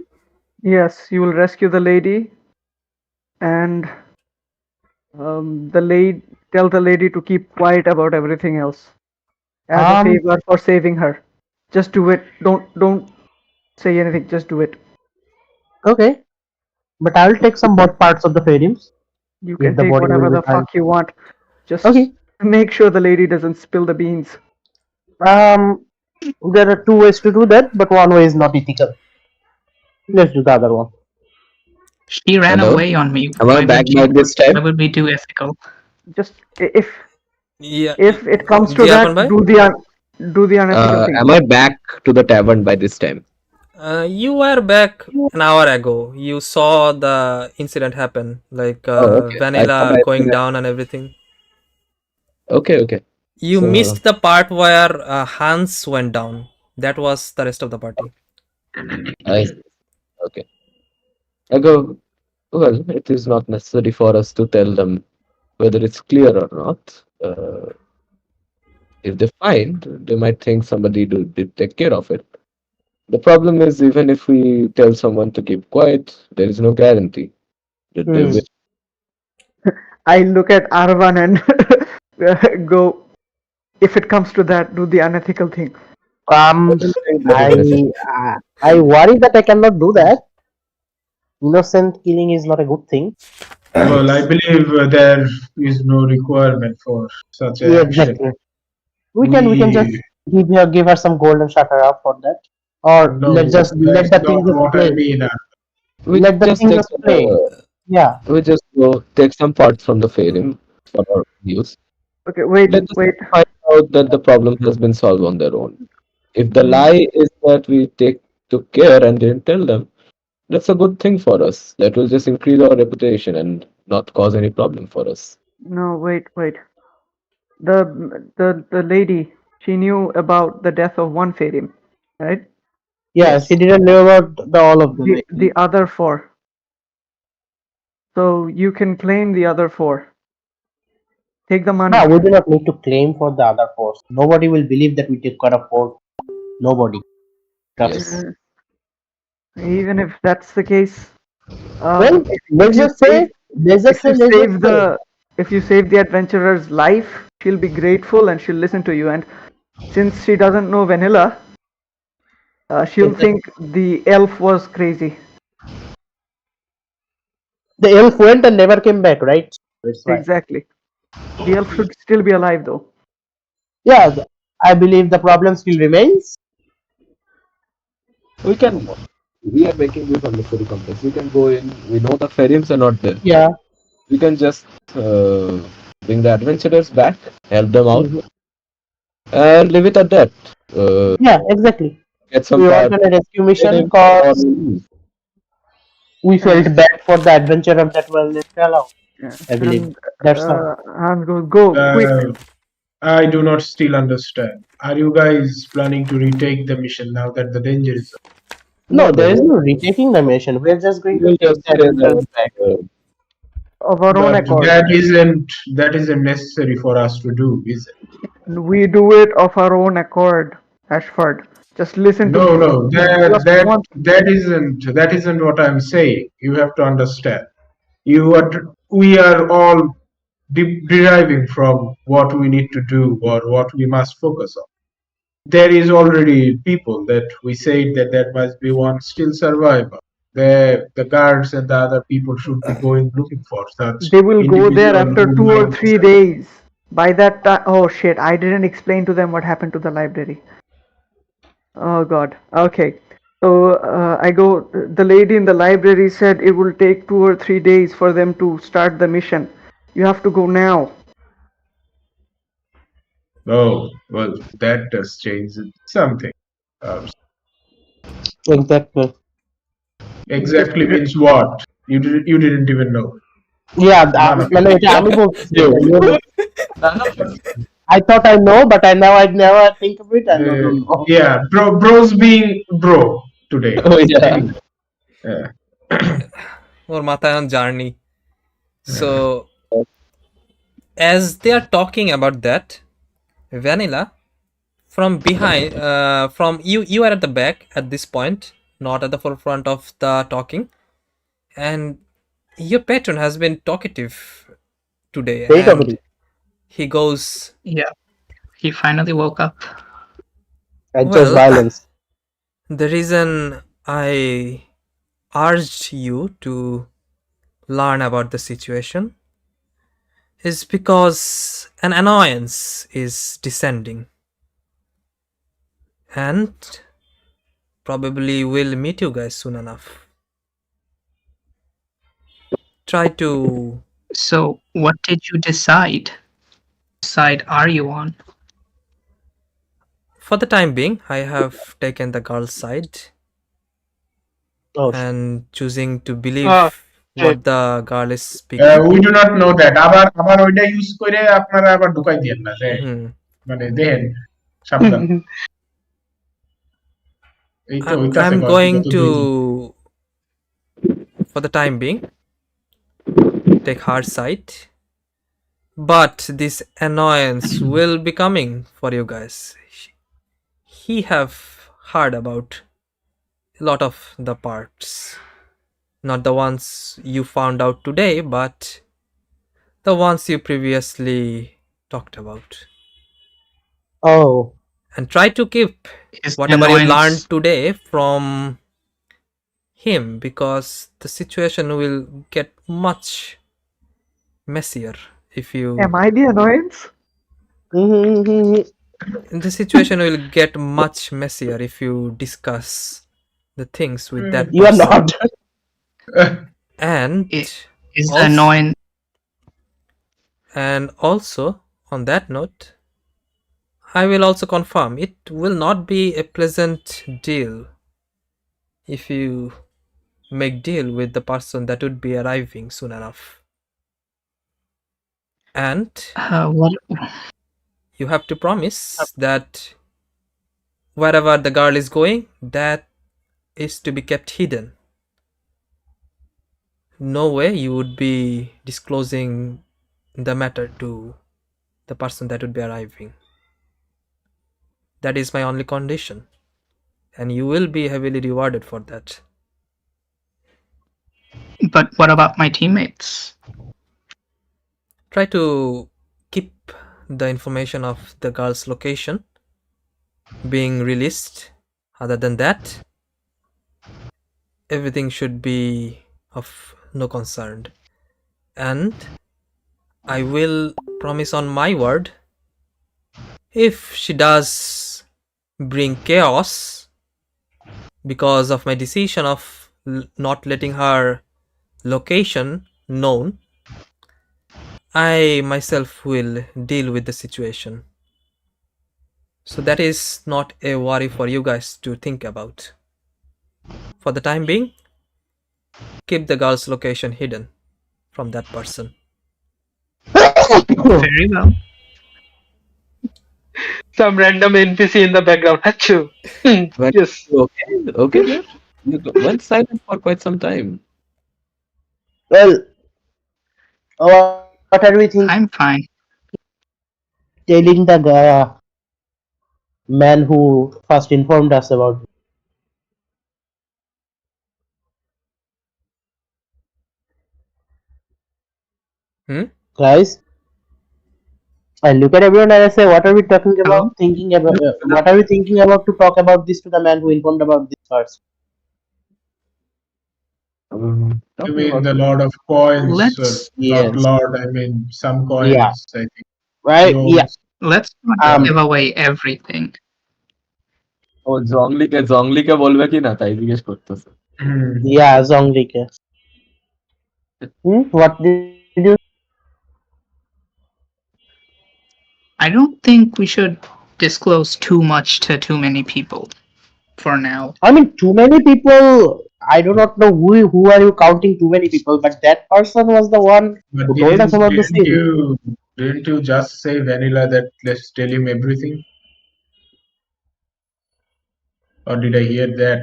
Yes, you will rescue the lady, and tell the lady to keep quiet about everything else. As a favor for saving her. Just do it. Don't say anything. Just do it. Okay. But I will take some parts of the Faerims. You can take whatever the fuck you want. Just make sure the lady doesn't spill the beans. There are 2 ways to do that, but one way is not ethical. Let's do the other one. She ran away on me. Am I back by this time? Why would we do ethical? Just if it comes to that, do the unethical thing. Am I back to the tavern by this time? You were back an hour ago. You saw the incident happen, like Vanilla going down and everything. Okay. You missed the part where Hans went down. That was the rest of the party. Okay. I go, well, it is not necessary for us to tell them whether it's clear or not. If they find, they might think somebody did take care of it. The problem is, even if we tell someone to keep quiet, there is no guarantee that they will. I look at Arvan and go, if it comes to that, do the unethical thing. I worry that I cannot do that. Innocent killing is not a good thing. Well, I believe there is no requirement for such an action. Exactly. We can just give her some gold and shut her up for that, or No, let the thing just what play. I mean. Let the thing just play. Yeah. We just go take some parts from the Farim for our use. Okay, wait. Let us find out that the problem has been solved on their own. If the lie is that we took care and didn't tell them, that's a good thing for us. That will just increase our reputation and not cause any problem for us. No, wait. The lady, she knew about the death of one Farim, right? Yeah, she didn't know about all of them. The other 4. So you can claim the other 4. Take the money. No, we do not need to claim for the other 4. Nobody will believe that we take care of 4. Nobody. Yes. Even if that's the case, well, let's just say if you save the adventurer's life, she'll be grateful and she'll listen to you. And since she doesn't know vanilla, she'll think the elf was crazy. The elf went and never came back, right? Exactly. The elf should still be alive, though. Yeah, I believe the problem still remains. We are making this unnecessary complex. We can go in. We know the Ferims are not there. Yeah. We can just bring the adventurers back, help them out, and leave it at that. Yeah, exactly. Get some we went on a rescue mission because we felt bad for the adventurer that was left alone. I believe. That's all. Hans goes, go quick. I do not still understand. Are you guys planning to retake the mission now that the danger is over? No, there is no retaking the mission. We're just going to take the adventurers back. Of our own accord. That isn't necessary for us to do, is it? We do it of our own accord, Ashford. Just listen to me. No, that isn't what I'm saying. You have to understand. We are all deriving from what we need to do or what we must focus on. There is already people that we said that there must be one still survivor. The guards and the other people should be going looking for such. They will go there after 2 or 3 days. By that time, oh shit! I didn't explain to them what happened to the library. Oh god. Okay. So I go. The lady in the library said it will take 2 or 3 days for them to start the mission. You have to go now. Oh well, that does change something. Exactly. Exactly means what? You didn't even know. Yeah, I thought I know, but I never think of it. I don't know. Yeah, bro's being bro today. Oh yeah. Yeah. Or Matayan journey. So as they are talking about that, Vanilla, from behind, from you are at the back at this point, not at the forefront of the talking, and your patron has been talkative today, and he goes, yeah, he finally woke up. And chose violence. The reason I urged you to learn about the situation is because an annoyance is descending and probably will meet you guys soon enough. Try to... So, what did you decide? What side are you on? For the time being, I have taken the girl's side and choosing to believe what the girl is speaking. We do not know that. আবার ওইটা use করে আপনারা আবার ঢুকাই দিয়েন না যে মানে দেখেন সাবধান। I'm going to, for the time being, take her side, but this annoyance will be coming for you guys. He have heard about a lot of the parts, not the ones you found out today, but the ones you previously talked about. Oh. And try to keep Is whatever you learned annoyance today from him, because the situation will get much messier if you. Am I the annoyance? The situation will get much messier if you discuss the things with that You are person. not. And is also, annoyance. and also on that note, I will also confirm it will not be a pleasant deal if you make deal with the person that would be arriving soon enough. And What? you have to promise that wherever the girl is going, that is to be kept hidden. No way you would be disclosing the matter to the person that would be arriving. That is my only condition, and you will be heavily rewarded for that. But what about my teammates? Try to keep the information of the girl's location being released. Other than that, everything should be of no concern. And I will promise on my word, if she does bring chaos because of my decision of not letting her location known, I myself will deal with the situation. So that is not a worry for you guys to think about. For the time being, keep the girl's location hidden from that person. Very well. Some random NPC in the background. Achoo. Yes. Okay there? You went silent for quite some time. Well, what are we thinking? I'm fine. Telling the man who first informed us about guys. I look at everyone and I say, "What are we talking about? Hello? Thinking about what are we thinking about to talk about this to the man who informed about this first?" You Talking mean about the lot of coins? Let's Not Yes. lot, I mean some Yeah. coins, I think. Right. Yeah. Jewels. let's not Um. give away everything. ও জংলিকে বলবে কি না তাই জিজ্ঞেস করতেছে। Yeah. Zonglike. What did you? I don't think we should disclose too much to too many people for now. I mean, too many people. I do not know who are you counting too many people, but that person was the one But who told us about the scene. didn't you just say Vanilla that let's tell him everything? Or did I hear that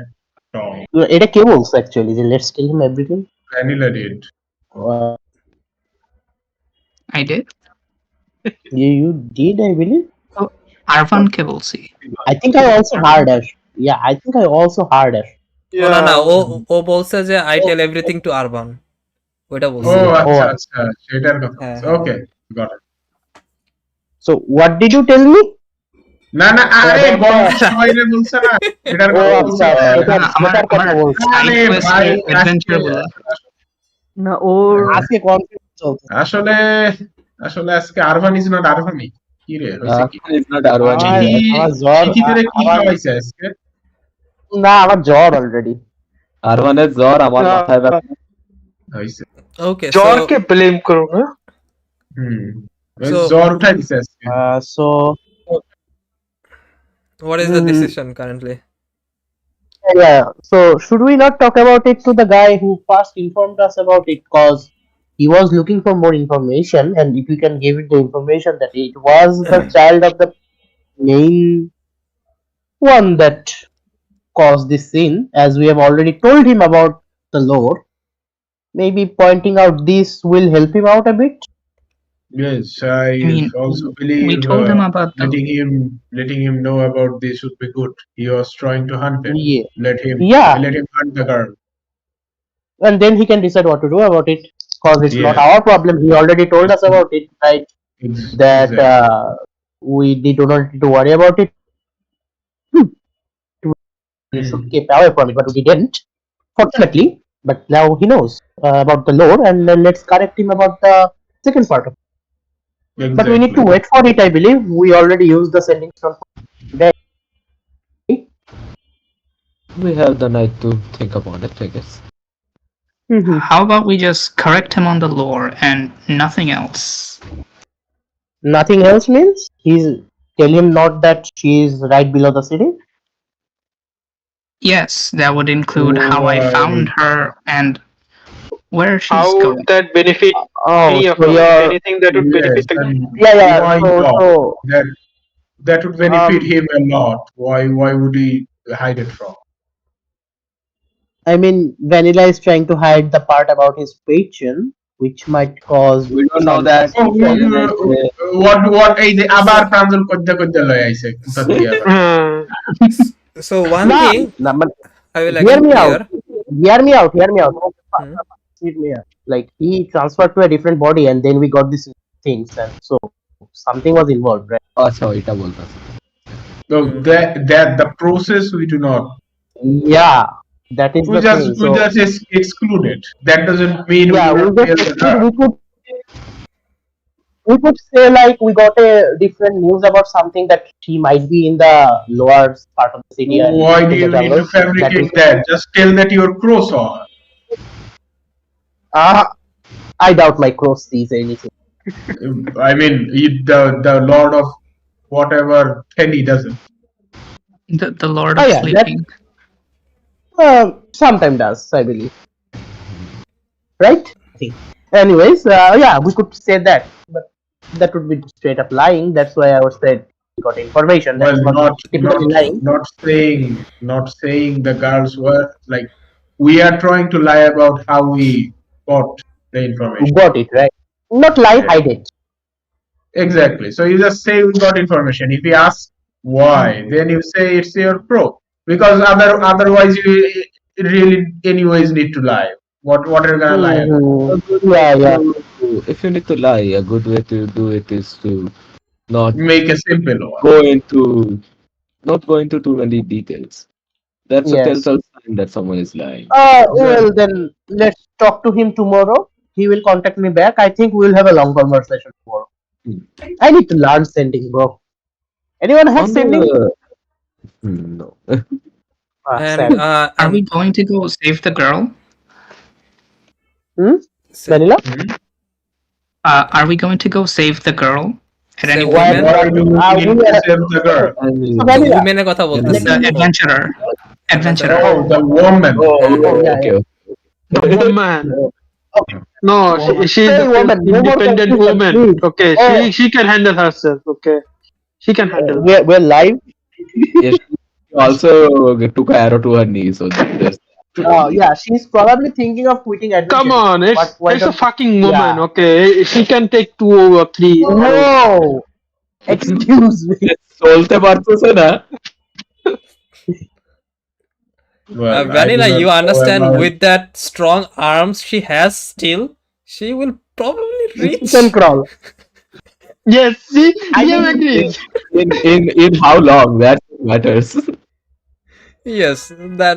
wrong? It cables actually. Let's tell him everything. Vanilla did. I did. You did, I believe. Oh, Arvan Kevolsi. I think I also heard Ash. Yeah, I think I also heard Ash. না না ও বলছে যে I tell everything to Arvan. ওটা বলছে। Oh, আচ্ছা সেটার কথা। Okay, got it. So what did you tell me? না আরে গল্পের সবাইরে বলছে না এটার কথা বলছে। আরে ভাই অ্যাডভেঞ্চার বলা। না ওর আজকে কনফিউজ চলছে। আসলে আজকে আরভান ইজ নট আরভানি। কি রে হইছে কি? ইজ নট আরভানি। আমার জ্বর। কি করে কি হইছে আজকে? না আমার জ্বর অলরেডি। আরভানের জ্বর আমার মাথায় ব্যথা হইছে। ওকে জ্বরকে ব্লেম করো না। জ্বর উঠাই দিছে আজকে। So what is the decision currently? Yeah, so should we not talk about it to the guy who first informed us about it, cause he was looking for more information, and if you can give it the information that it was the child of the main one that caused this scene, as we have already told him about the lore, maybe pointing out this will help him out a bit. Yes, I also believe we told him about letting him know about this would be good. He was trying to hunt it. Yeah. Let him hunt the girl. And then he can decide what to do about it, cause it's not our problem. He already told us about it, right? That we did not need to worry about it. We should keep away from it, but we didn't, fortunately. But now he knows about the lore, and let's correct him about the second part of it. But we need to wait for it, I believe. We already used the sending stone for today. We have the night to think about it, I guess. How about we just correct him on the lore and nothing else? Nothing else means tell him not that she is right below the city. Yes, that would include how I found her and where she's How going. would that benefit any of so us? Anything that would benefit the yeah. So that would benefit him a lot. Why would he hide it from? I mean, Vanilla is trying to hide the part about his patron, which might cause. We don't know that. What এই যে আবার প্রাঞ্জল কদ্দা কদ্দা লয় আইছে কুতা দিয়া So one thing I will hear again me clear. Hear me out. Hear me out. Like he transferred to a different body, and then we got these things, and so something was involved, right? अच्छा इटा बोलता था. So that the process we do not. Yeah, that is we the just thing. we just exclude it. That doesn't mean we could say like we got a different news about something that she might be in the lower part of the city. Why do you need to fabricate that? Just tell that your crow saw her. I doubt my crow sees anything. I mean, the Lord of whatever Penny doesn't. The Lord of Sleeping. Sometimes does, I believe. Right? Anyways, yeah, we could say that, but that would be straight up lying. That's why I was said we got information. That's not saying the girls were like we are trying to lie about how we got the information. Got it, right? Not lie, hide it. Exactly. So you just say we got information. If you ask why, then you say it's your pro. Because otherwise you really anyways need to lie. What are you gonna lie about? Yeah. If you need to lie, a good way to do it is to not make a simple one. Not go into too many details. That's a telltale sign that someone is lying. Well, then let's talk to him tomorrow. He will contact me back. I think we'll have a long conversation tomorrow. I need to learn sending, bro. Anyone have sending? No. And are we going to go save the girl? Vanilla? Are we going to go save the girl? At any women? Women কথা বলতেছে. Adventurer. Oh, the woman. Okay. The woman. No, she's a woman. Independent woman. Okay, she can handle herself. Okay, she can handle. We're live. Yes, she also took an arrow to her knee. So there's. Yeah, she's probably thinking of quitting adventure. Come on, it's a fucking woman. Yeah. Okay, she can take 2 or 3. No, excuse me. Solte parchose na. Well, Vanilla, you understand with that strong arms she has still, she will probably reach. She can crawl. Yes, see, I agree. In how long that matters. Yes, that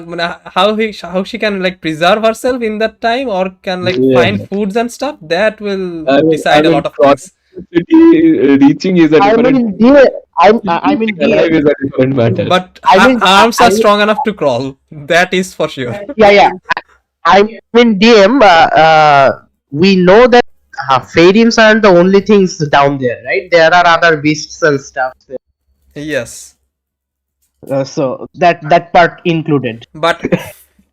how she can like preserve herself in that time or can like find foods and stuff, that will decide a lot of things. Reaching is a different. I mean, is a different matter. But her arms are strong enough to crawl. That is for sure. Yeah. I mean, DM. We know that Fadims aren't the only things down there, right? There are other beasts and stuff there. Yes. So that part included. But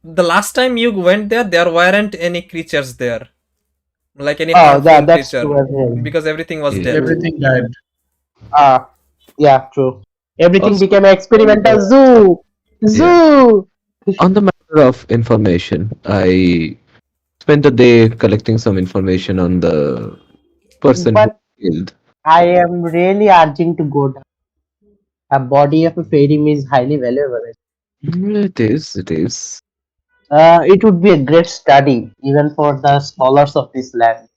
the last time you went there weren't any creatures there, like any creature, because everything was dead. Everything died. Yeah, true. Everything became an experimental zoo. On the matter of information, I spent a day collecting some information on the person who killed. I am really urging to go down. A body of a Fadim is highly valuable. It is. It would be a great study, even for the scholars of this land.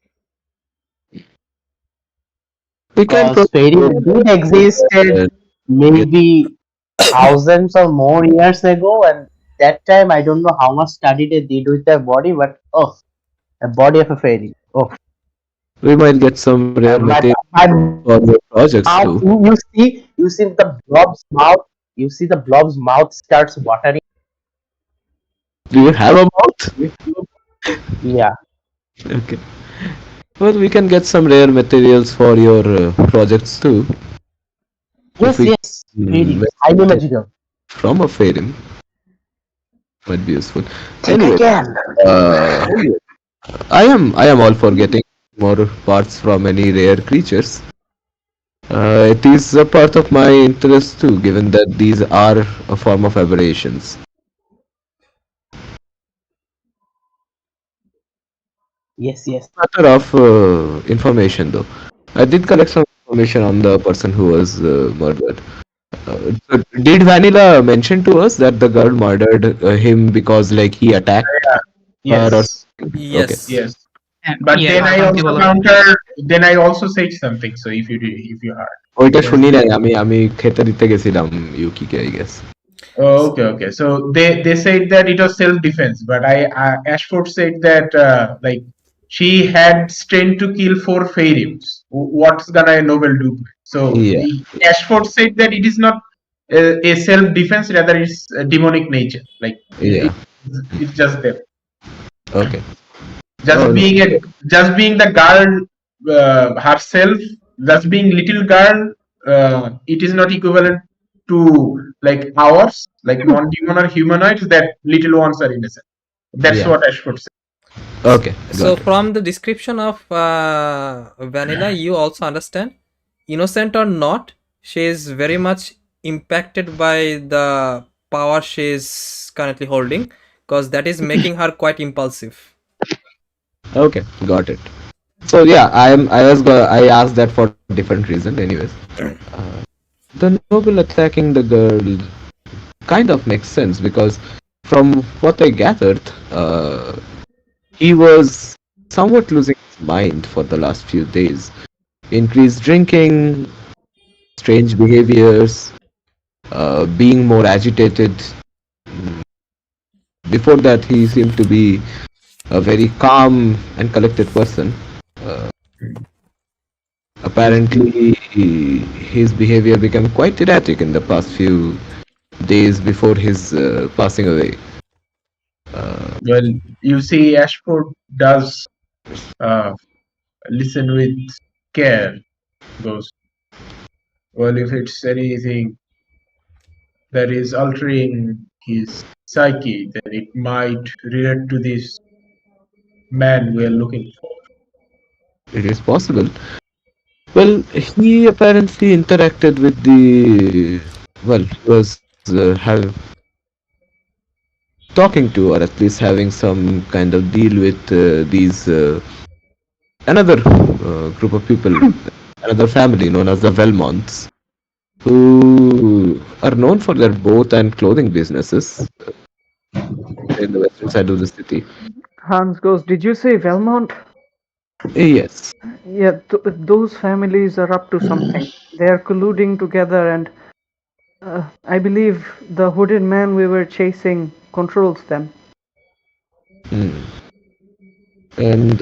We can Because fairy did existed maybe thousands or more years ago, and that time I don't know how much study they did with their body, but oh, a body of a fairy. Oh, we might get some rare material my for your projects mouth. too. You see the blob's mouth. You see the blob's mouth starts watering. Do you have a mouth? Yeah. Okay. Well, we can get some rare materials for your projects too. If Yes, we yes. Fairy. make Highly something magical. from a fairy, might be useful. Think Anyway, again. uh, I am all for getting more parts from any rare creatures. It is a part of my interest too, given that these are a form of aberrations. Yes, yes. Matter of information though. I did collect some information on the person who was murdered. So did Vanilla mention to us that the girl murdered him because like he attacked her or Yes, something? Okay. Yes. yes. And But yeah, then I something also about countered. Then I also said something. So if you heard. ওইটা Yes. শুনি নাই আমি খেতে দিতে গেছিলাম ইউকিকে I guess Oh, okay. So they said that it was self defense, but Ashford said that like she had strength to kill 4 Pharaohs. What's gonna a noble do? So Yeah. Ashford said that it is not a self defense, rather it's a demonic nature. Like Yeah. it's just there. Okay. Just Oh, no. just being the girl herself, just being little girl, it is not equivalent to like ours, like non-human or humanoids, that little ones are innocent. That's Yeah. what Ashford said. Okay, So got it. from the description of Vanilla, you also understand, innocent or not, she is very much impacted by the power she is currently holding, because that is making her quite impulsive. Okay, got it. So yeah, I asked that for different reason. Anyways, the noble attacking the girl kind of makes sense because from what I gathered, he was somewhat losing his mind for the last few days. Increased drinking, strange behaviors, being more agitated. Before that, he seemed to be a very calm and collected person. Apparently, his behavior became quite erratic in the past few days before his passing away. Well, you see, Ashford does listen with care. Goes, well, if it's anything that is altering his psyche, then it might relate to this man we are looking for. It is possible. Well, he apparently interacted with the. Well, he was talking to, or at least having some kind of deal with these another group of people, another family known as the Velmonts, who are known for their boat and clothing businesses in the western side of the city. Hans goes, did you say Velmont? Yes. Yeah, those families are up to something. They are colluding together, and I believe the hooded man we were chasing controls them. And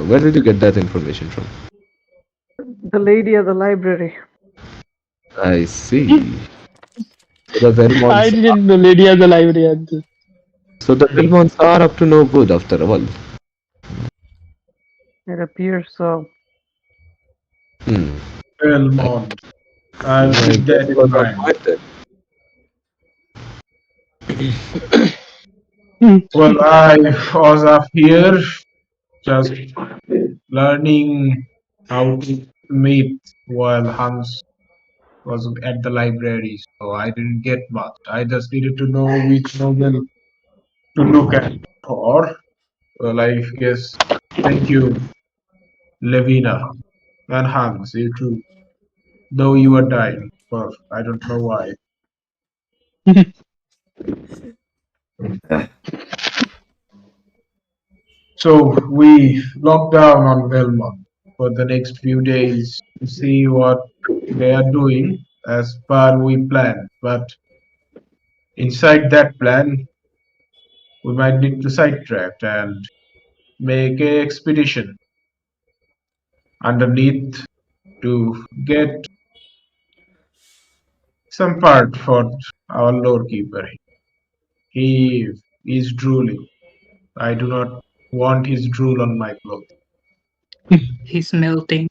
where did you get that information from? The lady at the library. I see. The I Velmonts. didn't know Lady has a library at this. So the Velmonts are up to no good after all. It appears so. Belmont. I'll My keep that guess in was on mind. point then. Well, I was up here just learning how to meet while Hans was at the library, so I didn't get much. I just needed to know which novel to look at for. Well, I guess. Thank you, Levina and Hans, you too. Though you were dying, but I don't know why. So we locked down on Belmont. for the next few days to see what they are doing as per we planned. But inside that plan, we might need to sidetrack and make a expedition underneath to get some part for our lore keeper. He is drooling. I do not want his drool on my clothes. He's melting.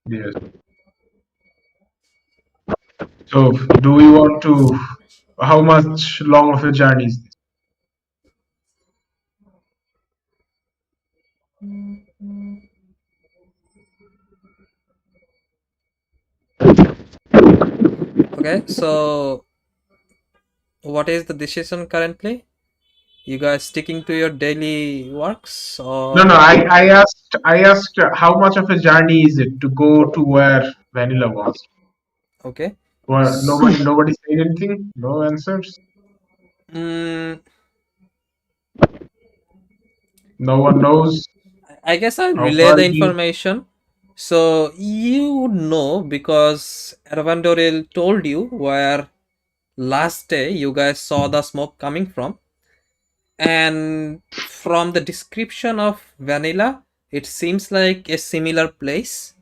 Yes. So, do we want to? How much long of a journey is this? Okay, so what is the decision currently? You guys sticking to your daily works, or No. I asked how much of a journey is it to go to where Vanilla was? okay? Well, nobody said anything. No answers. Mm, No one knows I guess I'll how relay far the it is. information. So you would know because Arvandoril told you where last day you guys saw the smoke coming from, and from the description of Vanilla, it seems like a similar place.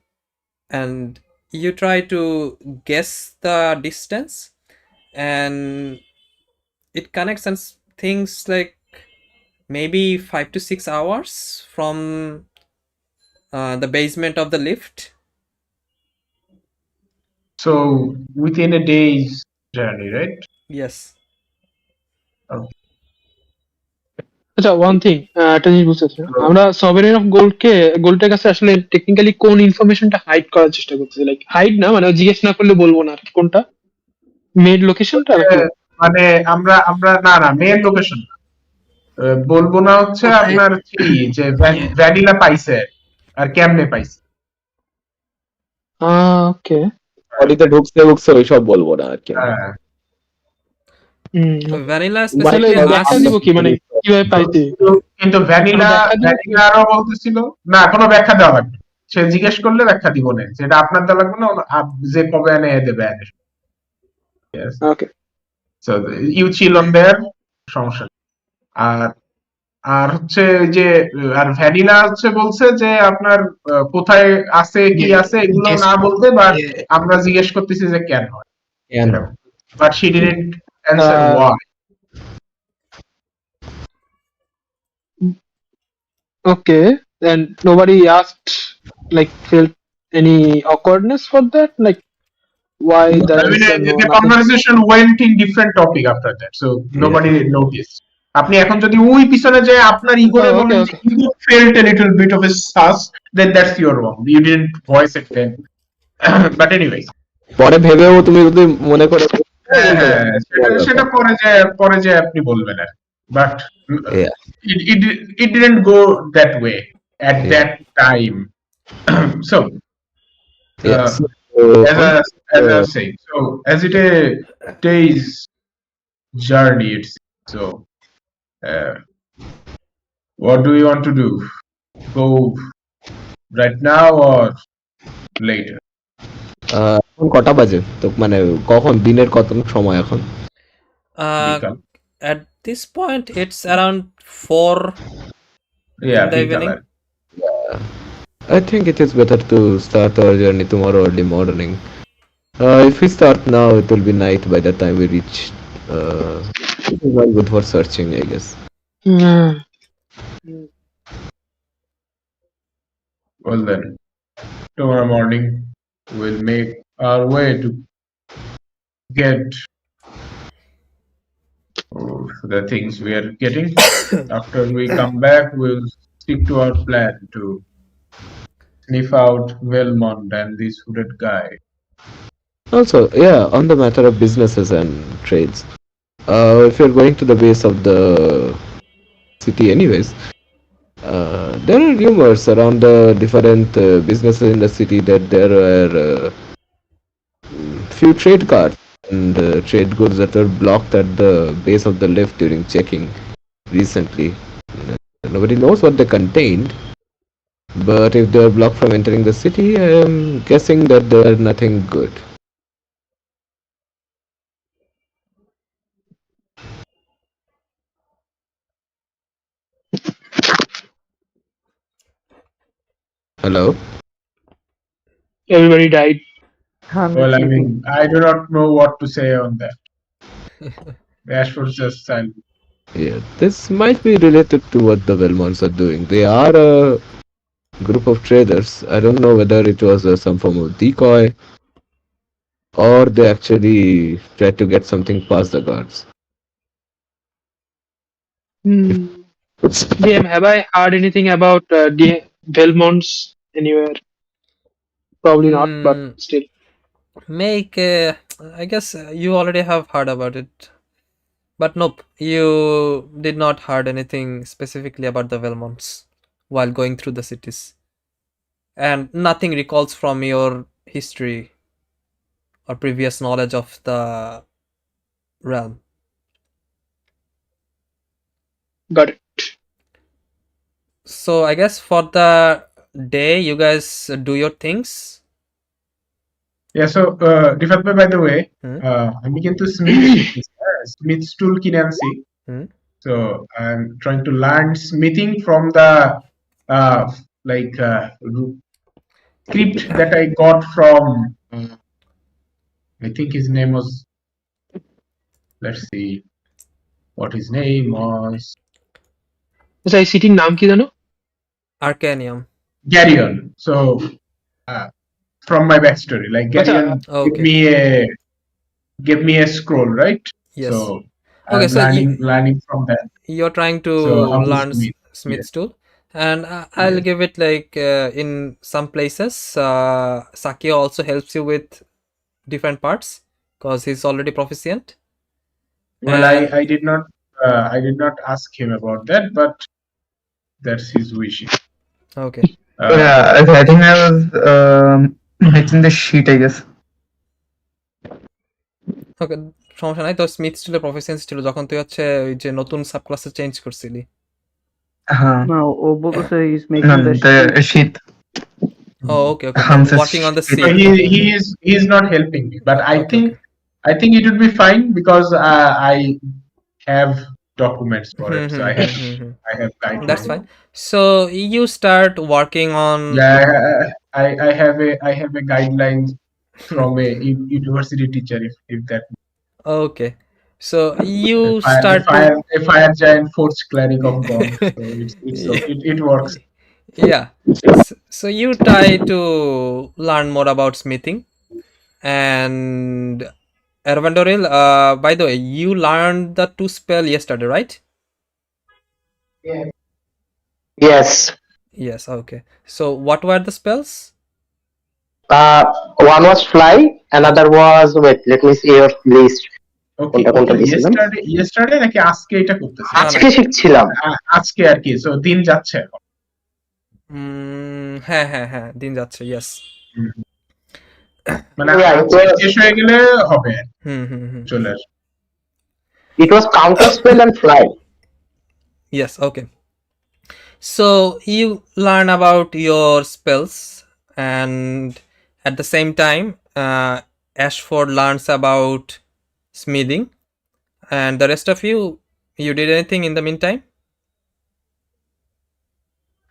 And you try to guess the distance, and it connects and things like maybe 5 to 6 hours from the basement of the lift. So within a day's journey, right? Yes. Okay. আচ্ছা one thing একটা জিনিস বুঝতেছি না আমরা sovereign of গোল্ডের কাছে আসলে technically কোন ইনফরমেশনটা হাইড করার চেষ্টা করতেছি লাইক হাইড না মানে জিজ্ঞেস না করলে বলবো না কোনটা মেড লোকেশনটা নাকি মানে আমরা না মেন লোকেশন বলবো না হচ্ছে আপনার কি যে ভ্যানিলা পাইছে আর কেমনে পাইছে ওকে বডিতে ঢুকছে ওইসব বলবো না আর কি ভ্যানিলা তাহলে দেখা দিব কি মানে কিভাবে পাইছে কিন্তু ভ্যানিলারও বলতেছিল না কোনো ব্যাখ্যা দেওয়া লাগবে সে জিজ্ঞেস করলে ব্যাখ্যা দিব না সেটা আপনার দেওয়া লাগবে না যে কবে এনে দেবে okay so you chill on their সমস্যা আর হচ্ছে যে আর ভ্যানিলা হচ্ছে বলছে যে আপনার কোথায় আছে কি আছে এগুলো না বলতে বা আমরা জিজ্ঞেস করতেছি যে কেন হয় but she didn't answer why Okay, and nobody asked, like, felt any awkwardness for that? Like, why there is the conversation went in different topic after that, so nobody noticed. আপনি এখন যদি ওই পিছনে যে আপনার ইগোরে বলেন you felt a little bit of a sus, then that's your wrong. You didn't voice it then. But anyway. পরে ভেবেও তুমি যদি মনে করে সেটা পরে যে আপনি বলবেন আর but it didn't go that way at that time. So as I was saying, so as it a day's journey, so what do you want to do? Go right now or later? এখন কটা বাজে তো মানে কখন দিনের কত সময় এখন at this point it's around 4 in the evening. I think it is better to start our journey tomorrow early morning. If we start now, it will be night by the time we reach. It is not good for searching, I guess. Well then, tomorrow morning we'll make our way to get the things we are getting. After we come back, we'll stick to our plan to sniff out Velmond and this hooded guy. Also, yeah, on the matter of businesses and trades, if you're going to the base of the city anyways, there are rumors around the different businesses in the city that there were few trade cards and trade goods that were blocked at the base of the lift during checking recently. Nobody knows what they contained, But if they are blocked from entering the city, I am guessing that they are nothing good. Hello? Everybody died. Hans Well, is I sleeping. mean, I do not know what to say on that. Ashford's just silent. Yeah, this might be related to what the Belmonts are doing. They are a group of traders. I don't know whether it was some form of decoy or they actually tried to get something past the guards. DM, have I heard anything about Belmonts anywhere? Probably not, but Hmm, still. make I guess you already have heard about it, but nope, you did not heard anything specifically about the Velmonts while going through the cities, and nothing recalls from your history or previous knowledge of the realm. Got it. So I guess for the day, you guys do your things. Yeah, so Rifat bhai, by the way, আমি কিন্তু Smith শিখতেছি, Smith টুল কিনে আনছি। So I'm trying to learn smithing from the like script that I got from I think his name was, let's see what his name was, আচ্ছা এই সিটির নাম কি জানো? Arcanium. Garyon. So from my backstory, like Garyon gave me a scroll, right? Yes. So Okay, I'm so learning from that. you're trying to So how to learn smith. Smith's tool, and I'll give it like in some places Sakio also helps you with different parts because he's already proficient. Well, I did not ask him about that, but that's his wish. Okay. Yeah, I think I was making the sheet, I guess. ওকে, সমস্যা নাই। তো Smith স্টিলের proficiency ছিল যখন তুই হচ্ছে ওই যে নতুন সাবক্লাসে চেঞ্জ করছিলি। No, ও বলতেছে he's No, making the the sheet. Oh, okay. Hamza's Working on the sheet. So seed. he is not helping me, but Okay. I think it would be fine because I have documents for it. So I have guidelines. That's fine. So you start working on. Yeah, I have a guideline from a university teacher, if that. Okay. So you start a fire giant force cleric of God. So it works. Yeah. So you try to learn more about smithing. And Ervandoril, by the way, you learned the 2 spell yesterday, right? Yes. Yes, okay. So what were the spells? One was fly, another was, wait, let me see your list. Okay, yesterday নাকি আজকে এটা করতেছি? আজকে শিখছিলাম। আজকে আর কি, so দিন যাচ্ছে এখন। হ্যাঁ দিন যাচ্ছে, ইয়েস। মানে শেষ হয়ে গেলে হবে। চলে আসবে। It was counter spell and fly. Yes, okay. So you learn about your spells, and at the same time Ashford learns about smithing, and the rest of you did anything in the meantime?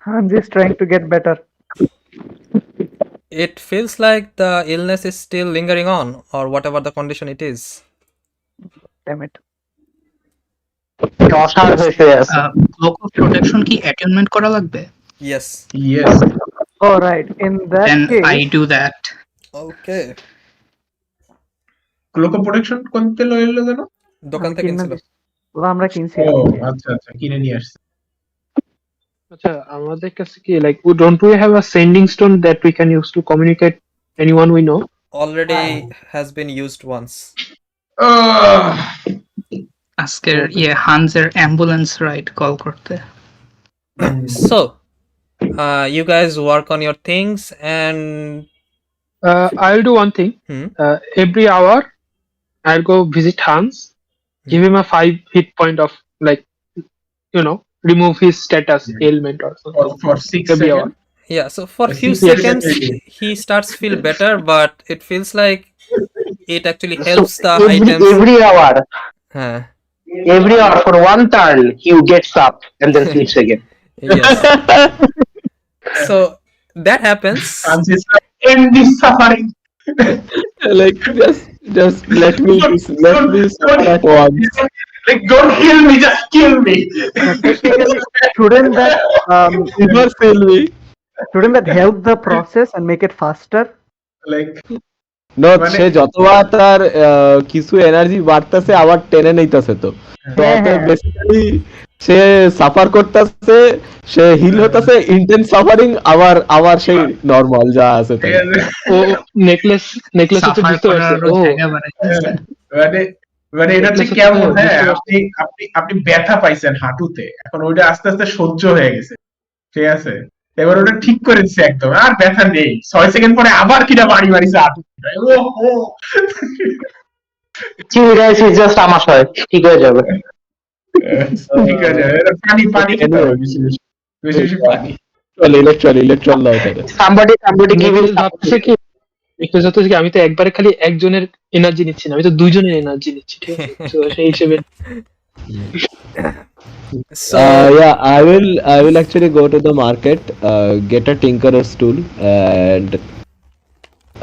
Hans is trying to get better. It feels like the illness is still lingering on, or whatever the condition it is. Damn it. Cloak of protection কি attunement করা লাগবে? Yes. All right, in that Then case I do that. Okay. Cloak of protection কোন তেল লইলো জানো? দোকান থেকে কিনছিল। আমরা কিনছি। ও আচ্ছা কিনে নিয়ে আসছি। আচ্ছা আমাদের কাছে কি like don't we have a sending stone that we can use to communicate anyone we know? Already has been used once. আজকের হানজের অ্যাম্বুলেন্স রাইড কল করতে। So you guys work on your things, and I'll do one thing. Every hour I'll go visit Hans, give him a 5 hit point of, like, remove his status ailment or something for 6 every hour. Yeah, so for a few seconds he starts feel better, but it feels like it actually helps the items. Every hour. Huh. Every hour for one turn, he gets up and then sleeps again. Yes. So that happens. Hans is like, end this suffering. Like just let me suffer at once. Like, don't kill me, just kill me. But technically, shouldn't that Never fail me. shouldn't that help the process and make it faster? Like, No, মানে- সে যতবার তার কিছু energy বাড়তেছে আবার টেনে নিতেছে তো basically সে suffer করতেছে, সে হিল হতেছে, ইন্টেন্স সাফারিং, আবার সেই নরমাল যা আছে তাই। ও নেকলেস তো বুঝতে পারছে। ও মানে মানে এটা হচ্ছে কেমন, হ্যাঁ আপনি আপনি আপনি ব্যথা পাইছেন হাঁটুতে, এখন ওইটা আস্তে আস্তে সহ্য হয়ে গেছে, ঠিক আছে, এবার ওটা ঠিক করে দিচ্ছে একদম, আর ব্যথা নেই, 6 সেকেন্ড পরে আবার কিনা বাড়ি মারিছে হাঁটুতে। চিল গাইস ইজ জাস্ট আমাশয়, ঠিক হয়ে যাবে। ঠিক আছে, পানি পানি খেতে হবে, বেশি বেশি পানি। ইলেকট্রল দাও তাহলে। somebody give him ভাবছে কি আমি তো একবারে খালি একজনের এনার্জি নিচ্ছি না, আমি তো দুইজনের এনার্জি নিচ্ছি, ঠিক আছে? তো সেই হিসেবে So Yeah, I will actually go to the market, get a tinkerer's tool, and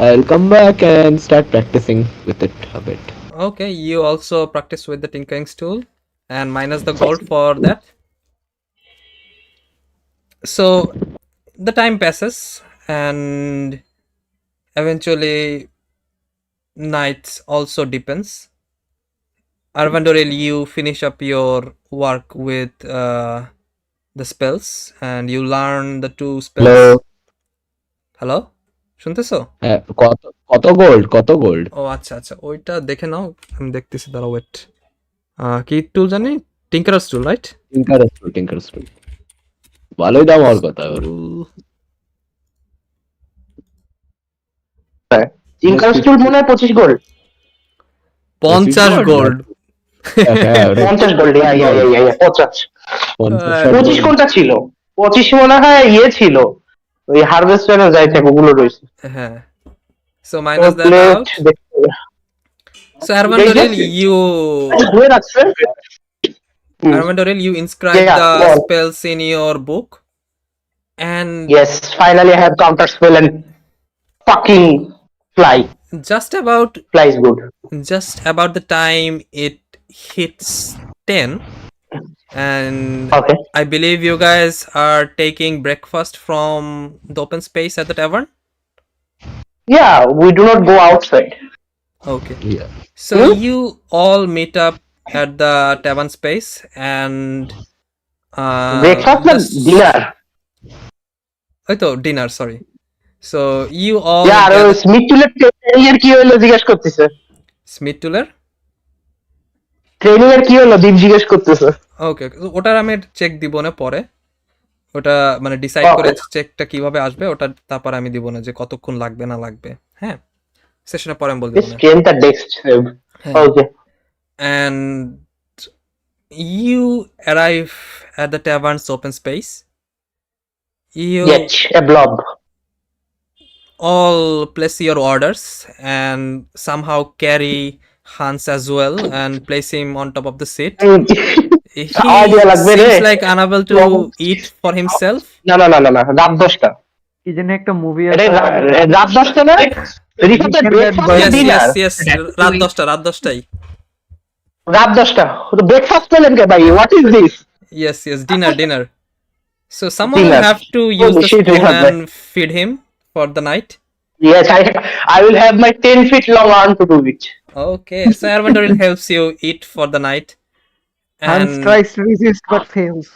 I'll come back and start practicing with it a bit. okay, you also practice with the tinkering tool and minus the gold for that. So the time passes and eventually night also deepens. Arvandorel, you finish up your work with the spells and you learn the 2 spells. Hello? শুনতেছো? কত gold? ও আচ্ছা আচ্ছা, ওইটা দেখে নাও, আমি দেখতেছি, দাঁড়াও wait. কি টুল জানি? টিঙ্কারার্স টুল, রাইট? টিঙ্কারার্স টুল ভালোই দাম হওয়ার কথা। টিঙ্কারার্স টুল মনে হয় 25 গোল্ড। 50 গোল্ড। 50 গোল্ড, ইয়া 50। 25 কোনটা ছিল? 25 মনে হয় ইয়ে ছিল, ওই হারভেস্টারে যাই থাকে ওগুলো রয়েছে। হ্যাঁ, so minus that out. So Arvandorel, you inscribe the spells in your book, and yes, finally I have counter spell and fucking fly. Just about fly is good. Just about the time it hits 10, and okay, I believe you guys are taking breakfast from the open space at the tavern. Yeah, we do not go outside. Okay. Yeah. So you all meet up at the tavern space and breakfast or dinner? Dinner, sorry. So you all Smith Tuller training এর কি হলো জিজ্ঞেস করতেছে। Smith Tuller training এর কি হলো দীপ জিজ্ঞেস করতেছে। ওকে, ওটার আমি চেক দিব না পরে, ওটা মানে ডিসাইড করে চেকটা কিভাবে আসবে ওটা তারপর আমি দিব না যে কতক্ষণ লাগবে না লাগবে। হ্যাঁ, সেশনে পরে আমি বলবো না। স্ক্রিনটা desk. Okay, and you arrive at the tavern's open space. You a blob. all place your orders and somehow carry Hans as well and place him on top of the seat. He seems like unable to eat for himself. না রাত 10টা কি জানি একটা movie আছে, রাত 10টা না? yes রাত 10টাই রাত 10টা ব্রেকফাস্ট পেলেন কে ভাই? What is this? yes dinner. So someone will have to use the spoon and feed him for the night. Yes, I will have my 10 feet long arm to do it. Okay, so Arvandorel helps you eat for the night. Hans tries to resist but fails.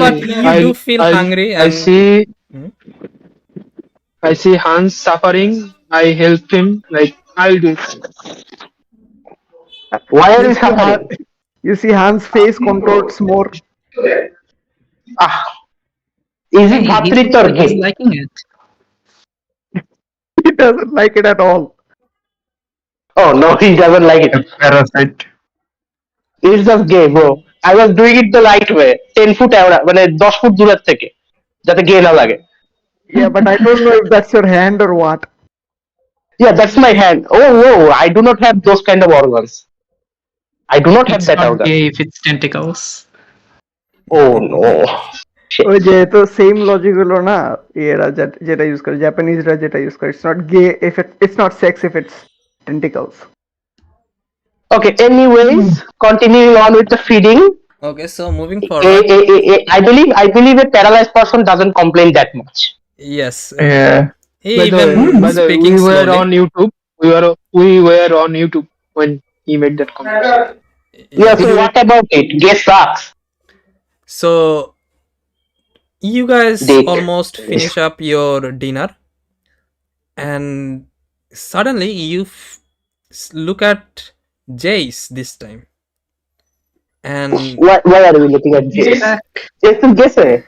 But you do feel hungry. And I see Hans suffering. I help him. Like I'll do it. Why are you suffering? You see Hans' face contorts more. Is it Bhatrit or He's liking it. He doesn't like it at all. Oh no, he doesn't like it. Parasite. It's just gay, bro. I was doing it the right way. 10 foot মানে 10 foot দূরের থেকে। যাতে গিয়ে না লাগে। Yeah, but I don't know if that's your hand or what. Yeah, that's my hand. Oh, I do not have those kind of organs. I do not have It's that not organ. gay if it's tentacles. Oh no. ওই যে তো same logic হলো না, এরা যেটা use করে, জাপানিজরা যেটা use করে, it's not gay if it's not sex if it's tentacles. Okay, anyways, continuing on with the feeding. Okay, so moving forward. I believe a paralyzed person doesn't complain that much. Yes. Yeah. He By the even way, speaking we were slowly. on YouTube. We were on YouTube when he made that comment. Yeah, so what about it? Guess sucks. So you guys Dick. almost finish up your dinner, and suddenly you look at Jace this time. And Why are we looking at Jace? Jason, guess it.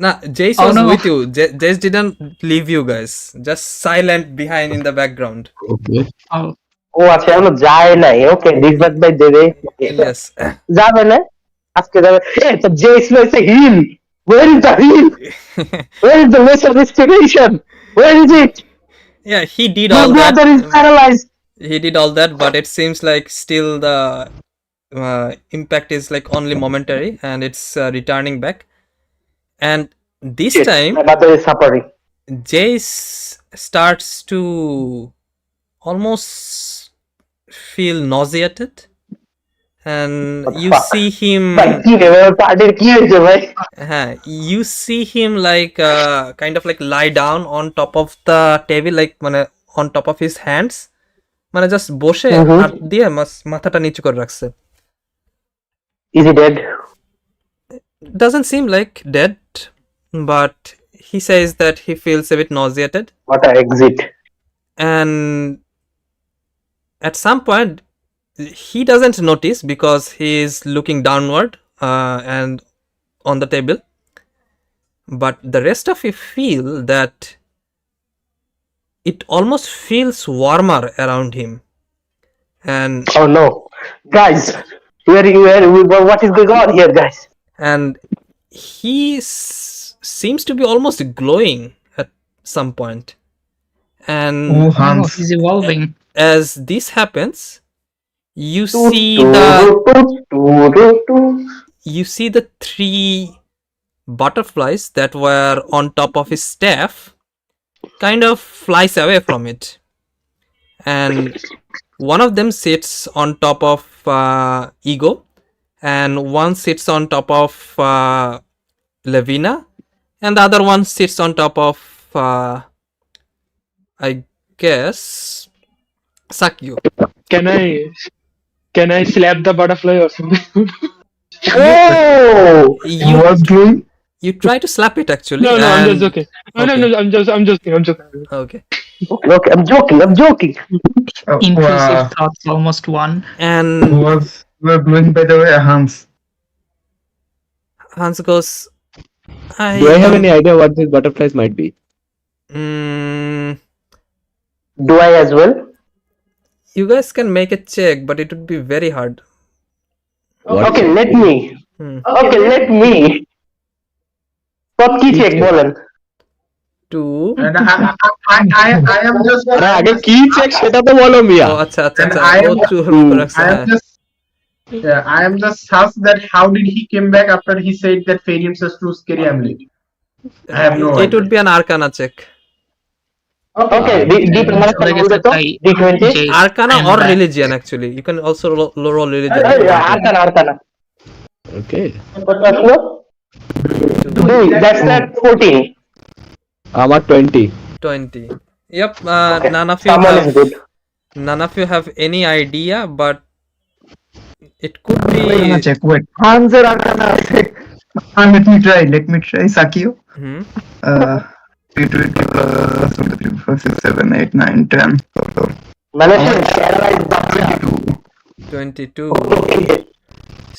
nah, Jace Oh, was no. with you. Jace didn't leave you guys. Just silent behind in the background. Okay. Oh, ও আচ্ছা এখনো যায় নাই। ওকে, রিজবাত ভাই দেবে। Yes. যাবে না আজকে যাবে। তো জেস লইছে hill. Where is the heal? Where is the lesser restoration? Where is it? Yeah, he did My all brother that. is paralyzed. He did all that, but it seems like still the impact is like only momentary, and it's returning back. And this Shit, time, my brother is suffering. Jace starts to almost feel nauseated, and What the you fuck? see him. ভাই কি রে ভাই, পার্টির কি হয়েছে ভাই? You see him like kind of like lie down on top of the table, like on top of his hands, just বসে হাত দিয়ে মাথাটা নিচু করে রাখছে. Is he dead? Doesn't seem like dead, but he says that he feels a bit nauseated, What a exit. and at some point he doesn't notice because he is looking downward and on the table, but the rest of you feel that it almost feels warmer around him, and Oh no. Guys, what is going on here, guys? and he seems to be almost glowing at some point. And Oh, oh, Hans. he's evolving. as this happens, you see the three butterflies that were on top of his staff kind of flies away from it, and one of them sits on top of Ego, and one sits on top of Levina, and the other one sits on top of I guess Sakyu. Can I slap the butterfly or something? Oh! He was doing. You try to slap it actually. No, I'm just and- joking. No, Okay. no, I'm joking. Okay. Okay, I'm joking. Intrusive thoughts almost won. And Were doing, by the way, Hans. Hans goes, Do I have any idea what these butterflies might be? Do I as well? You guys can make a check, but it would be very hard. What Okay, check? let me. Okay, let me. What কি check বলেন? To And I am just আরে আগে কি check সেটা তো বলো মিয়া। oh, acha. And I am- Oh, true, I am just I am just sus that how did he came back after he said that Farium says to scary amulet. I have no it idea. would be an Arcana check. Okay, D তোমার একটা চলে roll গেছে দে তো। তাই D20 Jace Arcana and or back. religion actually. You can also roll religion. Arcana Okay. কত আসলো? 2, that's not 14. আমার 20. 20. Yep. None of Someone is good. have any idea, but it could be. Arcana check. Wait. হানজের arcana আছে। Let me try. Sakio. Hmm. 3, 4, 6, 7, 8, 9, 10. মানে paralyzed বাচ্চা। 22.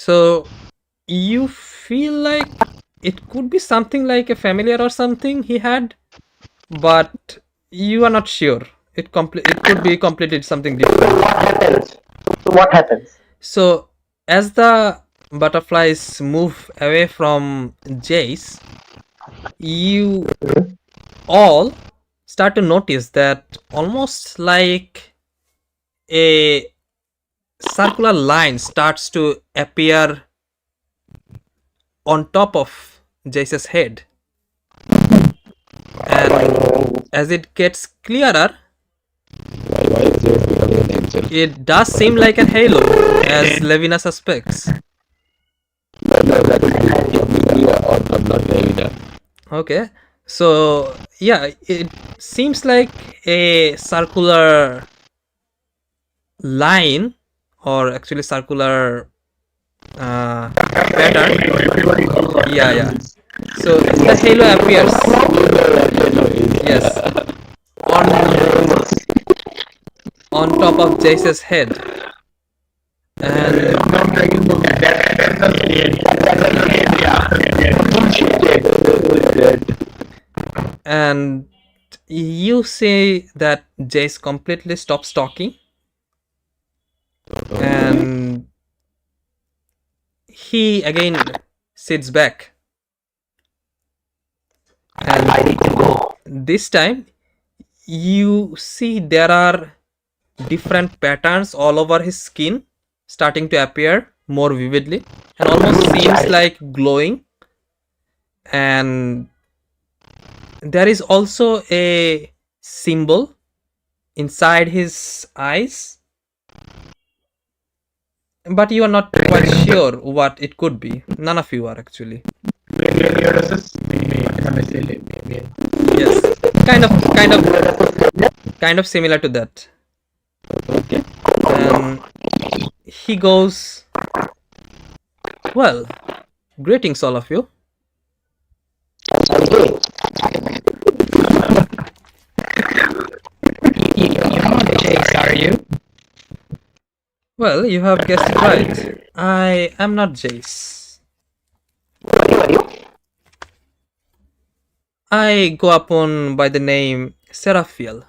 So you feel like it could be something like a familiar or something he had, but you are not sure. It could be completely something different. What happens? So as the butterflies move away from Jace, you all start to notice that almost like a circular line starts to appear on top of Jace's head. And as it gets clearer, Why is Jace becoming an angel? it does seem like a halo, as Levina suspects. No, that would be or not Levina. Okay, so yeah, it seems like a circular line, or actually circular pattern. Yeah. So the halo appears. Yes. On top of Jace's head. And you say that Jace completely stops talking. And he again sits back. And this time you see there are different patterns all over his skin starting to appear more vividly and almost seems like glowing. And there is also a symbol inside his eyes, but you are not quite sure what it could be. None of you are actually. Yes, kind of similar to that. And he goes, well, greetings all of you. You're not Jace, are you? Well, you have guessed it right. I am not Jace. I go upon by the name Seraphiel.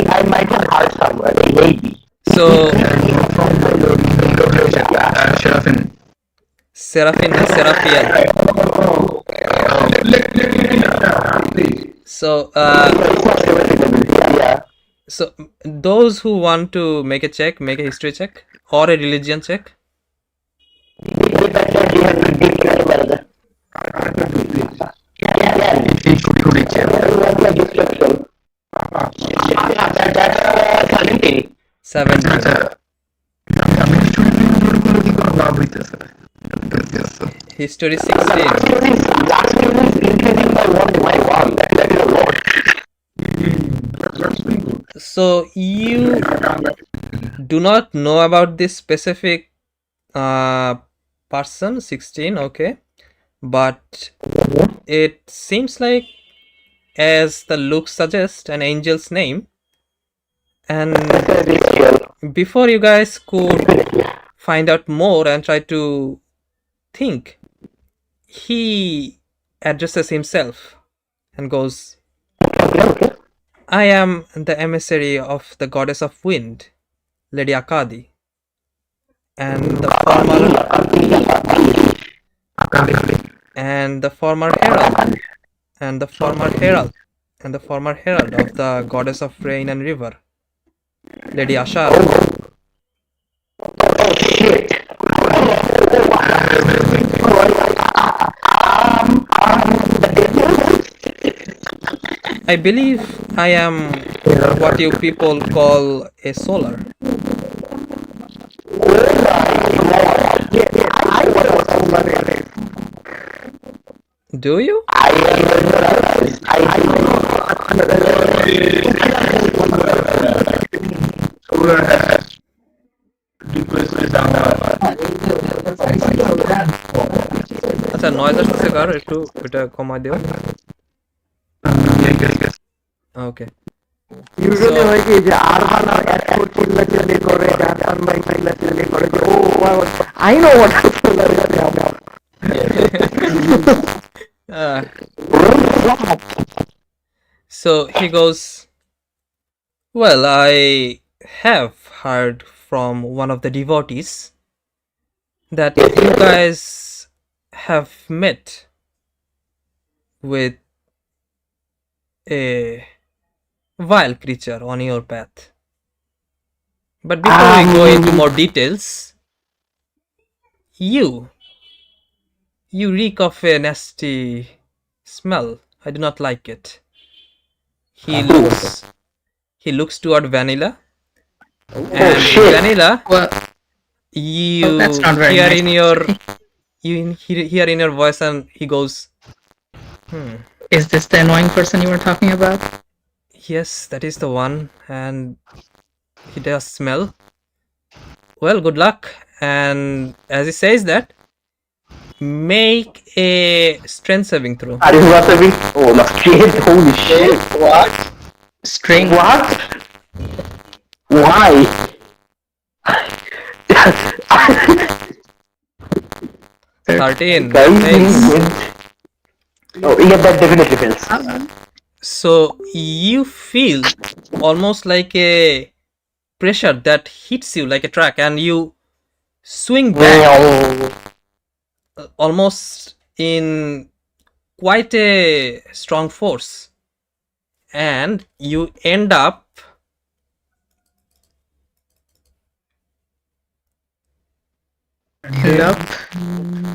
I might have heard somewhere, maybe. So Seraphim na Seraphiel. So those who want to make a check, make a history check or a religion check. History 16. So you do not know about this specific person, 16, okay, but it seems like, as the look suggests, an angel's name. And before you guys could find out more and try to think, he addresses himself and goes, I am the emissary of the goddess of wind, Lady Akadi, and the former herald, and the former herald of the goddess of rain and river, Lady Ashara. I believe I am what you people call a solar. Do you? আচ্ছা noise আসতেছে কার একটু এটা কমাই দিও ওকে usually হয় কি যে urban আর export চিল্লাচিল্লি করে জাপান বাই চিল্লাচিল্লি করে যে ও I know what So he goes, well, I have heard from one of the devotees that you guys have met with a vile creature on your path. But before we go into more details, you reek of a nasty smell. I do not like it. He looks toward Vanilla, and Vanilla, Well, you that's not very hear nice. in your hear in your voice, and he goes, Is this the annoying person you were talking about? "Yes, that is the one," and he does smell. Well, good luck. And as he says that, make a strength saving throw. Are you not saving? Oh, my shit! Holy shit! What? String. What? Why? 13. Guys, Fails. oh, yeah, that definitely fails. So you feel almost like a pressure that hits you like a track, and you swing back almost in quite a strong force, and you end up Up,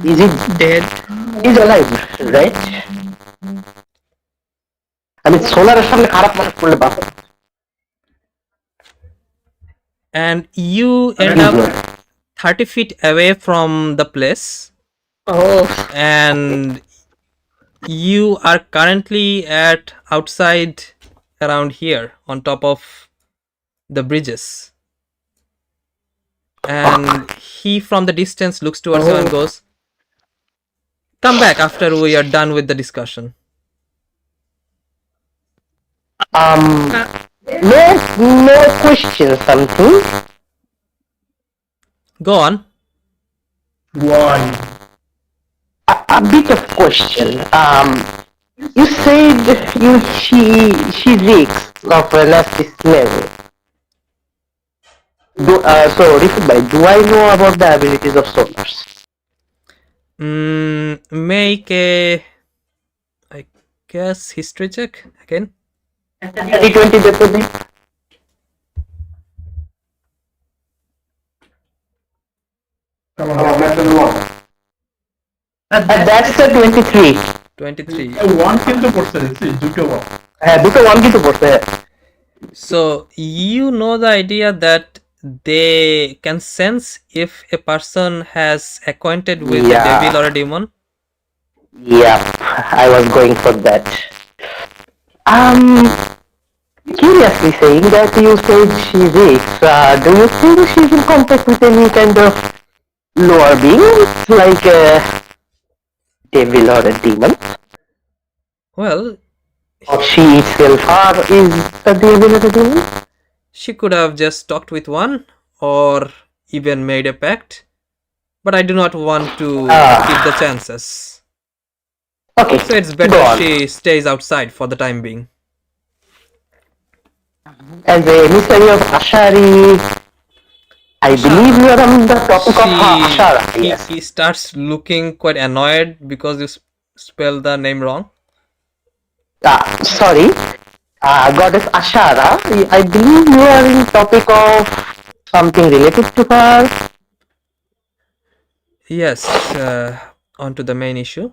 Is it dead. He's alive, right? I mean, সোলারের সামনে খারাপ মানুষ করলে বাঁচে। and you end up 30 feet away from the place. Oh, And you are currently at outside around here on top of the bridges, and he from the distance looks towards you and goes, "Come back after we are done with the discussion." No question, something. Go on. Why? A bit of question. You said she reeks of a nasty smell. So, do I know about the abilities of solars? Make a, I guess, history check again. 20 deposit. Come on, that's the one. That's the 23. 23. One কিন্তু পড়ছে দেখছি দুটো one. হ্যাঁ দুটো 1 কিন্তু পড়ছে। So you know the idea that they can sense if a person has acquainted with a devil or a demon. Yep, I was going for that. Curiously saying that you said she reeks, do you think she's in contact with any kind of lower beings, like a devil or a demon? Well, Or she itself is a devil or a demon? she could have just talked with one or even made a pact, but I do not want to take the chances. Okay, So it's better she stays outside for the time being. As a emissary of Ashari, I believe you are on the topic of Ashara. Yes. He starts looking quite annoyed because you spell the name wrong. Sorry, goddess Ashara. I believe you are in topic of something related to her. Yes, on to the main issue.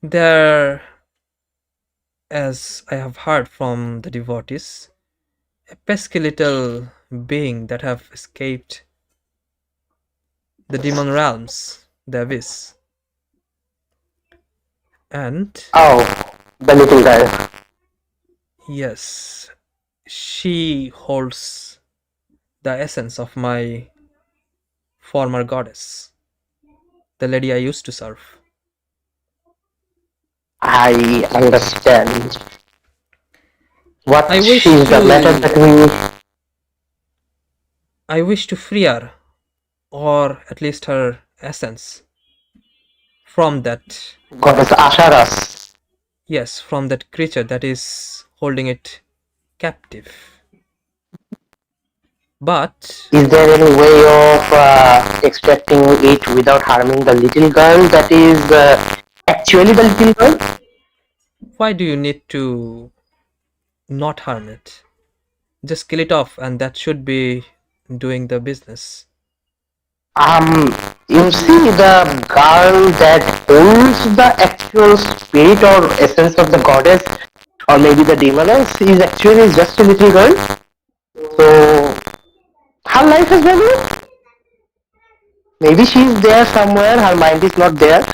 There, as I have heard from the devotees, a pesky little being that have escaped the demon realms, the abyss. And Oh, the little guy. yes, she holds the essence of my former goddess, the lady I used to serve. I understand. What I wish is the to- matter that we... I wish to free her, or at least her essence, from that, Goddess Asharas. yes, from that creature that is holding it captive. But is there any way of extracting it without harming the little girl that is actually the little girl? why do you need to not harm it? Just kill it off, and that should be doing the business. You see, the girl that holds the actual spirit or essence of the goddess, or maybe the demoness, is actually just a little girl. So, her life has value. Maybe she's there somewhere, her mind is not there.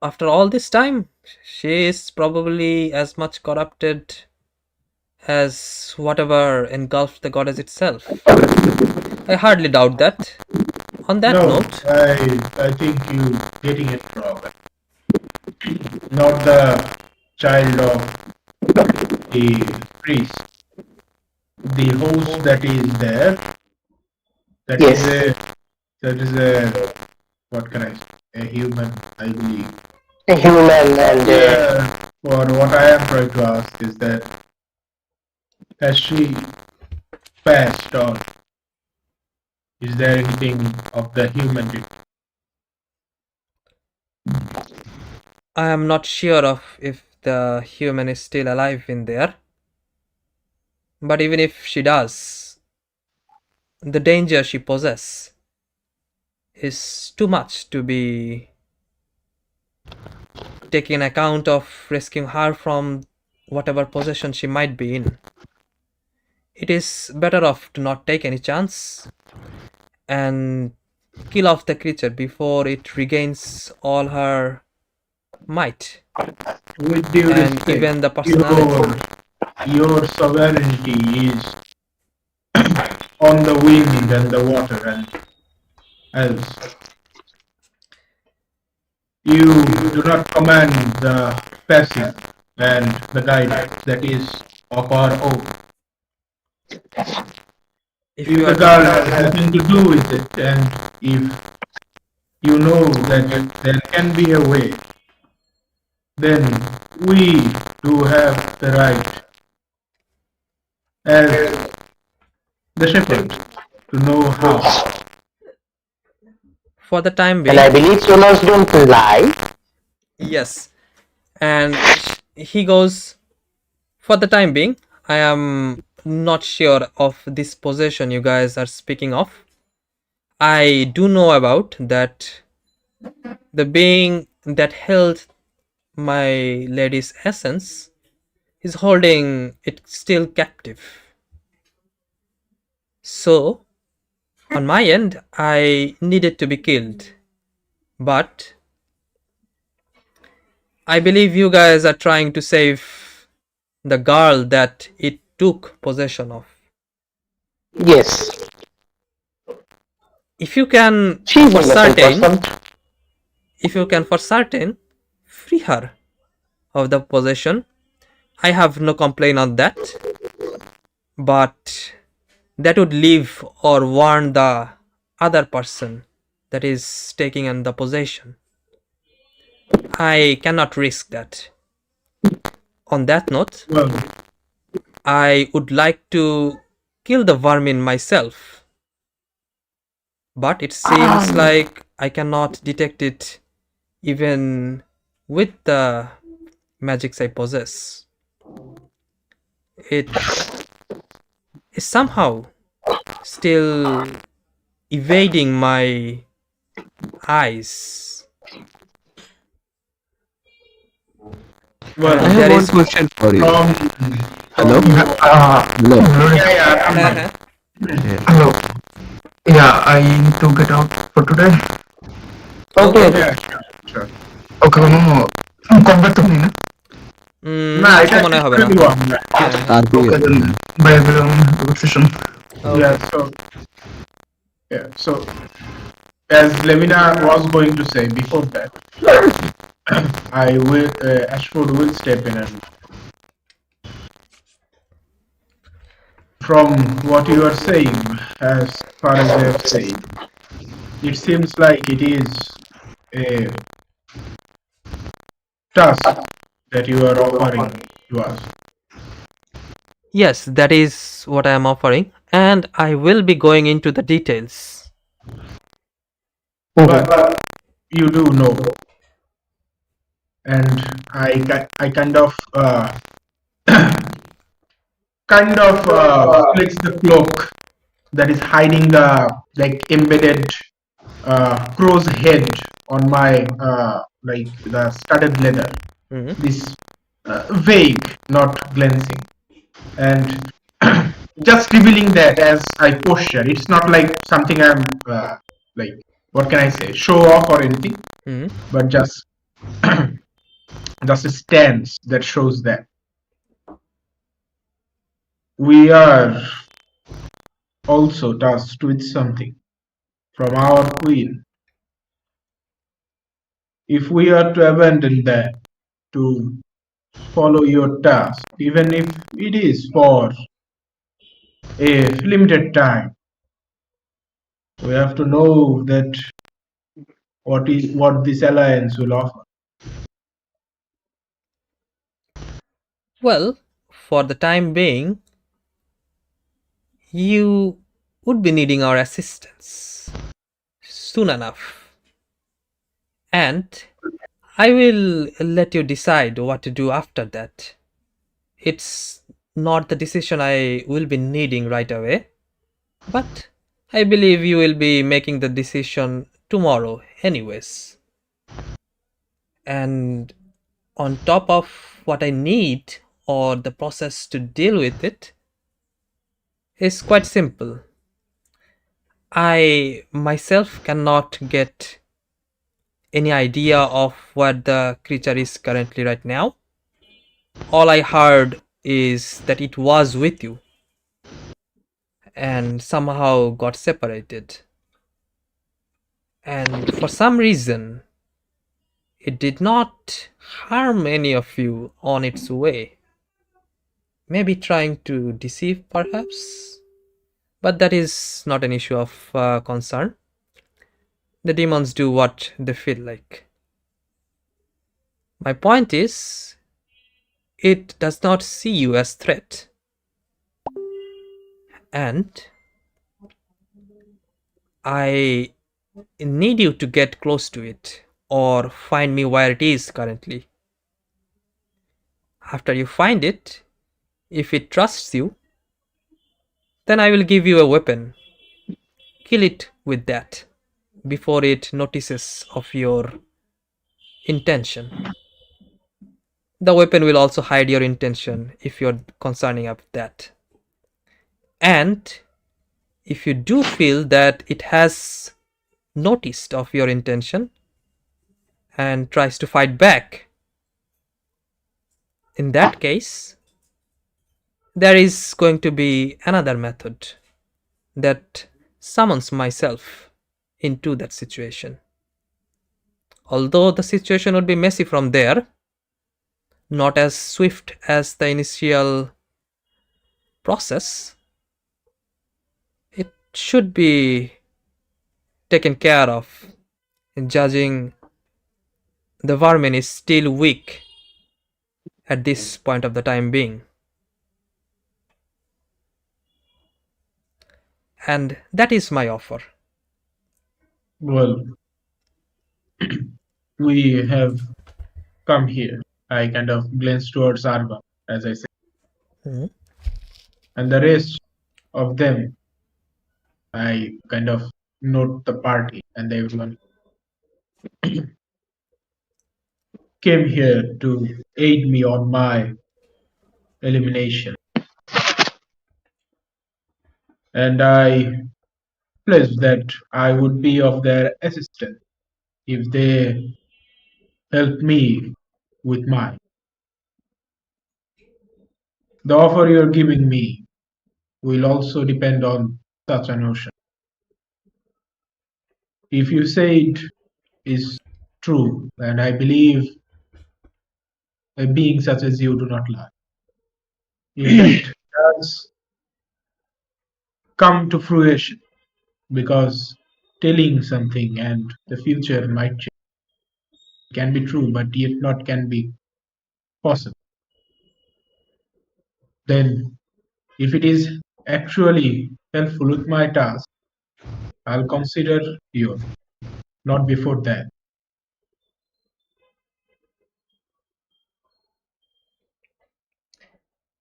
After all this time, she is probably as much corrupted as whatever engulfed the goddess itself. I hardly doubt that. On that No, note, I think you getting it wrong. Not the child of the priest. The host that is there, that Yes. is a what can I say? A human, I believe. A human and For what I am trying to ask is that has she passed on? Is there anything of the human? I am not sure of if the human is still alive in there. But even if she does, the danger she possesses is too much to be taken account of rescuing her from whatever possession she might be in. It is better off to not take any chance and kill off the creature before it regains all her might. With due And respect, even the personality. your sovereignty is on the wind and the water and else. You do not command the passive and the guidance that is of our own. If the girl has nothing to do with it, and if you know that there can be a way, then we do have the right as the shepherd to know how. For the time being. And I believe humans don't lie. Yes. And he goes, for the time being, I am not sure of this possession you guys are speaking of. I do know about that the being that held my lady's essence is holding it still captive. So, on my end, I needed to be killed. But I believe you guys are trying to save the girl that it took possession of. Yes. If you can, She's for certain, person. if you can for certain, free her of the possession, I have no complaint on that. But that would leave or warn the other person that is taking on the possession. I cannot risk that. On that note, I would like to kill the vermin myself. But it seems like I cannot detect it even with the magics I possess. It is somehow still evading my eyes. Well, I have one question for you. Hello? Hello? Hello. Yeah, I need to get out for today. Okay. Sure. Okay, no. Come back to me, na? আজকে মনে হবে না Okay, then bye everyone. Have a good session. So as Lemina was going to say before that, I will Ashford will step in, and from what you are saying, as far as I have said, it seems like it is a task that you are offering to us. Yes, that is what I am offering. and I will be going into the details. But you do know, and I kind of splits the cloak that is hiding the like embedded crow's head on my like the studded leather. This vague, not glancing, and just revealing that as I posture. It's not like something I'm like, what can I say, show off or anything, but just just a stance that shows that we are also tasked with something from our queen. If we are to abandon that to follow your task, even if it is for a limited time, we have to know that what this alliance will offer. Well, for the time being, you would be needing our assistance soon enough. And I will let you decide what to do after that. It's not the decision I will be needing right away, but I believe you will be making the decision tomorrow anyways. And on top of what I need or the process to deal with it is quite simple. I myself cannot get any idea of what the creature is currently right now. All I heard is that it was with you and somehow got separated. And for some reason, it did not harm any of you on its way. Maybe trying to deceive, perhaps? But that is not an issue of concern. The demons do what they feel like. My point is, it does not see you as threat. And I need you to get close to it or find me where it is currently. After you find it, if it trusts you, then I will give you a weapon. Kill it with that before it notices of your intention. The weapon will also hide your intention if you're concerning of that. And if you do feel that it has noticed of your intention and tries to fight back, in that case, there is going to be another method that summons myself into that situation. Although the situation would be messy from there, not as swift as the initial process, it should be taken care of, judging the vermin is still weak at this point of the time being. And that is my offer. Well, we have come here. I kind of glance towards Arba, as I said. And the rest of them, I kind of note the party and everyone came here to aid me on my elimination. And I pledged that I would be of their assistance if they help me with mine. The offer you're giving me will also depend on such a notion. If you say it is true, and I believe a being such as you do not lie, if it does come to fruition, because telling something and the future might change, can be true, but yet not can be possible. Then, if it is actually helpful with my task, I'll consider you. Not before that.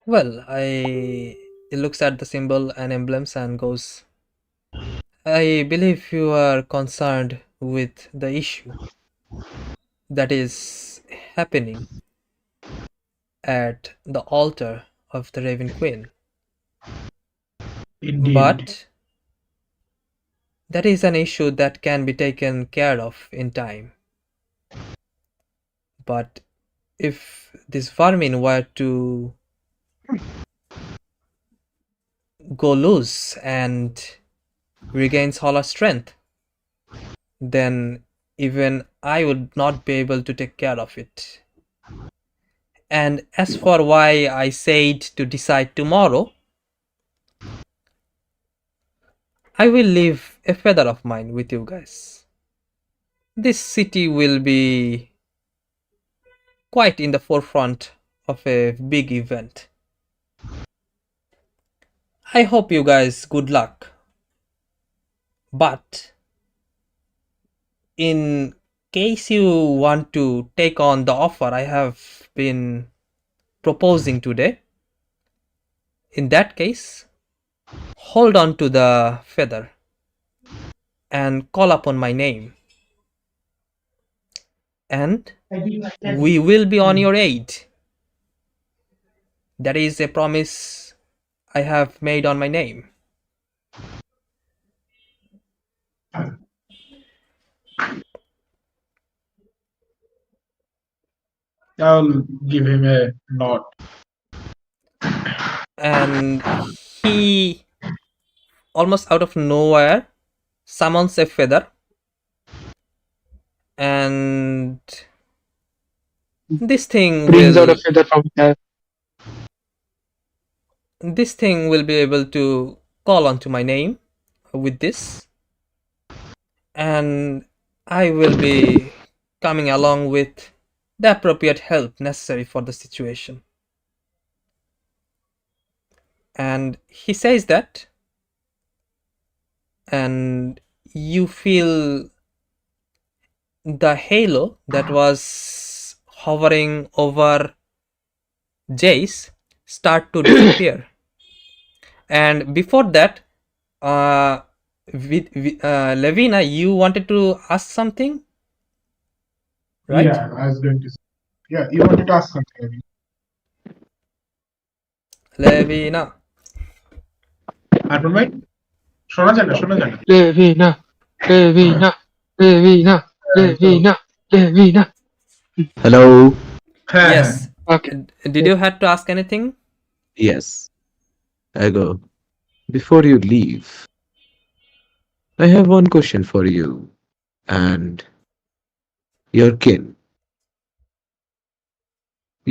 Well, he looks at the symbol and emblems and goes, I believe you are concerned with the issue that is happening at the altar of the Raven Queen. Indeed. But that is an issue that can be taken care of in time. But if this vermin were to go loose and regains all our strength, then even I would not be able to take care of it. And as for why I said to decide tomorrow, I will leave a feather of mine with you guys. This city will be quite in the forefront of a big event. I hope you guys good luck. But in case you want to take on the offer I have been proposing today, in that case, hold on to the feather and call upon my name. And we will be on your aid. That is a promise I have made on my name. I'll give him a nod. And he, almost out of nowhere, summons a feather, and this thing brings out a will feather from there. this thing will be able to call onto my name with this, and I will be coming along with the appropriate help necessary for the situation. And he says that, and you feel the halo that was hovering over Jace start to disappear. And before that, Levina, you wanted to ask something, right? Yeah, I was going to say. Yeah, you wanted to ask something. Levina. Arpan bhai? শোনা যায় না, শোনা যায় না। Levina, Levina, Levina, Levina, Levina. Hello. Yes. Okay. Did you have to ask anything? Yes. I go. Before you leave, I have one question for you and your kin.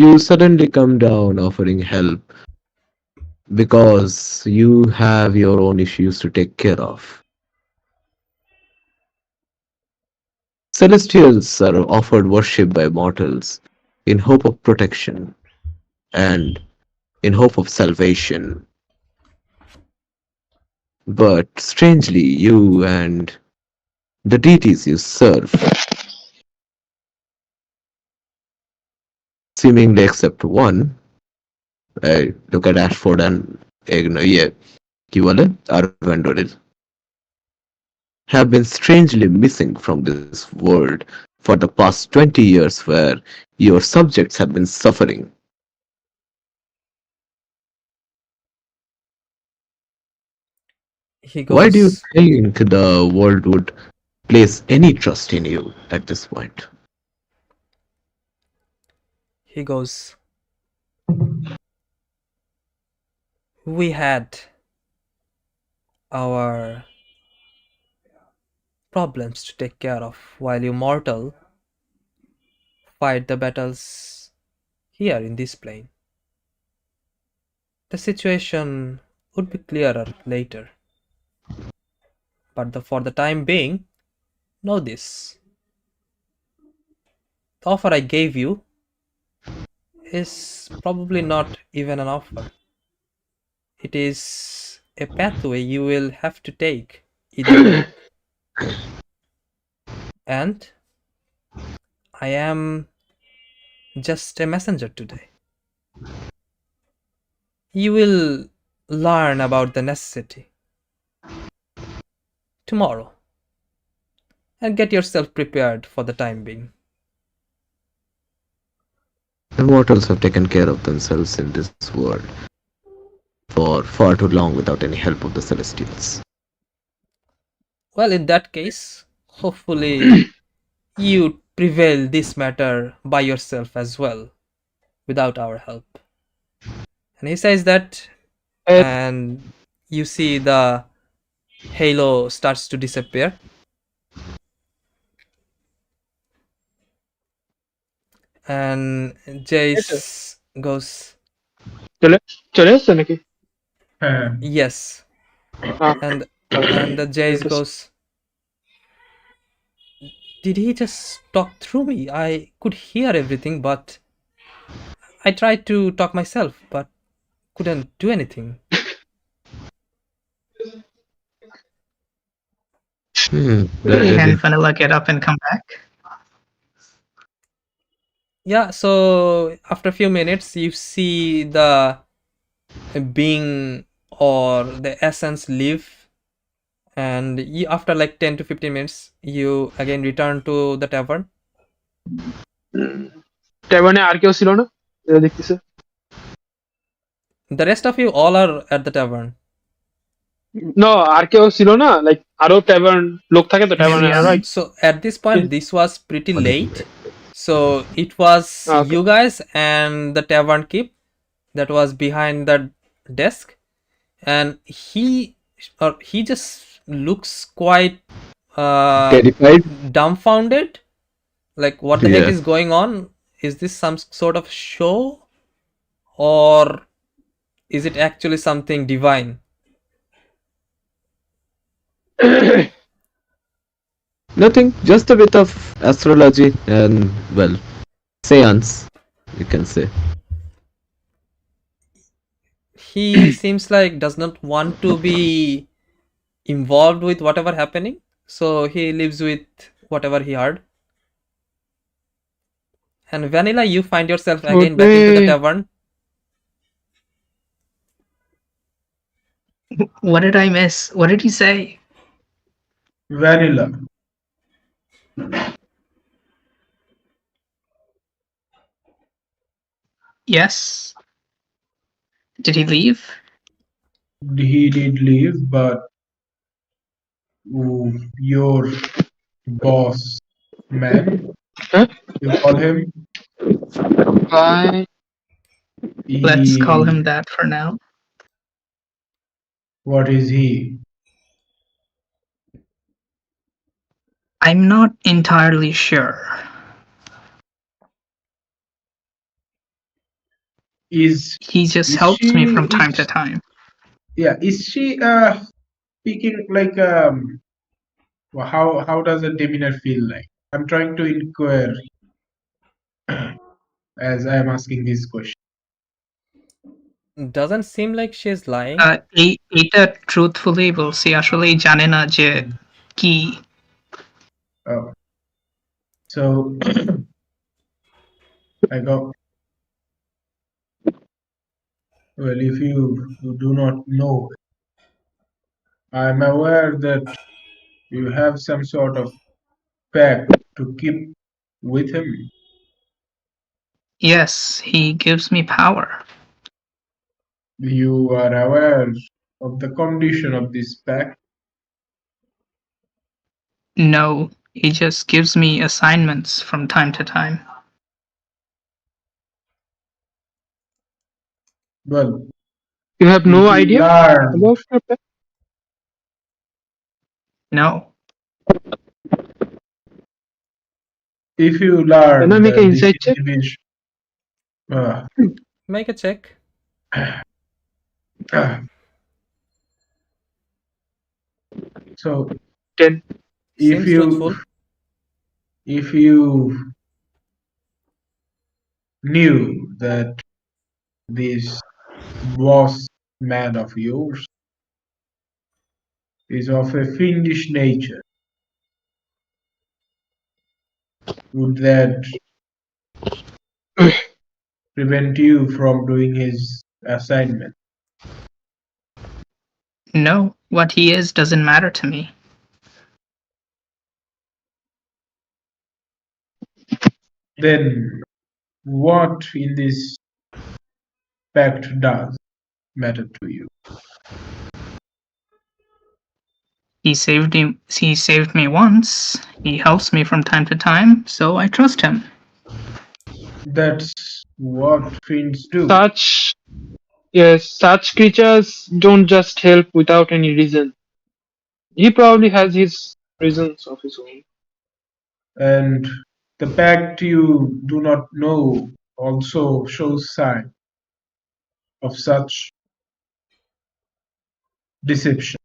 You suddenly come down offering help because you have your own issues to take care of. Celestials are offered worship by mortals in hope of protection and in hope of salvation. But strangely, you and the deities you serve, seemingly except one, I look at Ashford and yeah, কি বলে? Arvandoril, have been strangely missing from this world for the past 20 years where your subjects have been suffering. He goes, Why do you think the world would place any trust in you at this point? He goes, we had our problems to take care of while you mortal fight the battles here in this plane. The situation would be clearer later. But for the time being, know this. The offer I gave you is probably not even an offer. It is a pathway you will have to take either way. And I am just a messenger today. You will learn about the necessity tomorrow and get yourself prepared for the time being. The mortals have taken care of themselves in this world for far too long without any help of the Celestials. Well, in that case, hopefully you prevail this matter by yourself as well, without our help. And he says that, and you see the halo starts to disappear. And Jace goes, চলে এসছে নাকি? yes. And the Jace goes, did he just talk through me? I could hear everything, but I tried to talk myself, but couldn't do anything. Can Vanilla get up and come back? Yeah, so after a few minutes, you see the being or the essence leave, and you, after like 10 to 15 minutes, you again return to the tavern. ট্যাভার্নে আর কেউ ছিল না এটা দেখতেছে? The rest of you all are at the tavern. No, আর কেউ ছিল না, like আরো tavern লোক থাকে তো ট্যাভার্নে, right? So at this point, this was pretty late. So it was you guys and the tavern keep that was behind the desk, and he just looks quite Terrified? dumbfounded. Like, what the heck is going on? Is this some sort of show, or is it actually something divine? Nothing, just a bit of astrology and, well, seance, you can say. He seems like does not want to be involved with whatever happening, so he lives with whatever he heard. And Vanilla, you find yourself again back into the tavern. What did I miss? What did he say? Vanilla. Yes. Did he leave? He did leave, but your boss man, you call him? Let's call him that for now. What is he? I'm not entirely sure. He just helps me from time to time. Yeah, is she speaking like how does the demeanor feel like? I'm trying to inquire as I am asking this question. Doesn't seem like she's lying. এটা truthfully বলছি, আসলে জানে না যে কি। Oh, so I go, well, if you do not know, I'm aware that you have some sort of pact to keep with him. Yes, he gives me power. You are aware of the condition of this pact? No, he just gives me assignments from time to time. Well, you have no idea about your pact? No. If you learn Can I make that an this insight check? individual, Make a check. So 10. Seems truthful. If you knew that this boss man of yours is of a fiendish nature. Would that prevent you from doing his assignment? No, what he is doesn't matter to me. Then what in this pact does matter to you? He saved me once. He helps me from time to time, so I trust him. That's what fiends do. Such creatures don't just help without any reason. He probably has his reasons of his own. And the pact you do not know also shows sign of such deception.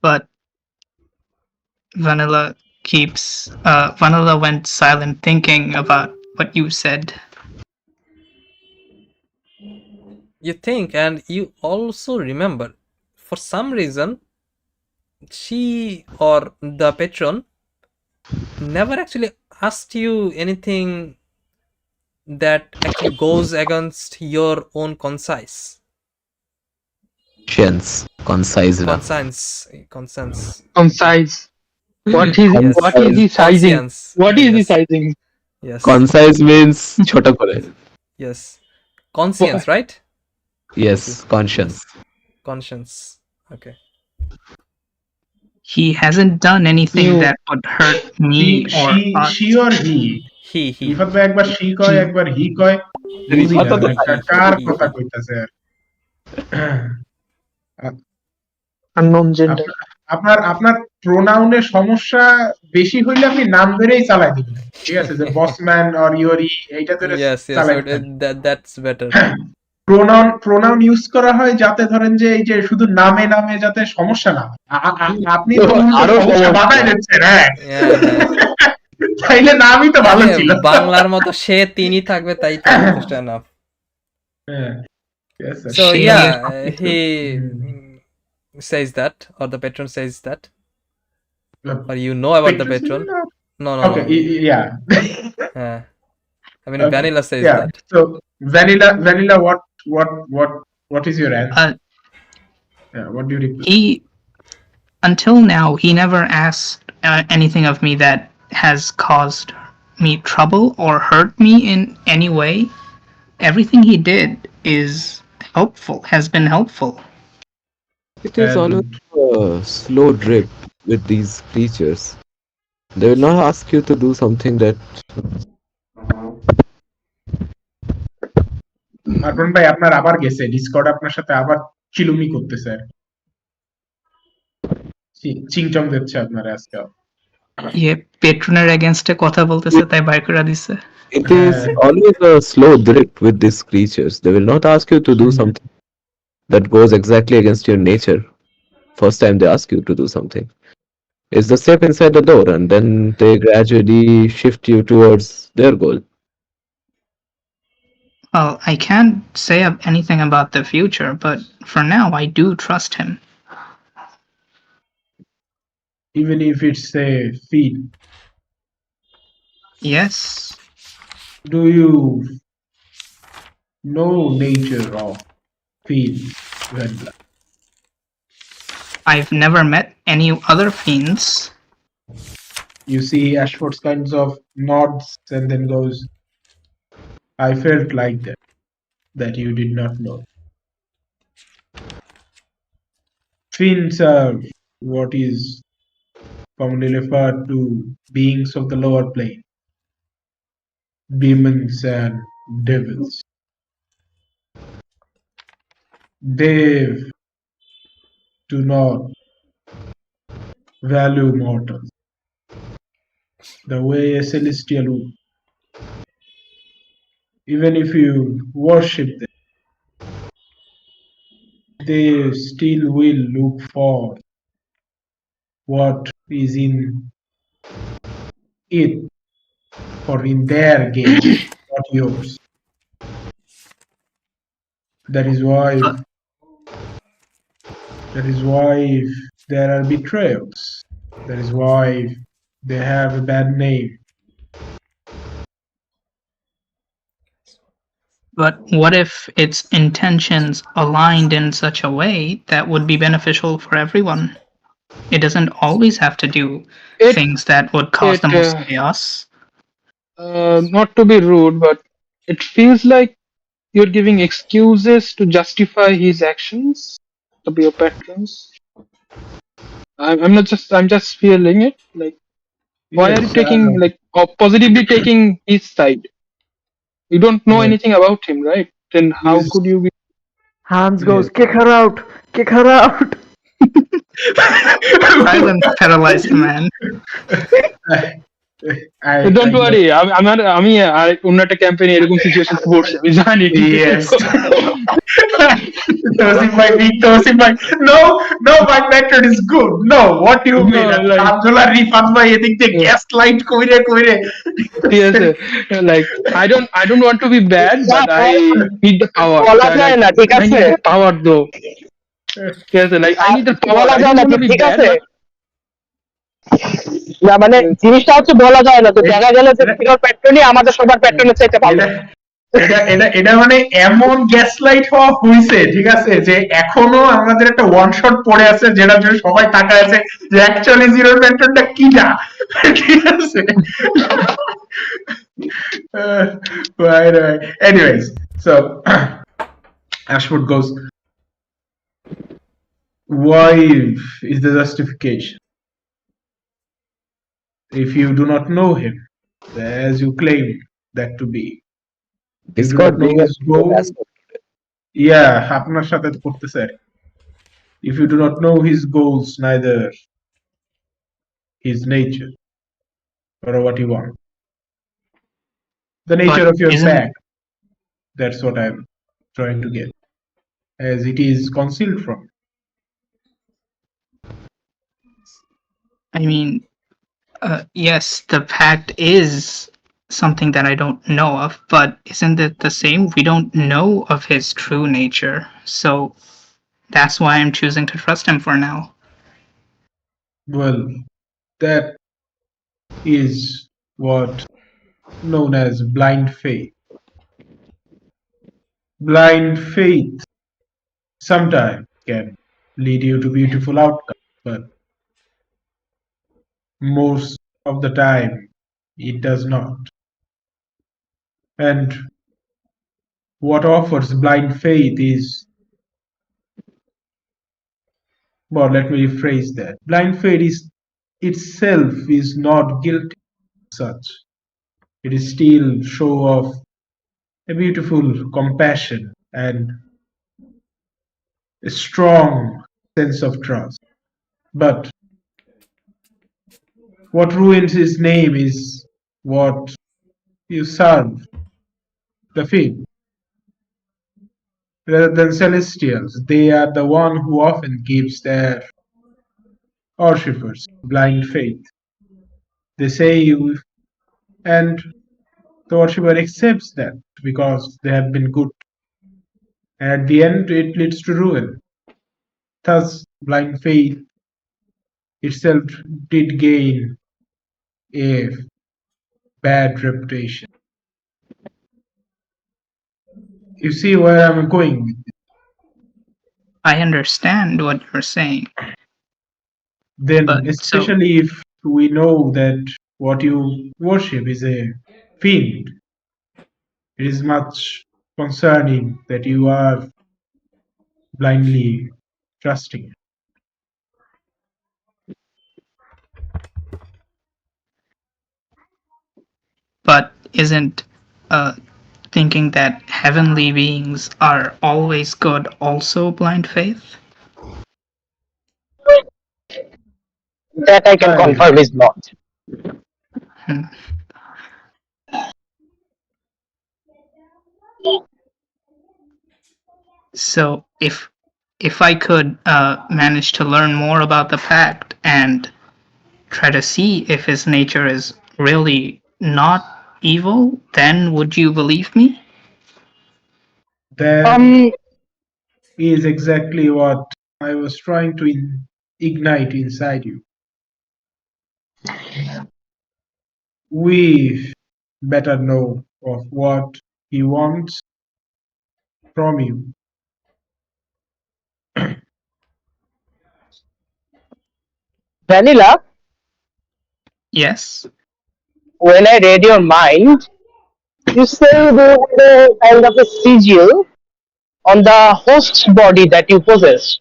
But Vanilla went silent thinking about what you said. You think, and you also remember, for some reason, she or the patron never actually asked you anything that actually goes against your own conscience. Conscience. Concise. What is he sizing? Conscience. What is he sizing? Yes. Concise means chota kore. Yes. Conscience, right? Yes, conscience. Conscience. Okay. He hasn't done anything that would hurt me or us. She or he? He. Rifat ভাই একবার she কয় একবার he কয় বুঝি না কার কথা কইতাছে unknown gender. আপনার প্রোনাউনের সমস্যা বেশি হইলে আপনি নাম ধরেই চালাই দিবেন, ঠিক আছে, যে বসম্যান অর ইওরি এইটা ধরে চালাই that's better. প্রোনাউন ইউজ করা হয় যাতে ধরেন যে এই যে শুধু নামে নামে যাতে সমস্যা না হয়। আপনি তো আরো সমস্যা বাড়াই দিচ্ছেন। হ্যাঁ, তাইলে নামই তো ভালো ছিল। বাংলার মতো সে তিনি থাকবে, তাই তো যথেষ্ট enough. So yeah, he says that, or the patron says that, or you know about the patron. No. Okay, yeah. I mean, Vanilla says that. So Vanilla, what is your answer? What do you reply? Until now, he never asked anything of me that has caused me trouble or hurt me in any way. Everything he did has been helpful. It is always a slow drip with these creatures. They will not ask you to do something that... Arman ভাই আপনার আবার গেছে, Discord আপনার সাথে আবার চিলুমি করতেছে, চিংচং দিচ্ছে আপনার আজকে। পেট্রনের এগেইনস্টে কথা বলতেছে, তাই বাইর করে দিছে। It is always a slow drip with these creatures. They will not ask you to do something that goes exactly against your nature. First time they ask you to do something. It's the step inside the door, and then they gradually shift you towards their goal. Well, I can't say anything about the future, but for now, I do trust him. Even if it's a fiend? Yes. Do you know nature of fiends? I've never met any other fiends. You see Ashford's kinds of nods and then goes, I felt like that you did not know. Fiends are what is commonly referred to beings of the lower plane, demons and devils. They do not value mortals the way a celestial would. Even if you worship them, they still will look for what is in it, or in their gain, not yours. That is why there are betrayals. That is why they have a bad name. But what if its intentions aligned in such a way that would be beneficial for everyone? It doesn't always have to do things that would cause the most chaos. Not to be rude, but it feels like you're giving excuses to justify his actions of your patrons. I'm just feeling it. Like, why are you Yes, taking, like, or positively taking his side? You don't know well, anything about him, right? Then how he's could you be? Hans yes. goes, kick her out! Kick her out! Silence paralyzed man. Don't worry, আমি অন্য একটা ক্যাম্পেইনে এরকম situation পড়ছি আমি জানি ঠিক আছে Yes. Tosim bhai. No, my method is good. No, what do you mean? Abdullah Rifat bhai এদিক দিয়ে গ্যাস লাইট কইরে ঠিক আছে, like I don't want to be bad, but I need the power. বলা যায় না, ঠিক I আছে? need the power though. ঠিক আছে, like I need the power. বলা I যায় don't না, want to be ঠিক bad, আছে? but না মানে জিনিসটা হচ্ছে বলা যায় না, তো দেখা গেল যে ফিরোর প্যাট্রনই আমাদের সবার প্যাট্রনের চাইতে ভালো। এটা মানে এমন গ্যাস লাইট হওয়া হইছে, ঠিক আছে, যে এখনো আমাদের একটা ওয়ান শট পড়ে আছে যেটার জন্য সবাই তাকায় আছে যে অ্যাকচুয়ালি জিরোর প্যাট্রনটা কিটা, ঠিক আছে। Right. Anyways, so Ashford goes, why is the justification? If you do not know him, as you claim that to be, Discord being a yeah, আপনার সাথে করতেছে আর কি। If you do not know his goals, neither his nature or what you want, the nature But of your isn't- pact, that's what I'm trying to get, as it is concealed from. I mean, yes, the pact is something that I don't know of, but isn't it the same? We don't know of his true nature, so that's why I'm choosing to trust him for now. Well, that is what known as blind faith. Blind faith sometimes can lead you to beautiful outcomes, but most of the time it does not. And what offers blind faith is, well, let me rephrase that. Blind faith is itself is not guilty as such. It is still show of a beautiful compassion and a strong sense of trust. But what ruins his name is what you serve, the faith. Rather than celestials, they are the one who often gives their worshippers blind faith. They say you, and the worshipper accepts that because they have been good. And at the end, it leads to ruin. Thus, blind faith itself did gain a bad reputation. You see where I'm going with this? I understand what you're saying. Then, But especially if we know that what you worship is a fiend, it is much concerning that you are blindly trusting it. But isn't thinking that heavenly beings are always good also blind faith? That I can confirm is not. So if I could manage to learn more about the pact and try to see if his nature is really not evil, then would you believe me? Then is exactly what I was trying to ignite inside you. We better know of what he wants from you. Vanilla, Yes. when I read your mind, you say there was a kind of a sigil on the host's body that you possessed.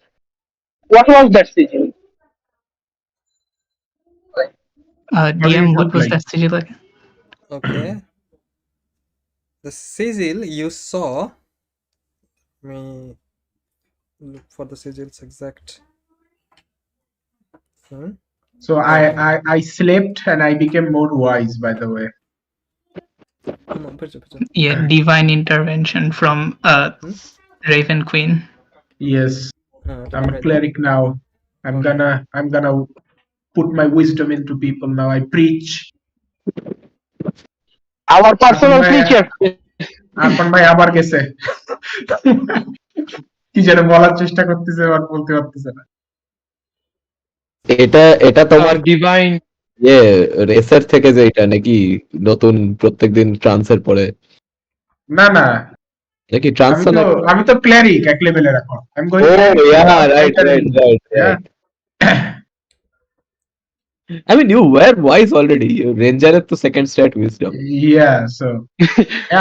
What was that sigil? What did DM, it what look was like? that sigil again? Okay. The sigil you saw. Let me look for the sigil's exact. So Okay. I slept and I became more wise, by the way. Yeah, divine intervention from Raven Queen. Yes, I'm a right cleric now. I'm gonna put my wisdom into people now. I preach. Our personal preacher. এখন ভাই আবার গেছে কি যেন বলার চেষ্টা করতেছে আর বলতে পারতেছে না এটা এটা তোমার ডিভাইন রেসার থেকে যে এটা নাকি নতুন প্রত্যেকদিন ট্রান্সের পরে না না নাকি ট্রান্স আমি তো ক্লেরিক এক লেভেলের এখন I am going right I mean, you were wise already. Ranger is the second stat wisdom. Yeah, so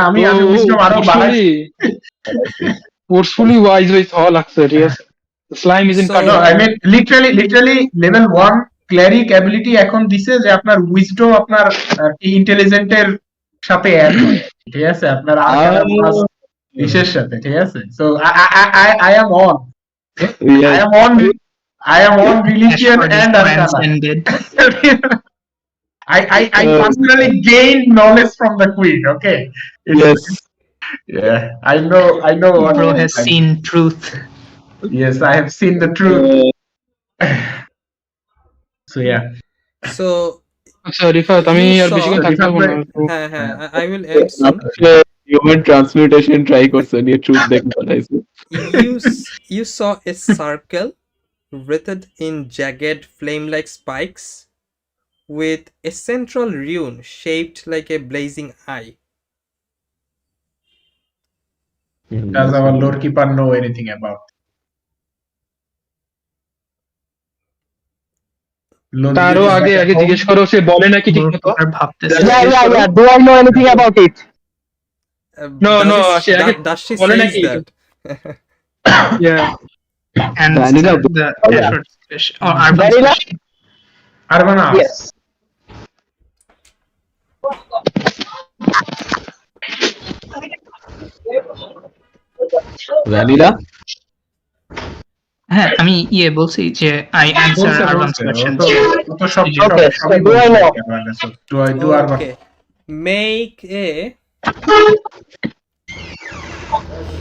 আমি wisdom আরো বাড়াই forcefully wise with all access. Yes, the slime is in no, I mean literally level 1 cleric ability এখন দিছে যে আপনার wisdom আপনার intelligent এর সাথে অ্যাড হয় ঠিক আছে আপনার আর্কানা প্লাস বিশেষ সাথে ঠিক আছে so I am on I am on religion and arcana I personally gained knowledge from the queen okay yes yeah I know what Bro has seen truth. Yes, I have seen the truth. So yeah. So Rifat আমি আর বেশিক্ষণ থাকতে পারবো না হ্যাঁ I will end soon. Human transmutation try করছে নিয়ে truth দেখে বানাইছে You saw a circle wreathed in jagged flame-like spikes with a central rune shaped like a blazing eye. Does our lore keeper know anything about? তারও আগে জিজ্ঞেস করো সে বলে নাকি ঠিক মতো Do I know anything about it? No, does she say that? Yeah. And the effort or Arvana? Yes. Vanilla? হ্যাঁ আমি বলছি যে I answer Arvan's question. Okay. Make a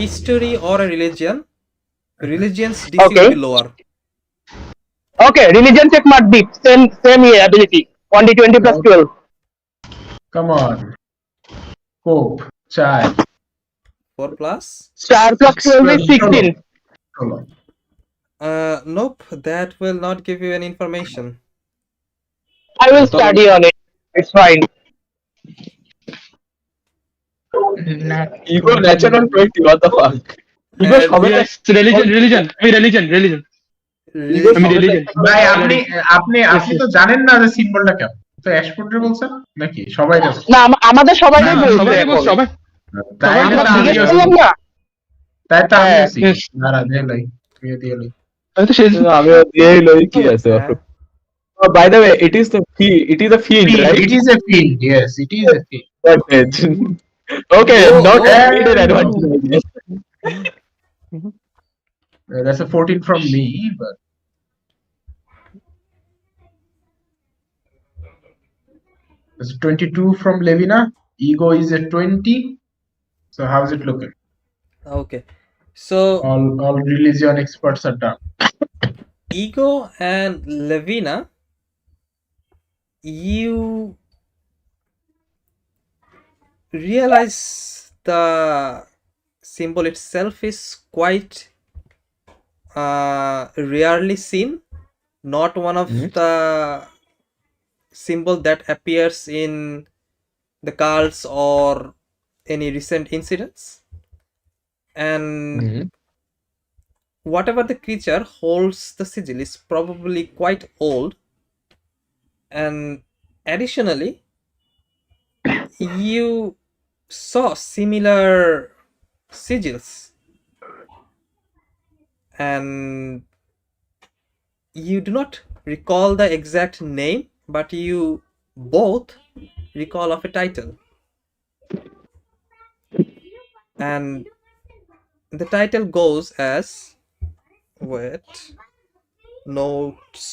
history or a religion. Religion's DC will be lower. Okay, religion check mark deep. Same ability. 1d20 plus 12. Come on. Hope. Child. 4 plus? Star plus 12 is 16. Nope, that will not give you any information. I will study on it. It's fine. Ego natural 20, what the fuck? Ego yes, religion. ভাই আপনি তো জানেন না যে সিম্বলটা কেমন তো exporter বলছেন নাকি সবাই বলছে না আমাদের সবাই সবাই তাই তো আমিও নারা দেলাই দিয়ে লই আমিও দিয়েই লই কি আছে by the way it is a fiend right it is a fiend yes it is a fiend okay not an advantage that's a 14 from me but it's 22 from Levina ego is a 20 so how's it looking okay so all religion experts are done ego and Levina you realize the symbol itself is quite rarely seen, not one of the symbol that appears in the cults or any recent incidents. And whatever the creature holds the sigil is probably quite old. And additionally, you saw similar sigils, and you do not recall the exact name, but you both recall of a title. And the title goes as, wait, notes.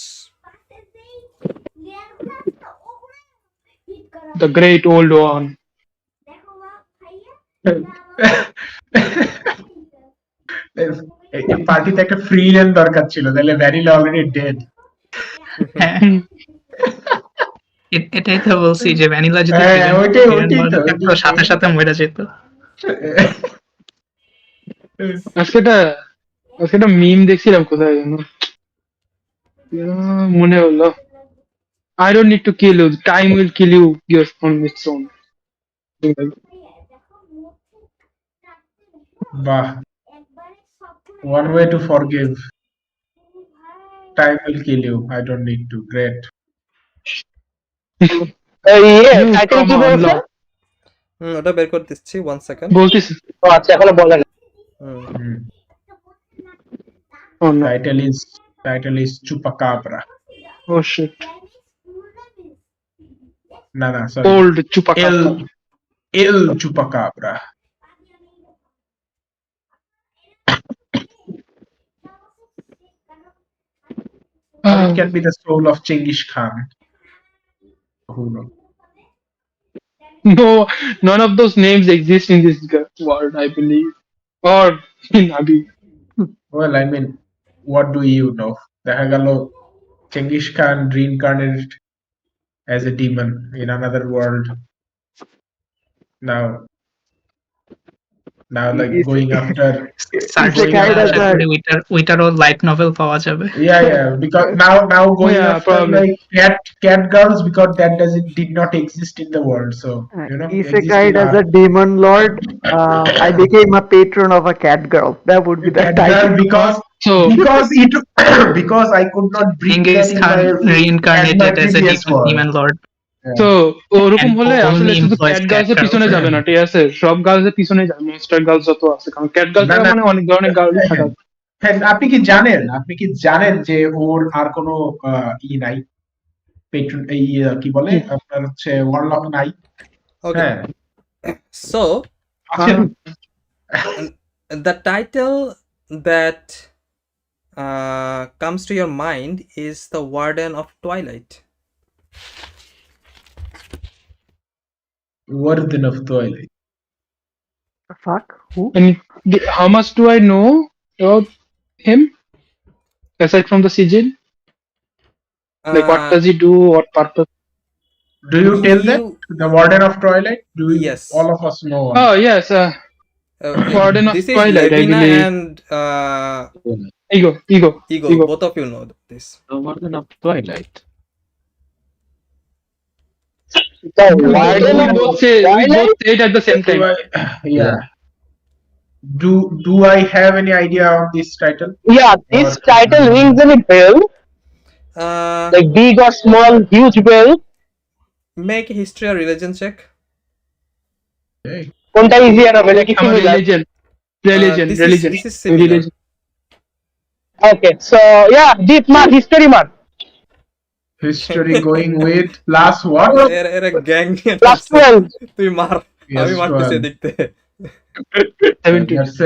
The Great Old One. এই পার্টিতে একটা free rain দরকার ছিল, তাহলে vanilla already dead. এটাই তো বলছি যে ভ্যানিলা যদি সাথে সাথে মরে যেত। আজকে একটা মিম দেখছিলাম কোথায় যেন, মনে হলো, I don't need to kill you, time will kill you just on its own. বাহ, one way to forgive, time will kill you, I don't need to. Great. Title কি বলছো? ওটা বের করে দিচ্ছি, 1 সেকেন্ড বলতেছি। আচ্ছা, এখনো বলেন। Title is Chupacabra. Oh shit. No, sorry. Old Chupacabra. El Chupacabra. It can be the soul of Genghis Khan. Who knows? No, none of those names exist in this world, I believe, or in Abi. Well, I mean, what do you know? দেখা গেল Genghis Khan reincarnated as a demon in another world. Now like going after ওইটারও light novel পাওয়া যাবে। Yeah, because now going after like cat girls, because that did not exist in the world. So you know, Isekai as a demon lord, I became a patron of a cat girl. That would be the title. Because I could not bring Genghis Khan reincarnated as a demon lord. তো ওরকম হলে আসলে শুধু cat girls এর পিছনে যাবে না, ঠিক আছে, সব গার্লস এর পিছনে যাবে, মনস্টার গার্লস যত আছে, কারণ ক্যাট গার্লস মানে অনেক ধরনের গার্লস থাকা। হ্যাঁ, আপনি কি জানেন যে ওর আর কোনো নাই, পেট্রন, এই কি বলে আপনার হচ্ছে ওয়ারলক নাই? Okay. So the title that comes to your mind is the Warden of Twilight. Warden of Twilight. Fuck, who? And how much do I know about him aside from the sigil? Like what does he do? What purpose? Do you tell that the Warden of Twilight? Do you, yes, all of us know? Oh yes, Warden of Twilight, I believe. And Ego. Both of you know this. The Warden of Twilight. We both say it at the same time. Yeah. Do I have any idea of this title? Yeah, this title rings any bell? Like big or small, huge bell? Make a history or religion check. কোনটা easier হবে নাকি similar? Religion. This is similar. Okay, so yeah, deep mark, history mark. History going with plus what? Era gang. Plus 12. তুই মার, আমি মারতেছি দেখতে। 17. That's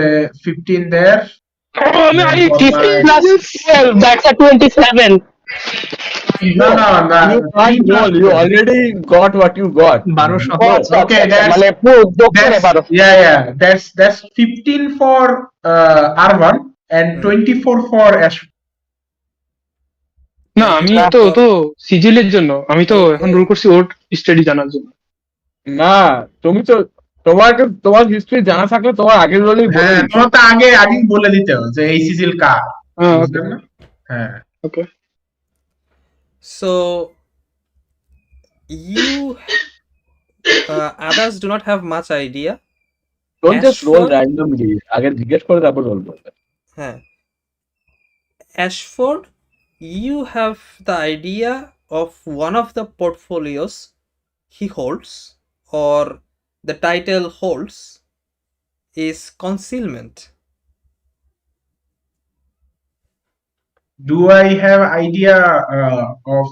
15 there. Oh, no, 15 plus 12, that's a 27. No. You already got what you got. 1200. Okay, that's 15 for R1 and 24 for Ash. না, আমি তো সিজিলের জন্য, আমি তো এখন রুল করছি ওর স্টাডি জানার জন্য। না, তুমি তো তোমার হিস্ট্রি জানা থাকলে তোমার আগের রোলেই তোমার তো আগে বলে দিতে হবে যে এই সিজিল কার। বুঝলেন না? হ্যাঁ। Okay. So you others do not have much idea. Don't just roll Ashford, randomly. আগে জিজ্ঞেস করে তারপর রোল করবে। হ্যাঁ, Ashford, you have the idea of one of the portfolios he holds or the title holds is concealment. Do I have idea of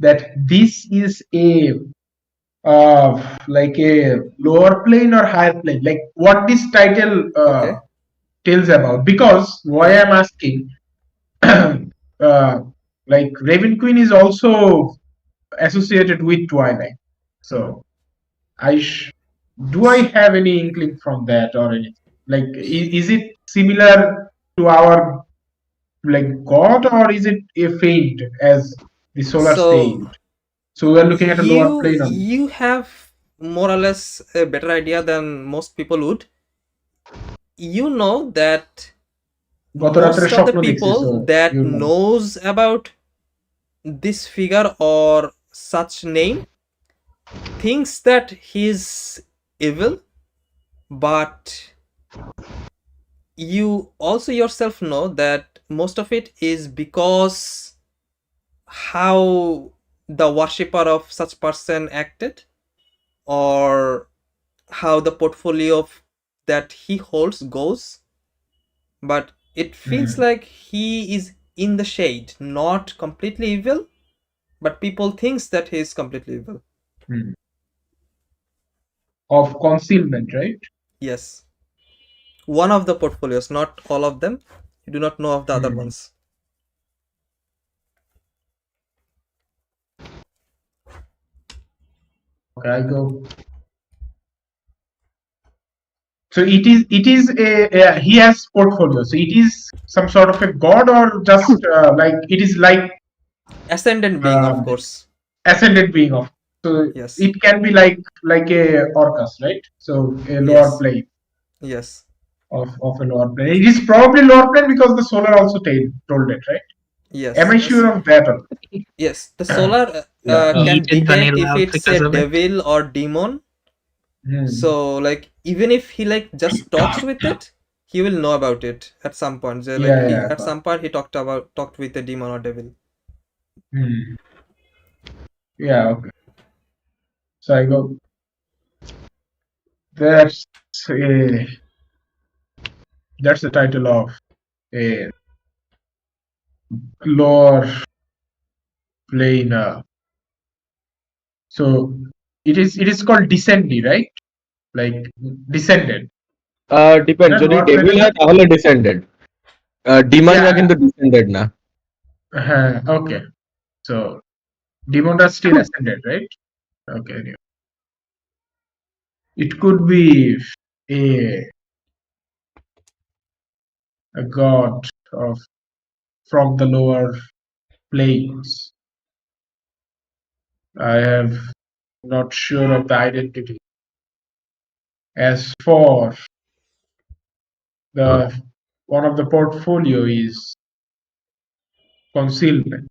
that this is a like a lower plane or higher plane? Like what this title Okay. tells about? Because why I'm asking, like Raven Queen is also associated with Twilight. So do I have any inkling from that or anything? Like is it similar to our like God, or is it a faint as the solar So state? So we are looking at a lower plane on you have more or less a better idea than most people would. You know that most of the people that knows about this figure or such name thinks that he's evil, but you also yourself know that most of it is because how the worshipper of such person acted, or how the portfolio of that he holds goes, but it feels like he is in the shade, not completely evil, but people thinks that he is completely evil. of concealment, right? Yes, one of the portfolios, not all of them. You do not know of the other ones. Okay, I go. So it is a he has portfolio. So it is some sort of a god, or just like it is like Ascendant being, of course. Ascended being of. So Yes. it can be like a Orcus, right? So a lower plane. Yes. Of a lower plane. It is probably lower plane because the solar also told it, right? Yes. Am I sure of that? Yes, the solar can detect if it's a devil or demon. So like even if he like just talks with it, he will know about it at some point. So, like at some point he talked with a demon or devil. Yeah, okay. So I go. That's the title of a lower plane. So it is called descending, right? Like descended. Depends. যদি devil হয় তাহলে descended, ডিমনরা কিন্তু descended না। হ্যাঁ, okay. So demons are still ascended, right? Okay. It could be a god of from the lower planes. I am not sure of the identity. As for the one of the portfolio is concealment.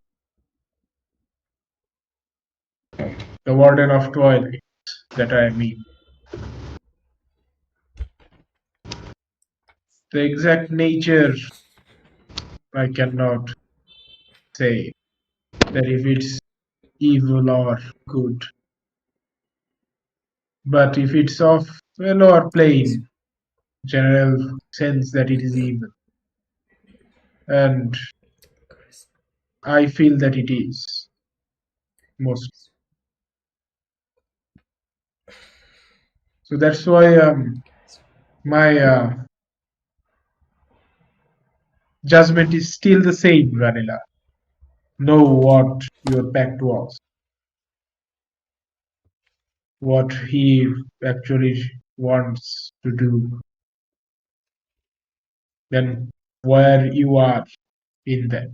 The Warden of Twilight, that I mean. The exact nature I cannot say, that if it's evil or good. But if it's of a lower plane, general sense that it is evil. And I feel that it is most. So that's why my judgment is still the same, Ranila. Know what your pact was. What he actually wants to do. Then where you are in that.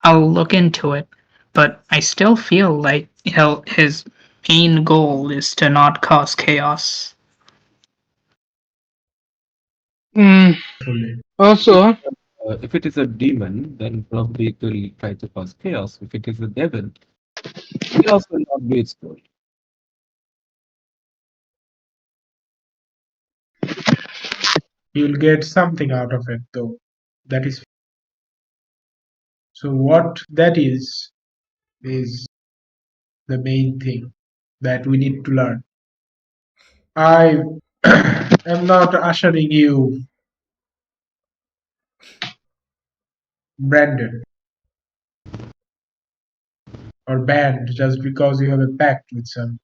I'll look into it, but I still feel like his main goal is to not cause chaos. Also, if it is a demon, then probably it will try to cause chaos. If it is a devil, chaos will not be its goal. You'll get something out of it, though. That is. So what that is the main thing that we need to learn. I am not ushering you, Brandon, or banned just because you have a pact with some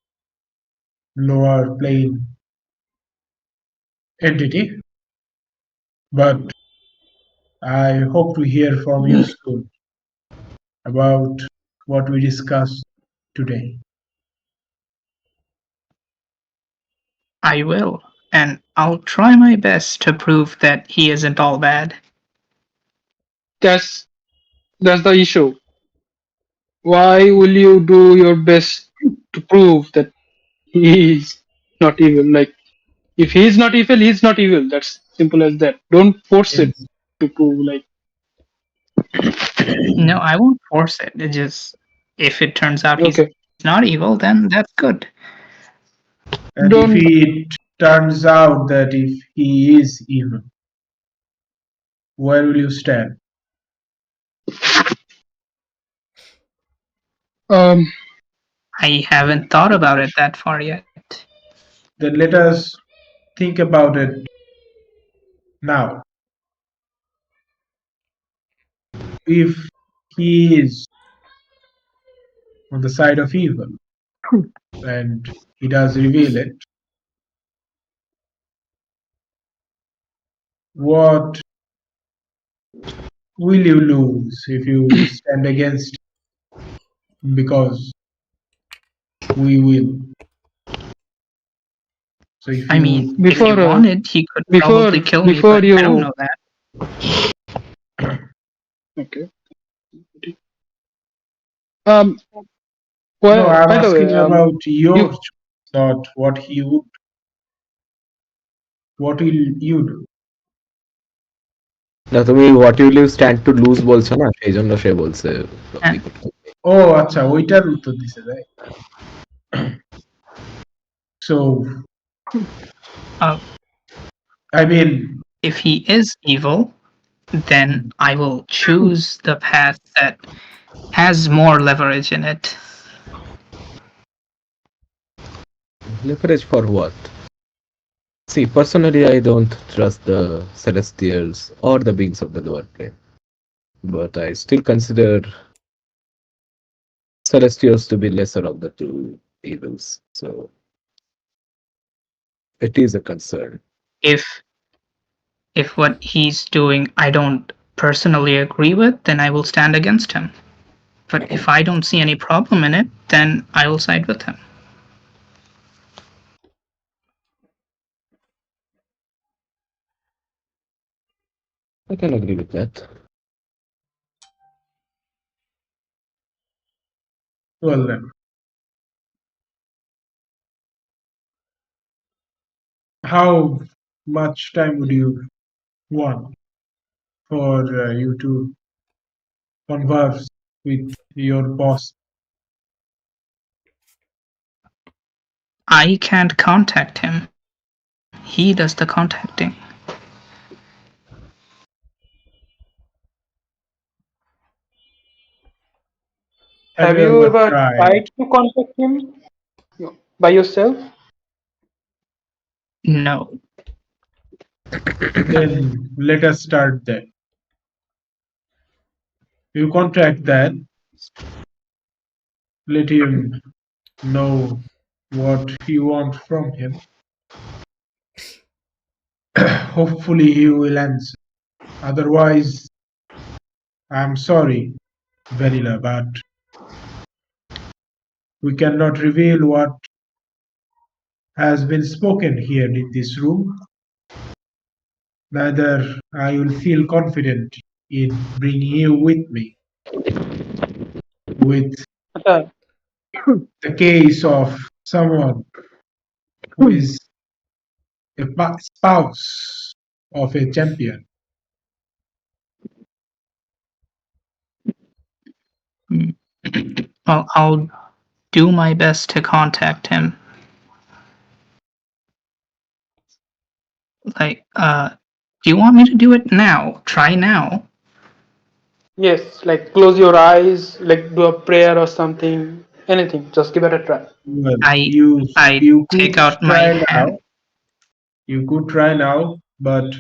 lower plane entity, but I hope to hear from you soon about what we discussed today. I will, and I'll try my best to prove that he isn't all bad. that's the issue. Why will you do your best to prove that he is not evil? Like, if he is not evil, he is not evil. That's simple as that. Don't force it Yes. to prove. Like, No, I won't force it. It just, if it turns out he's okay, not evil, then that's good. And if don't. it turns out that if he is evil, where will you stand? I haven't thought about it that far yet. Then let us think about it now. If he is on the side of evil and he does reveal it, what will you lose if you stand against him? Because we will. So if I mean, if he Before, wanted, he could probably kill me, before but I don't you. know that. Okay. Um. no, Well, I'm by the way, asking about your you choice, not what he would. What will you do? না তুমি what you live stand to lose বলছো না সেই জন্য সে বলছে And, ও আচ্ছা ওইটার উত্তর দিছে তাই So I mean, if he is evil, then I will choose the path that has more leverage in it. leverage for what? See, personally, I don't trust the Celestials or the beings of the lower plane, but I still consider Celestials to be lesser of the two evils, so it is a concern. If what he's doing I don't personally agree with, then I will stand against him. But if I don't see any problem in it, then I will side with him. I can agree with that. well then, how much time would you want for you to converse with your boss? I can't contact him. He does the contacting. have you ever tried to contact him by yourself? No. Then let us start there. You contact that, let him know what you want from him. Hopefully he will answer. Otherwise, I'm sorry, Vanilla, but we cannot reveal what has been spoken here in this room. Neither I will feel confident in bringing you with me with the case of someone who is a spouse of a champion. Well, I'll do my best to contact him. Like, do you want me to do it now? Try now. Yes, like close your eyes, like do a prayer or something. Anything. Just give it a try. Well, I you take could out my try hand. now. You could try now, but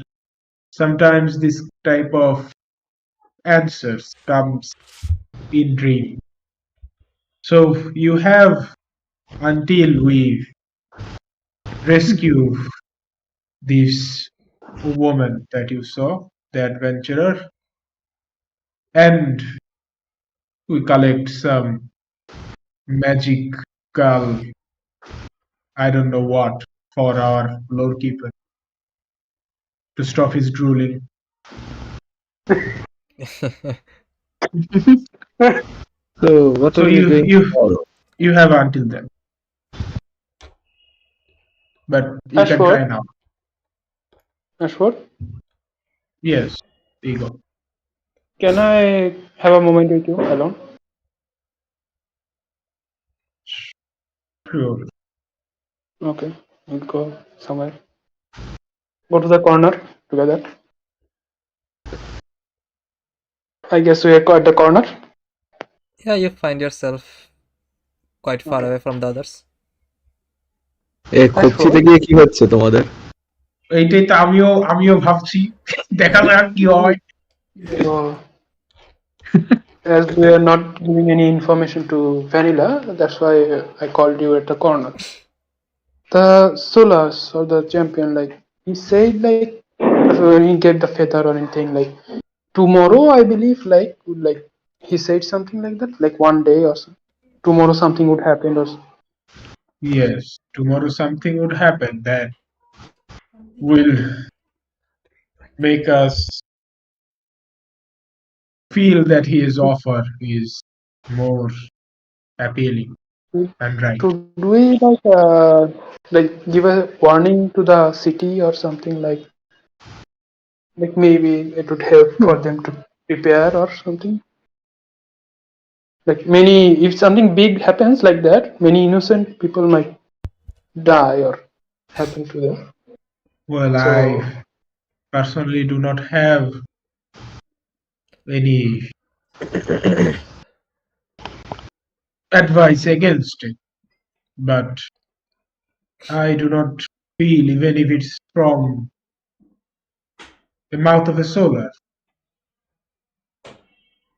sometimes this type of answers comes in dream. So you have until we rescue this woman that you saw, the adventurer, and we collect some magical, I don't know what, for our lore keeper to stop his drooling. So what So are we doing tomorrow? you have until then, but you can try now. Ashford, Yes, there you go. can I have a moment with you alone? Sure. Okay, we'll go somewhere. Go to the corner together. I guess we are at the corner. Yeah, you find yourself quite far away from the others. এ খুঁজছিতে গিয়ে কি হচ্ছে তোমাদের? এইটাই তো আমিও ভাবছি, দেখা যাক কি হয়। So, as we are not giving any information to Vanilla, that's why I called you at the corner. The Solas or the champion, like he said, like when he get the feather or anything, like tomorrow, I believe, like he said something like that, like one day or so. Tomorrow something would happen or so. Yes, tomorrow something would happen that will make us feel that his offer is more appealing and right. Should we like give a warning to the city or something like maybe it would help for them to prepare or something? Like if something big happens like that, many innocent people might die or happen to them. Well, So, I personally do not have any advice against it, but I do not feel, even if it's from the mouth of a solar,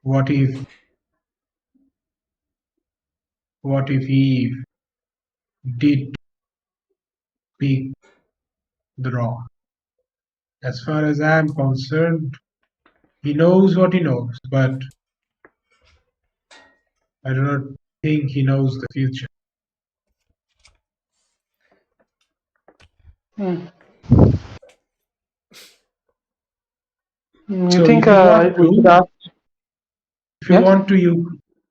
what if he did speak the wrong? As far as I am concerned, he knows what he knows, but I do not think he knows the future. you So think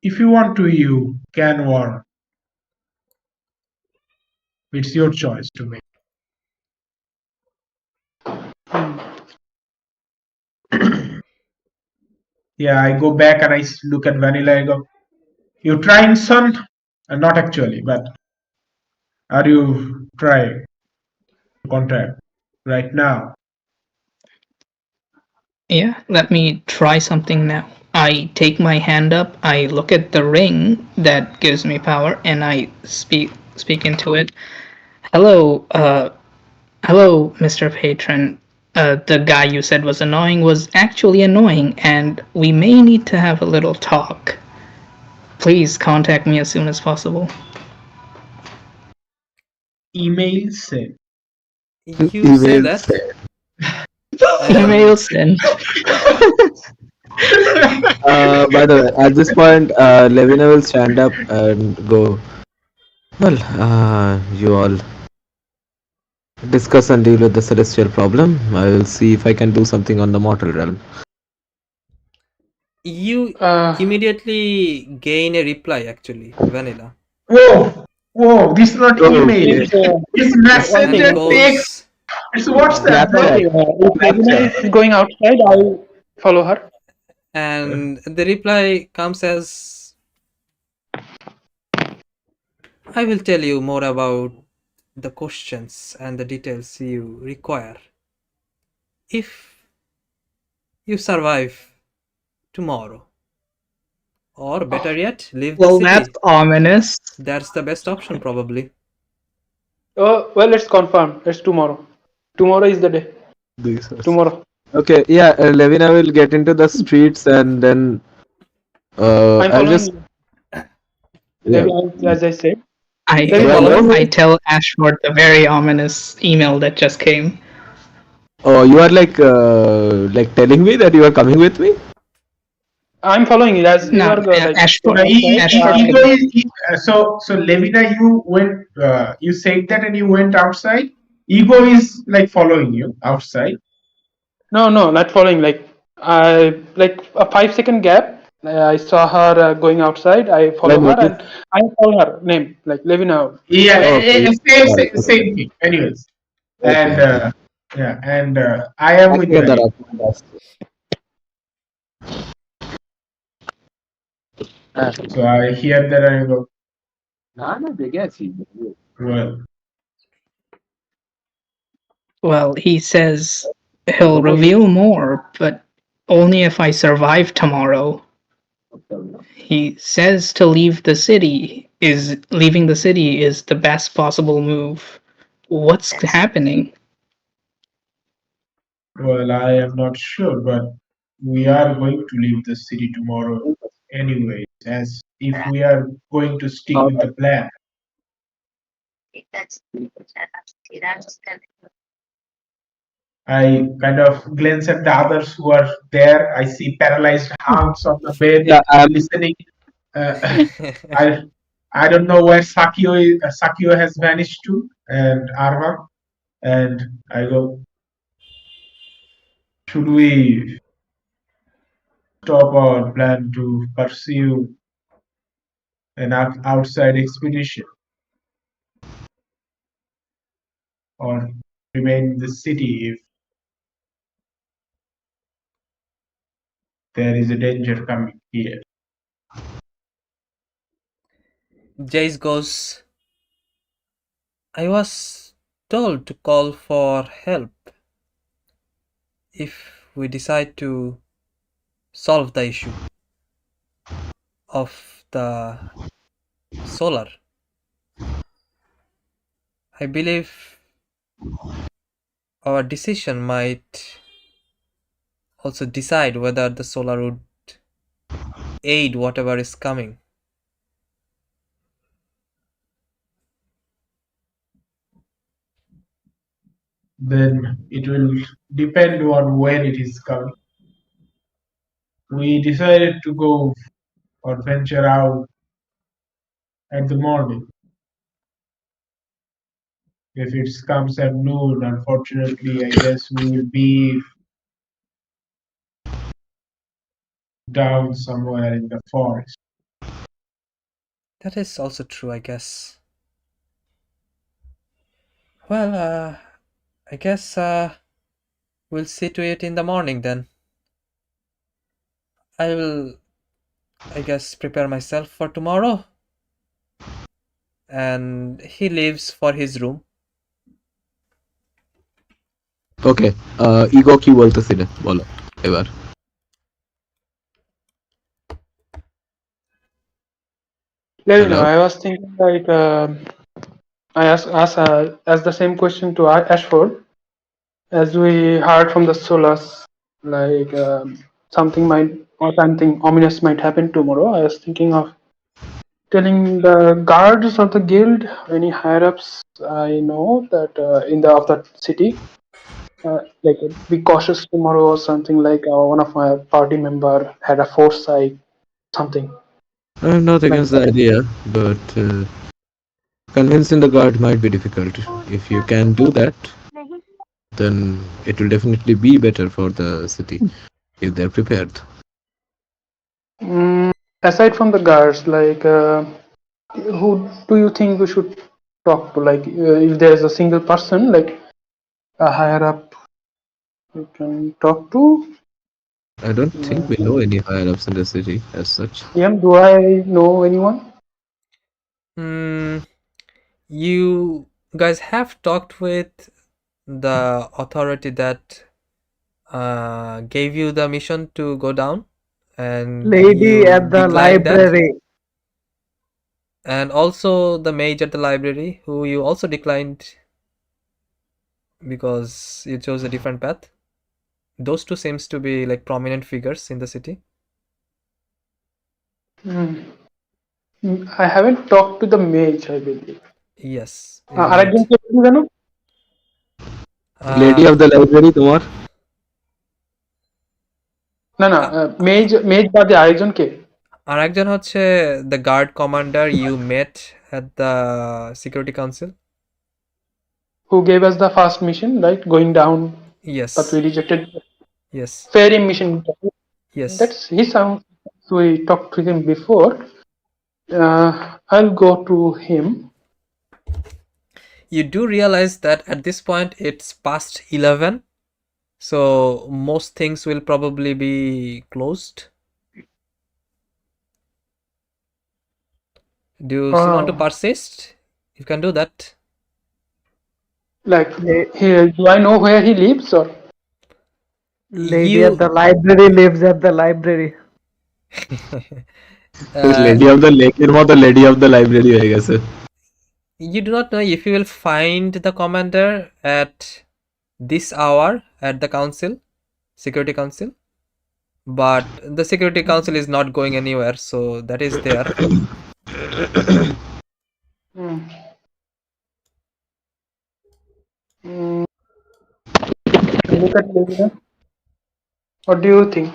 if you want to, you can warn. It's your choice to make. Yeah, I go back and I look at Vanilla. I go, "You're trying, son?" Not actually, but are you trying to contact right now? Yeah, let me try something now. I take my hand up, I look at the ring that gives me power, and I speak into it. Hello, Mr. Patron. The guy you said was annoying was actually annoying, and we may need to have a little talk. Please contact me as soon as possible. Email sent. You say that. Email sent. By the way, at this point, Levina will stand up and go, well, you all discuss and deal with the celestial problem. I will see if I can do something on the mortal realm. You immediately gain a reply, actually, Vanilla. Whoa, this is not email. This messenger text. It's WhatsApp, bro. If Levina is going outside, I'll follow her. And the reply comes as, I will tell you more about the questions and the details you require if you survive tomorrow. Or better yet, leave the Well, city. that's ominous. That's the best option, probably. Oh, well, let's confirm. It's tomorrow. Tomorrow is the day. Tomorrow. Okay, yeah, Levina will get into the streets and then I'm I'll following just you. yeah. Maybe, as I said. I tell Ashford the very ominous email that just came. Oh, you are like telling me that you are coming with me? I'm following you as you No, are like Ashford. So Levina, you went. You said that, and you went outside. Ego is like following you outside. No, not following. Like I like a 5 second gap. I saw her going outside. I follow her and I call her name like Levina. Yeah, same thing. Anyways, and I am with you. So I hear that I go. Well, he says he'll reveal more, but only if I survive tomorrow. He says to leave the city leaving the city is the best possible move. What's happening? Well, I am not sure, but we are going to leave the city tomorrow anyway, as if we are going to stick with the plan. I kind of glance at the others who are there. I see paralyzed hands on the bed, listening. I don't know where Sakio has vanished to, and Arva. And I go, should we stop our plan to pursue an outside expedition, or remain in the city if there is a danger coming here? Jace goes, I was told to call for help if we decide to solve the issue of the solar. I believe our decision might also decide whether the solar would aid whatever is coming. Then it will depend on when it is coming. We decided to go or venture out at the morning. If it comes at noon, unfortunately, I guess we will be down somewhere in the forest. That is also true, I guess. Well, I guess we'll see to it in the morning then. I will, I guess, prepare myself for tomorrow. And he leaves for his room. Okay ego কি বলতেছিলে বলো এবার Levina, I was thinking like I asked the same question to Ashford. As we heard from the Solas, like something ominous might happen tomorrow. I was thinking of telling the guards of the guild, any higher ups I know that in the of that city, like be cautious tomorrow or something. Like one of my party member had a foresight, something. I'm not against the idea, but convincing the guard might be difficult. If you can do that, then it will definitely be better for the city if they're prepared. Aside from the guards, like who do you think we should talk to? Like if there's a single person, like a higher up you can talk to? I don't think we know any higher ups in the city as such. Do I know anyone? You guys have talked with the authority that gave you the mission to go down, and Lady you at the declined that, library. and also the mage at the library, who you also declined because you chose a different path. Those two seems to be like prominent figures in the city. I haven't talked to the mage, I believe. Yes, you didn't. আরেকজনকে বলবি কেন? Lady of the library, তোমার? না না মেজ বাদে আরেকজনকে আরেকজন হচ্ছে the guard commander you met at the security council. who gave us the first mission, right? Going down, Yes. but we rejected. Yes. Fairy mission. Yes. That's he sounds. We talked to him before. I'll go to him. You do realize that at this point it's past 11, so most things will probably be closed. Do you still want to persist? You can do that. Like, do I know where he lives, or? Lady at the library lives at the library. Lady of the lake এর মতো lady of the library হয়ে গেছে। You do not know if you will find the commander at this hour at the council, security council, but the security council is not going anywhere, so that is there. Look at Levina. What do you think?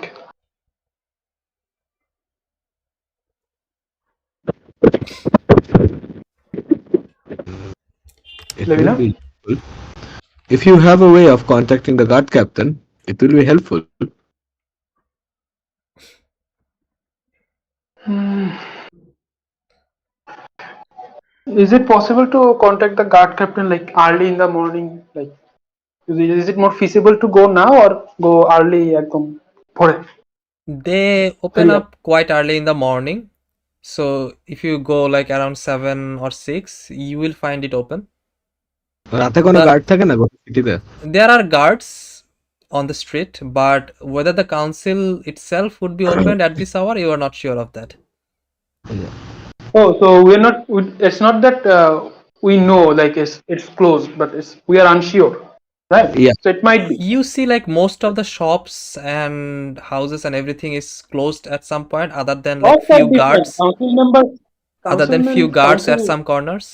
It will be helpful. If you have a way of contacting the guard captain, it will be helpful. Is it possible to contact the guard captain like early in the morning? Like, is it more feasible to go now or go early? They open up quite early in the morning, so if you go like around 7 or 6, you will find it open. রাতে কোনো guard থাকে না সিটিতে? There are guards on the street, but whether the council itself would be opened at this hour, you are not sure of that. Oh, so we're not. It's not that we know like it's closed, but we are unsure, right? Yeah. So it might be. You see, like most of the shops and houses and everything is closed at some point, other than like few guards. Council members. Other than few guards at some corners.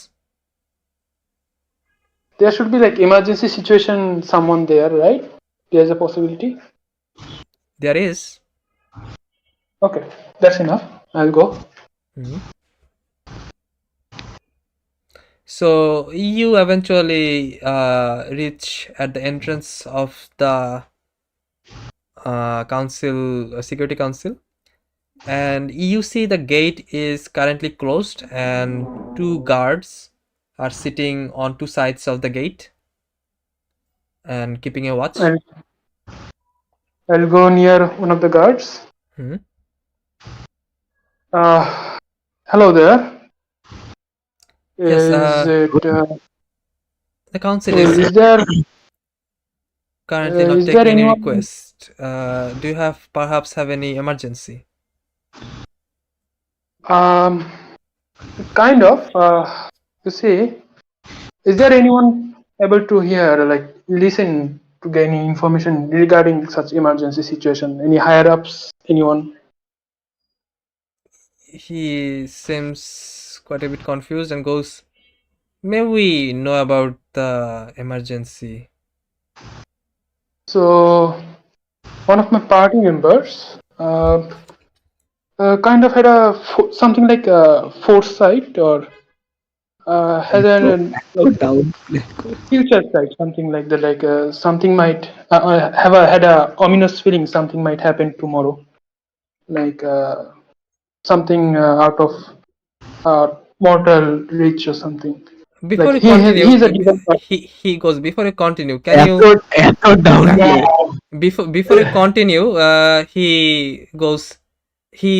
There should be like emergency situation, someone there, right? There's a possibility. There is. Okay, that's enough. I'll go. So you eventually reach at the entrance of the council, security council, and you see the gate is currently closed and 2 guards are sitting on 2 sides of the gate and keeping a watch. I'll go near one of the guards. Hello there. Yes, the council is there currently not taking any request. Do you perhaps have any emergency? Kind of. You see, is there anyone able to hear, like, listen to get any information regarding such emergency situation? Any higher ups? Anyone? He seems quite a bit confused and goes, "May we know about the emergency?" So, one of my party members kind of had something like a foresight, or had a future sight, something like that. Like something might had a ominous feeling. Something might happen tomorrow, like something out of mortal reach or something. Before Like you continue, he's a different person. he goes. Before you continue, can you এত down before you continue, he goes. He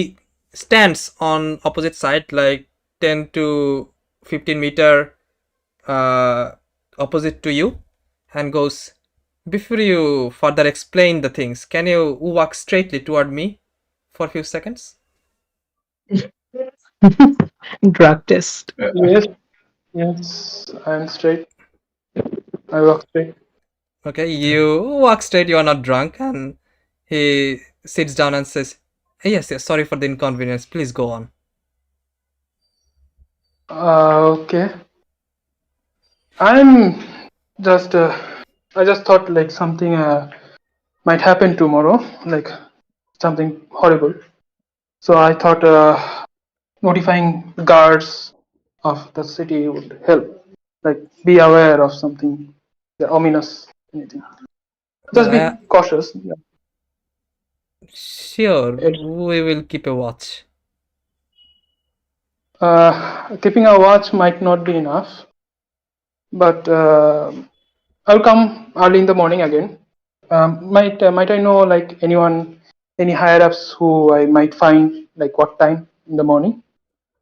stands on opposite side, like 10 to 15 meter opposite to you, and goes. Before you further explain the things, can you walk straightly toward me for a few seconds? Drug test. Yes, yes, I'm straight. I walk straight. Okay, you walk straight. You are not drunk, and he sits down and says, "Yes, yes. Sorry for the inconvenience. Please go on." Okay. I'm just. I just thought like something might happen tomorrow, like something horrible. So I thought notifying guards of the city would help. Like be aware of something ominous, anything. Just be Well, cautious. Yeah. sure, It's, we will keep a watch. keeping a watch might not be enough, but I'll come early in the morning again. Might I know like any higher ups who I might find like what time in the morning?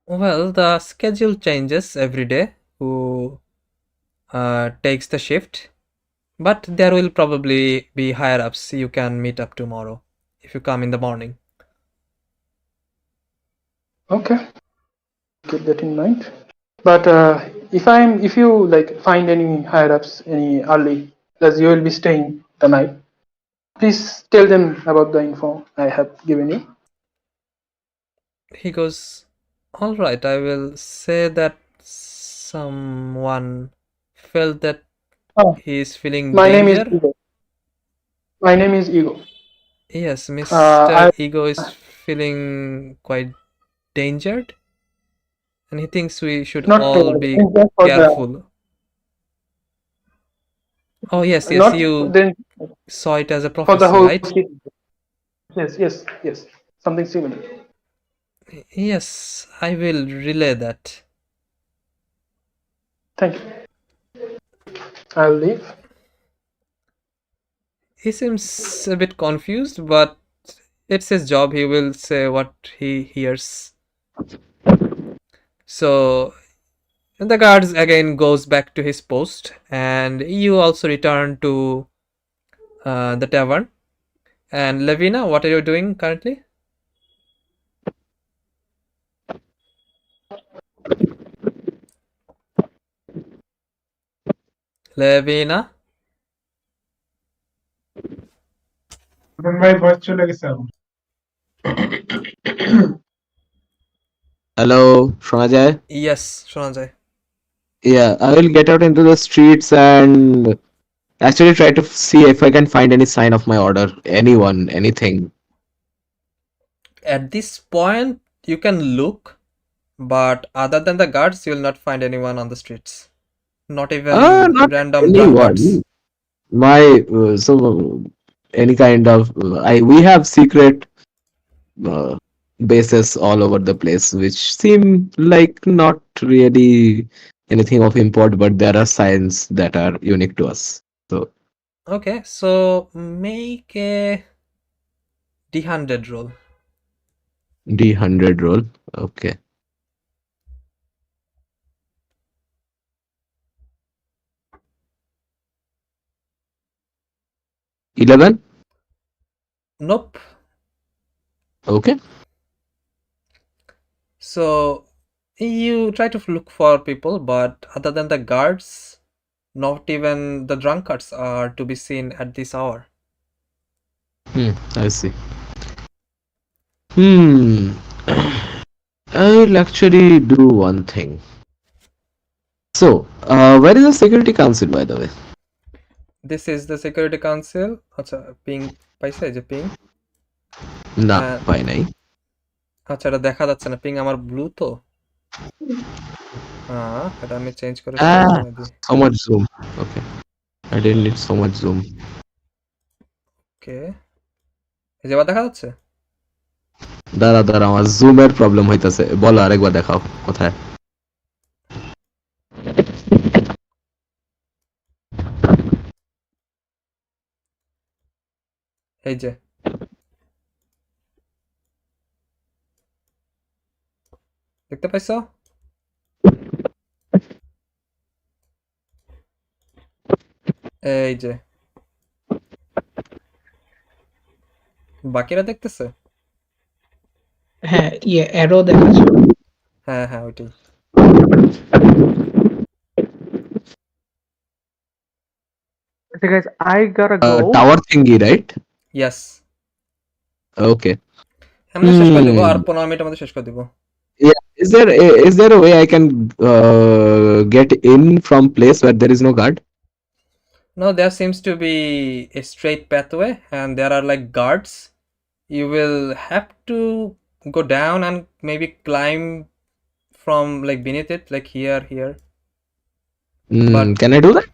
Well, the schedule changes every day. Who takes the shift? But there will probably be higher ups you can meet up tomorrow if you come in the morning. Okay, keep that in mind. But if you like find any higher ups any early, as you will be staying the night, please tell them about the info I have given you. He goes, "All right, I will say that someone felt that he is feeling My name is danger." Ego. My name is Ego. Yes, Mr. I Ego is feeling quite dangered, and he thinks we should not all be danger for the careful. Oh, yes, yes, not you then saw it as a for the prophecy, whole right? city. Yes, something similar. Yes, I will relay that. Thank you. I'll leave. He seems a bit confused, but it's his job. He will say what he hears. So the guards again goes back to his post, and you also return to the tavern. And Levina, what are you doing currently? Levina? ভাই voice চলে গেছে আমার। Hello, শোনা যায়? Yes, শোনা যায়। Yeah, I will get out into the streets and actually try to see if I can find any sign of my order. Anyone, anything. At this point, you can look, but other than the guards, you will not find anyone on the streets. Not even Not random anyone. drunkards. My so any kind of we have secret bases all over the place, which seem like not really anything of import, but there are signs that are unique to us. So Okay, so make a D100 roll. D100 roll. Okay. $11. Nope. Okay. So you try to look for people, but other than the guards, not even the drunkards are to be seen at this hour. I see. I'll actually do one thing. So, where is the security council, by the way? This is the security council. আচ্ছা ping পাইছে যে ping না পাই নাই। আচ্ছা এটা দেখা যাচ্ছে না, পিং আমার ব্লু তো হ্যাঁ এটা আমি চেঞ্জ করে So much zoom. Okay, I didn't need so much zoom. ওকে এই যে এবার দেখা যাচ্ছে। দাঁড়া আমার জুমের প্রবলেম হইতাছে, বলো আরেকবার দেখাও কোথায়। এই যে দেখতে পাইছো? এই যে বাকিরা দেখতেছে? হ্যাঁ, অ্যারো দেখাচ্ছে। হ্যাঁ হ্যাঁ ওইটাই। Okay, guys, I gotta go. Tower thingy, right? Yes. Okay. আমরা শেষ করে দিব, আর 15 মিনিটের মধ্যে শেষ করে দিব। Yeah. Is there a way I can get in from place where there is no guard? No, there seems to be a straight pathway and there are like guards. You will have to go down and maybe climb from like beneath it, like here. But Can I do that?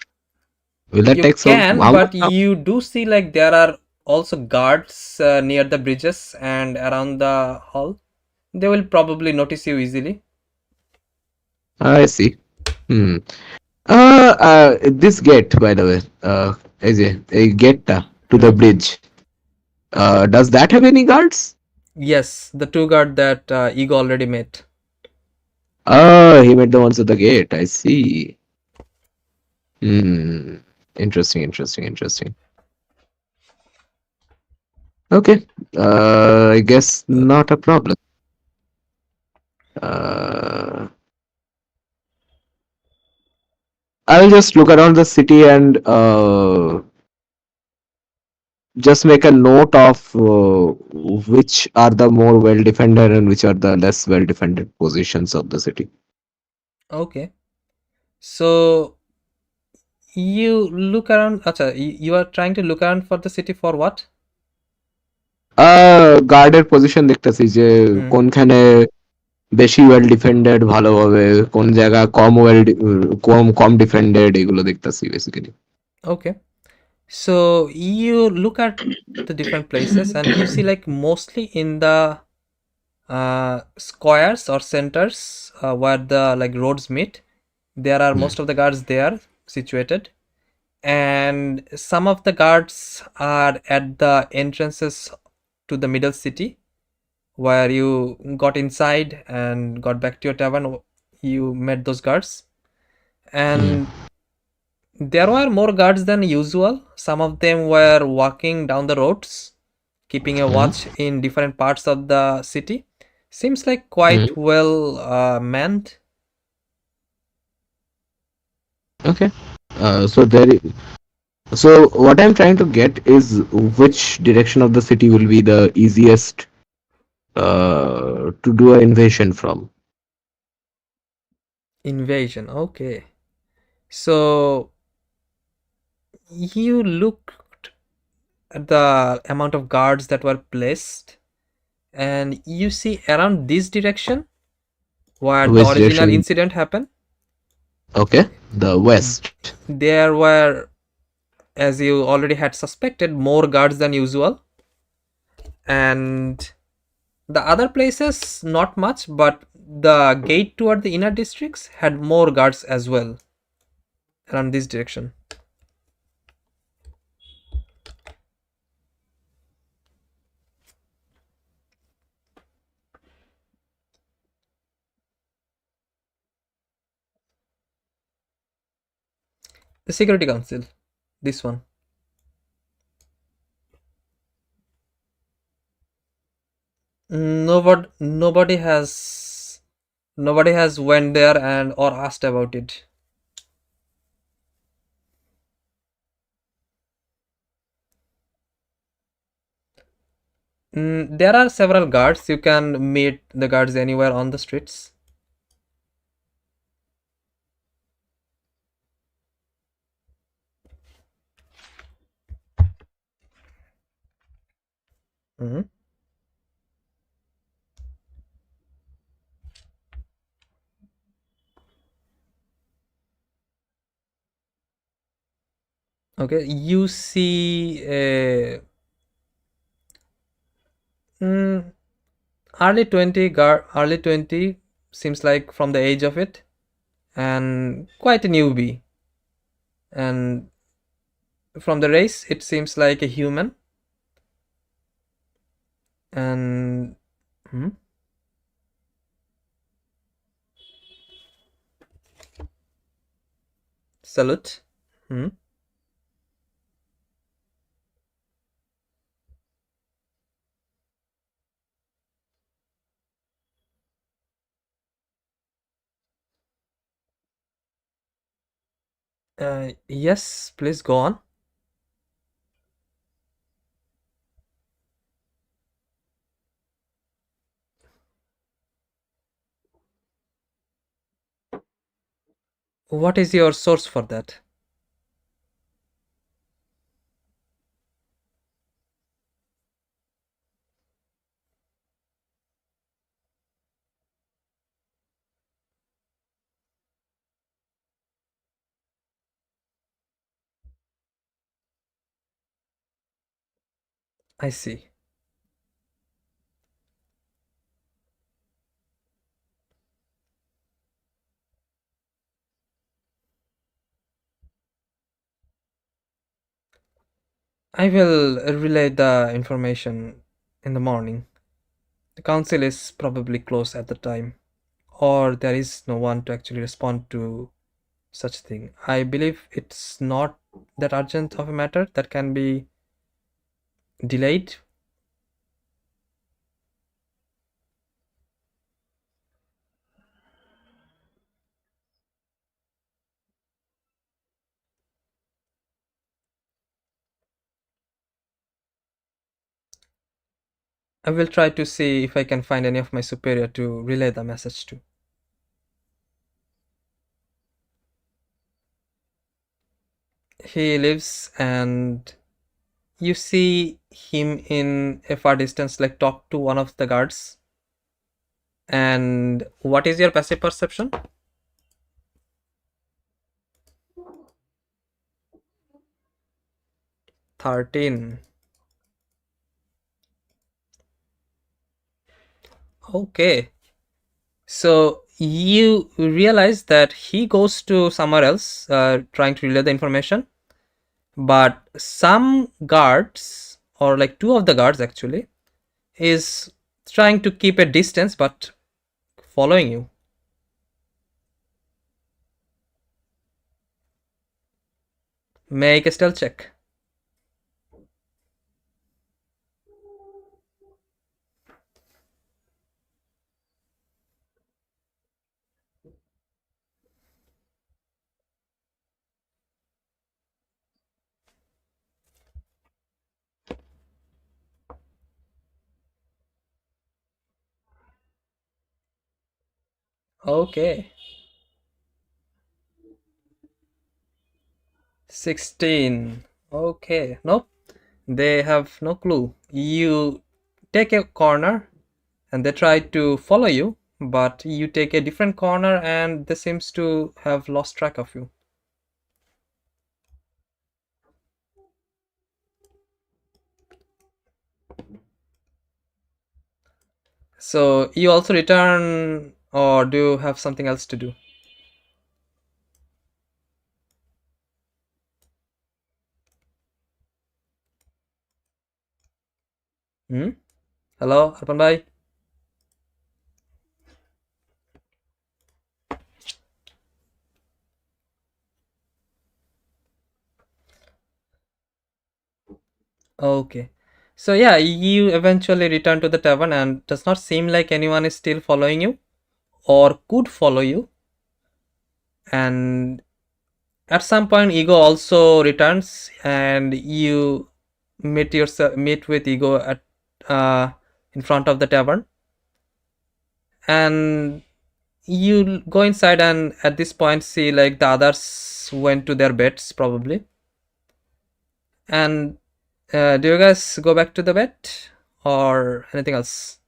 Will that you take can, how but much? you do see like there are also guards near the bridges and around the hall. They will probably notice you easily. I see. This gate, by the way, is a gate to the bridge. Does that have any guards? Yes, the two guard that Ego already met. He made the ones at the gate. I see. Interesting. Okay. I guess not a problem. I'll just look around the city and just make a note of which are the more well defended and which are the less well defended positions of the city. Okay. So you look around. Acha, you are trying to look around for the city for what? গার্ডের position দেখতেছি যে কোনখানে বেশি well defended ভালোভাবে, কোন জায়গা কম defended, এগুলো দেখতেছি basically. Okay. So you look at the different places and you see like mostly in the squares or centers where the like roads meet, there are most of the guards there situated, and some of the guards are at the entrances to the middle city where you got inside and got back to your tavern. You met those guards, and there were more guards than usual. Some of them were walking down the roads, keeping a watch in different parts of the city. Seems like quite well manned. Okay. So what I'm trying to get is which direction of the city will be the easiest to do an invasion from. Invasion, okay. So you looked at the amount of guards that were placed, and you see around this direction where the original incident happened. Okay, the west. There were, as you already had suspected, more guards than usual, and the other places not much, but the gate toward the inner districts had more guards as well around this direction. The Security Council, this one. Nobody has went there and or asked about it. There are several guards. You can meet the guards anywhere on the streets. Okay, you see a early 20 seems like from the age of it, and quite a newbie, and from the race it seems like a human, And salute. Yes, please go on. What is your source for that? I see. I will relay the information in the morning. The council is probably closed at the time, or there is no one to actually respond to such thing. I believe it's not that urgent of a matter that can be delayed. I will try to see if I can find any of my superior to relay the message to. He lives, and you see him in a far distance, like talk to one of the guards. And what is your passive perception? 13. Okay. So you realize that he goes to somewhere else, trying to relay the information, but some guards, or like two of the guards actually, is trying to keep a distance but following you. Make a stealth check. Okay. 16. Okay. Nope. They have no clue. You take a corner and they try to follow you, but you take a different corner and they seems to have lost track of you. So you also return, or do you have something else to do? Hello, Arpan bhai? Okay. So yeah, you eventually return to the tavern and does not seem like anyone is still following you or could follow you. And at some point Ego also returns and you meet with Ego at in front of the tavern. And you go inside and at this point see like the others went to their beds probably. And do you guys go back to the bed or anything else?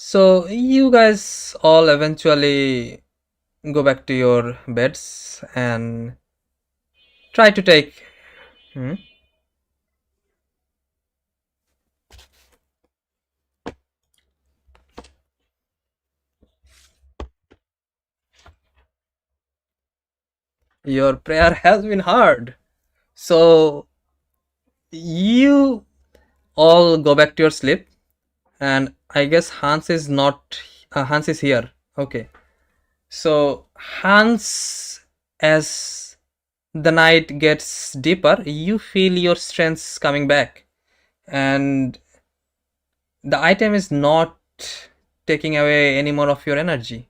So you guys all eventually go back to your beds and try to take. Your prayer has been heard. So you all go back to your sleep, and I guess Hans is not. Hans is here. Okay. So Hans, as the night gets deeper, you feel your strengths coming back, and the item is not taking away any more of your energy.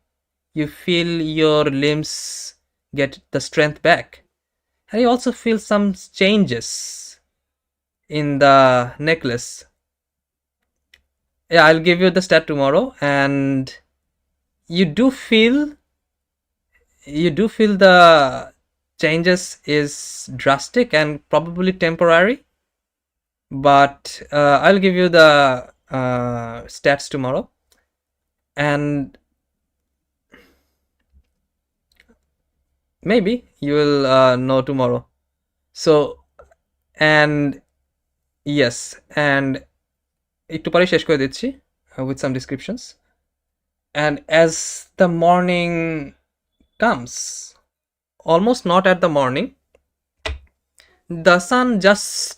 You feel your limbs get the strength back, and you also feel some changes in the necklace. Yeah, I'll give you the stat tomorrow, and you do feel the changes is drastic and probably temporary, but I'll give you the stats tomorrow, and maybe you will know tomorrow. So, and yes, and একটু পরে শেষ করে দিচ্ছি with some descriptions. And as the morning comes, almost not at the morning, the sun just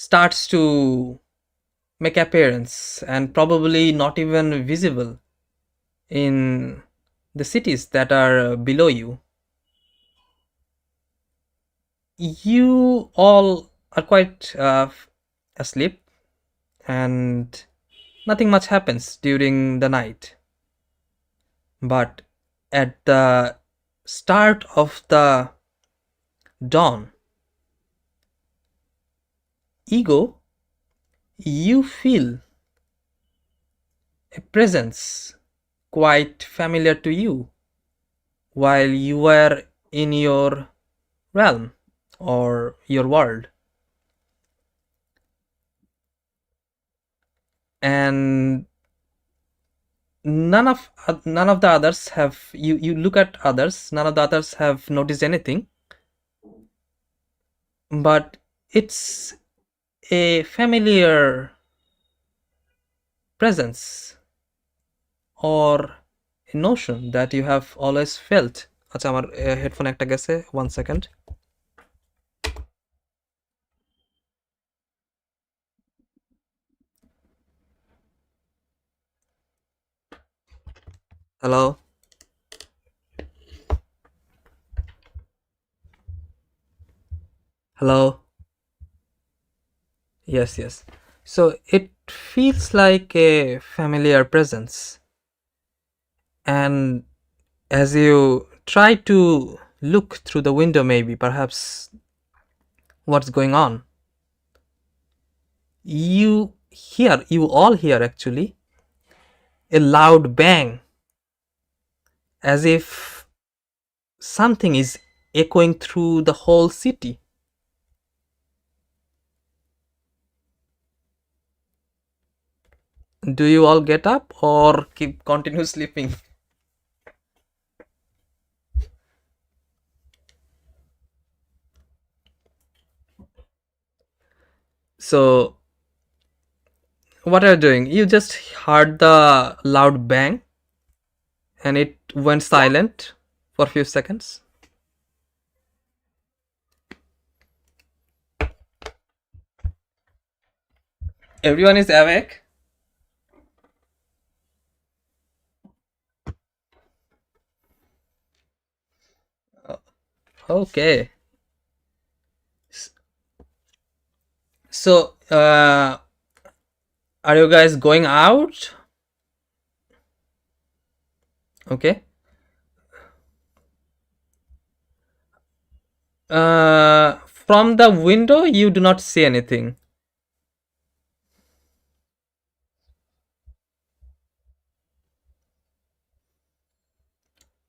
starts to make appearance and probably not even visible in the cities that are below you. You all are quite asleep, and nothing much happens during the night. But at the start of the dawn, Ego, you feel a presence quite familiar to you while you were in your realm or your world. And none of the others have, you look at others, none of the others have noticed anything, but it's a familiar presence or a notion that you have always felt. আচ্ছা আমার headphone একটা গেছে, 1 second. Hello. Hello. Yes. So it feels like a familiar presence, and as you try to look through the window, maybe perhaps what's going on, you all hear actually a loud bang, as if something is echoing through the whole city. Do you all get up or continue sleeping? So what are you doing? You just heard the loud bang and it went silent for a few seconds. Everyone is awake. Okay. So are you guys going out? Okay. From the window you do not see anything.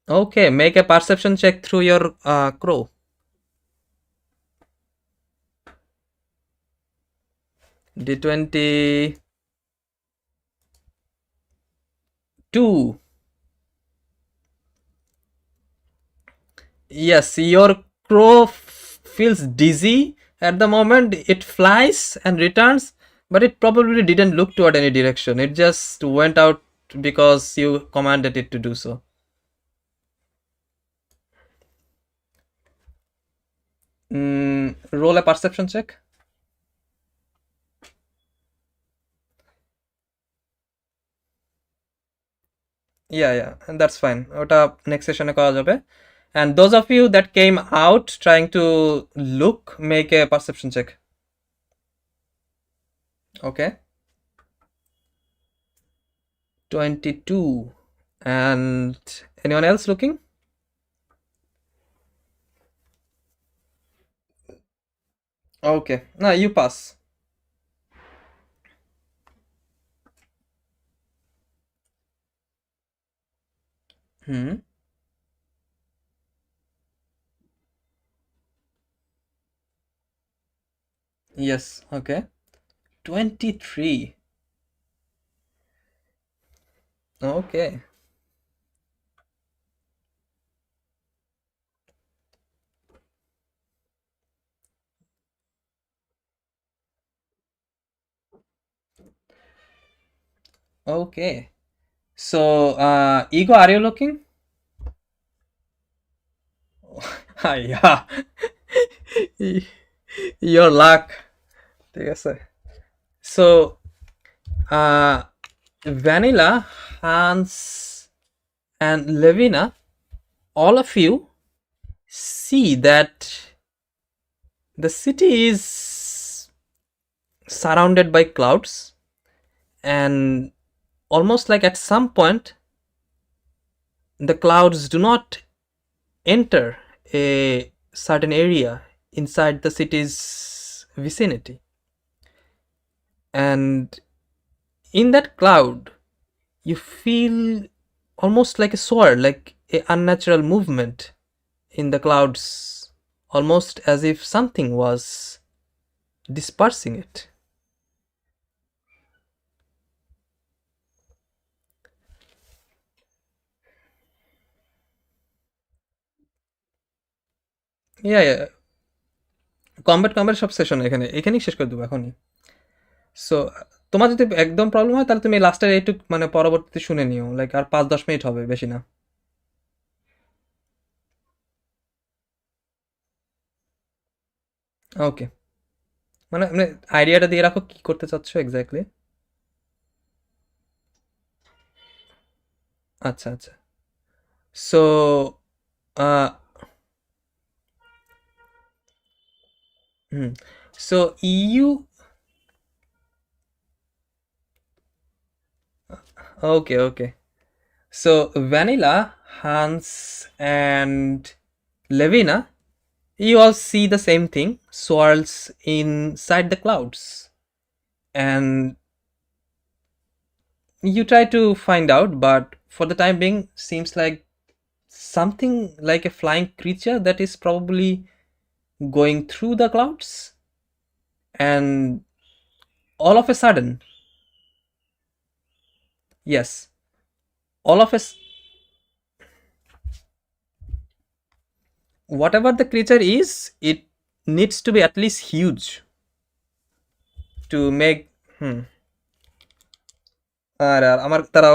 Okay, make a perception check through your crow. D20. 2. Yes, your crow feels dizzy at the moment. It flies and returns, but it probably didn't look toward any direction. It just went out because you commanded it to do so. Roll a perception check. Yeah, and that's fine. ওটা next session এ করা যাবে. And those of you that came out trying to look, make a perception check. Okay. 22. And anyone else looking? Okay. No, you pass. Yes, okay. 23. Okay. Okay. So, Ego, are you looking? Yeah. Your luck. ঠিক আছে. So, Vanilla, Hans, and Levina, all of you see that the city is surrounded by clouds, and almost like at some point the clouds do not enter a certain area inside the city's vicinity, and in that cloud you feel almost like a sword, like a unnatural movement in the clouds, almost as if something was dispersing it. Yeah. Combat সব session এখানেই শেষ করে দেবো এখনই। So তোমার যদি একদম problem হয় তাহলে তুমি লাস্টের এইটুক মানে পরবর্তীতে শুনে নিও, লাইক আর 5-10 মিনিট হবে, বেশি না। ওকে, মানে আইডিয়াটা দিয়ে রাখো কি করতে চাচ্ছ এক্স্যাক্টলি। আচ্ছা। So so you okay. So Vanilla, Hans, and Levina, you all see the same thing, swirls inside the clouds, and you try to find out, but for the time being seems like something like a flying creature that is probably going through the clouds, and all of a sudden, yes, all of us, whatever the creature is, it needs to be at least huge to make আর আমার তারা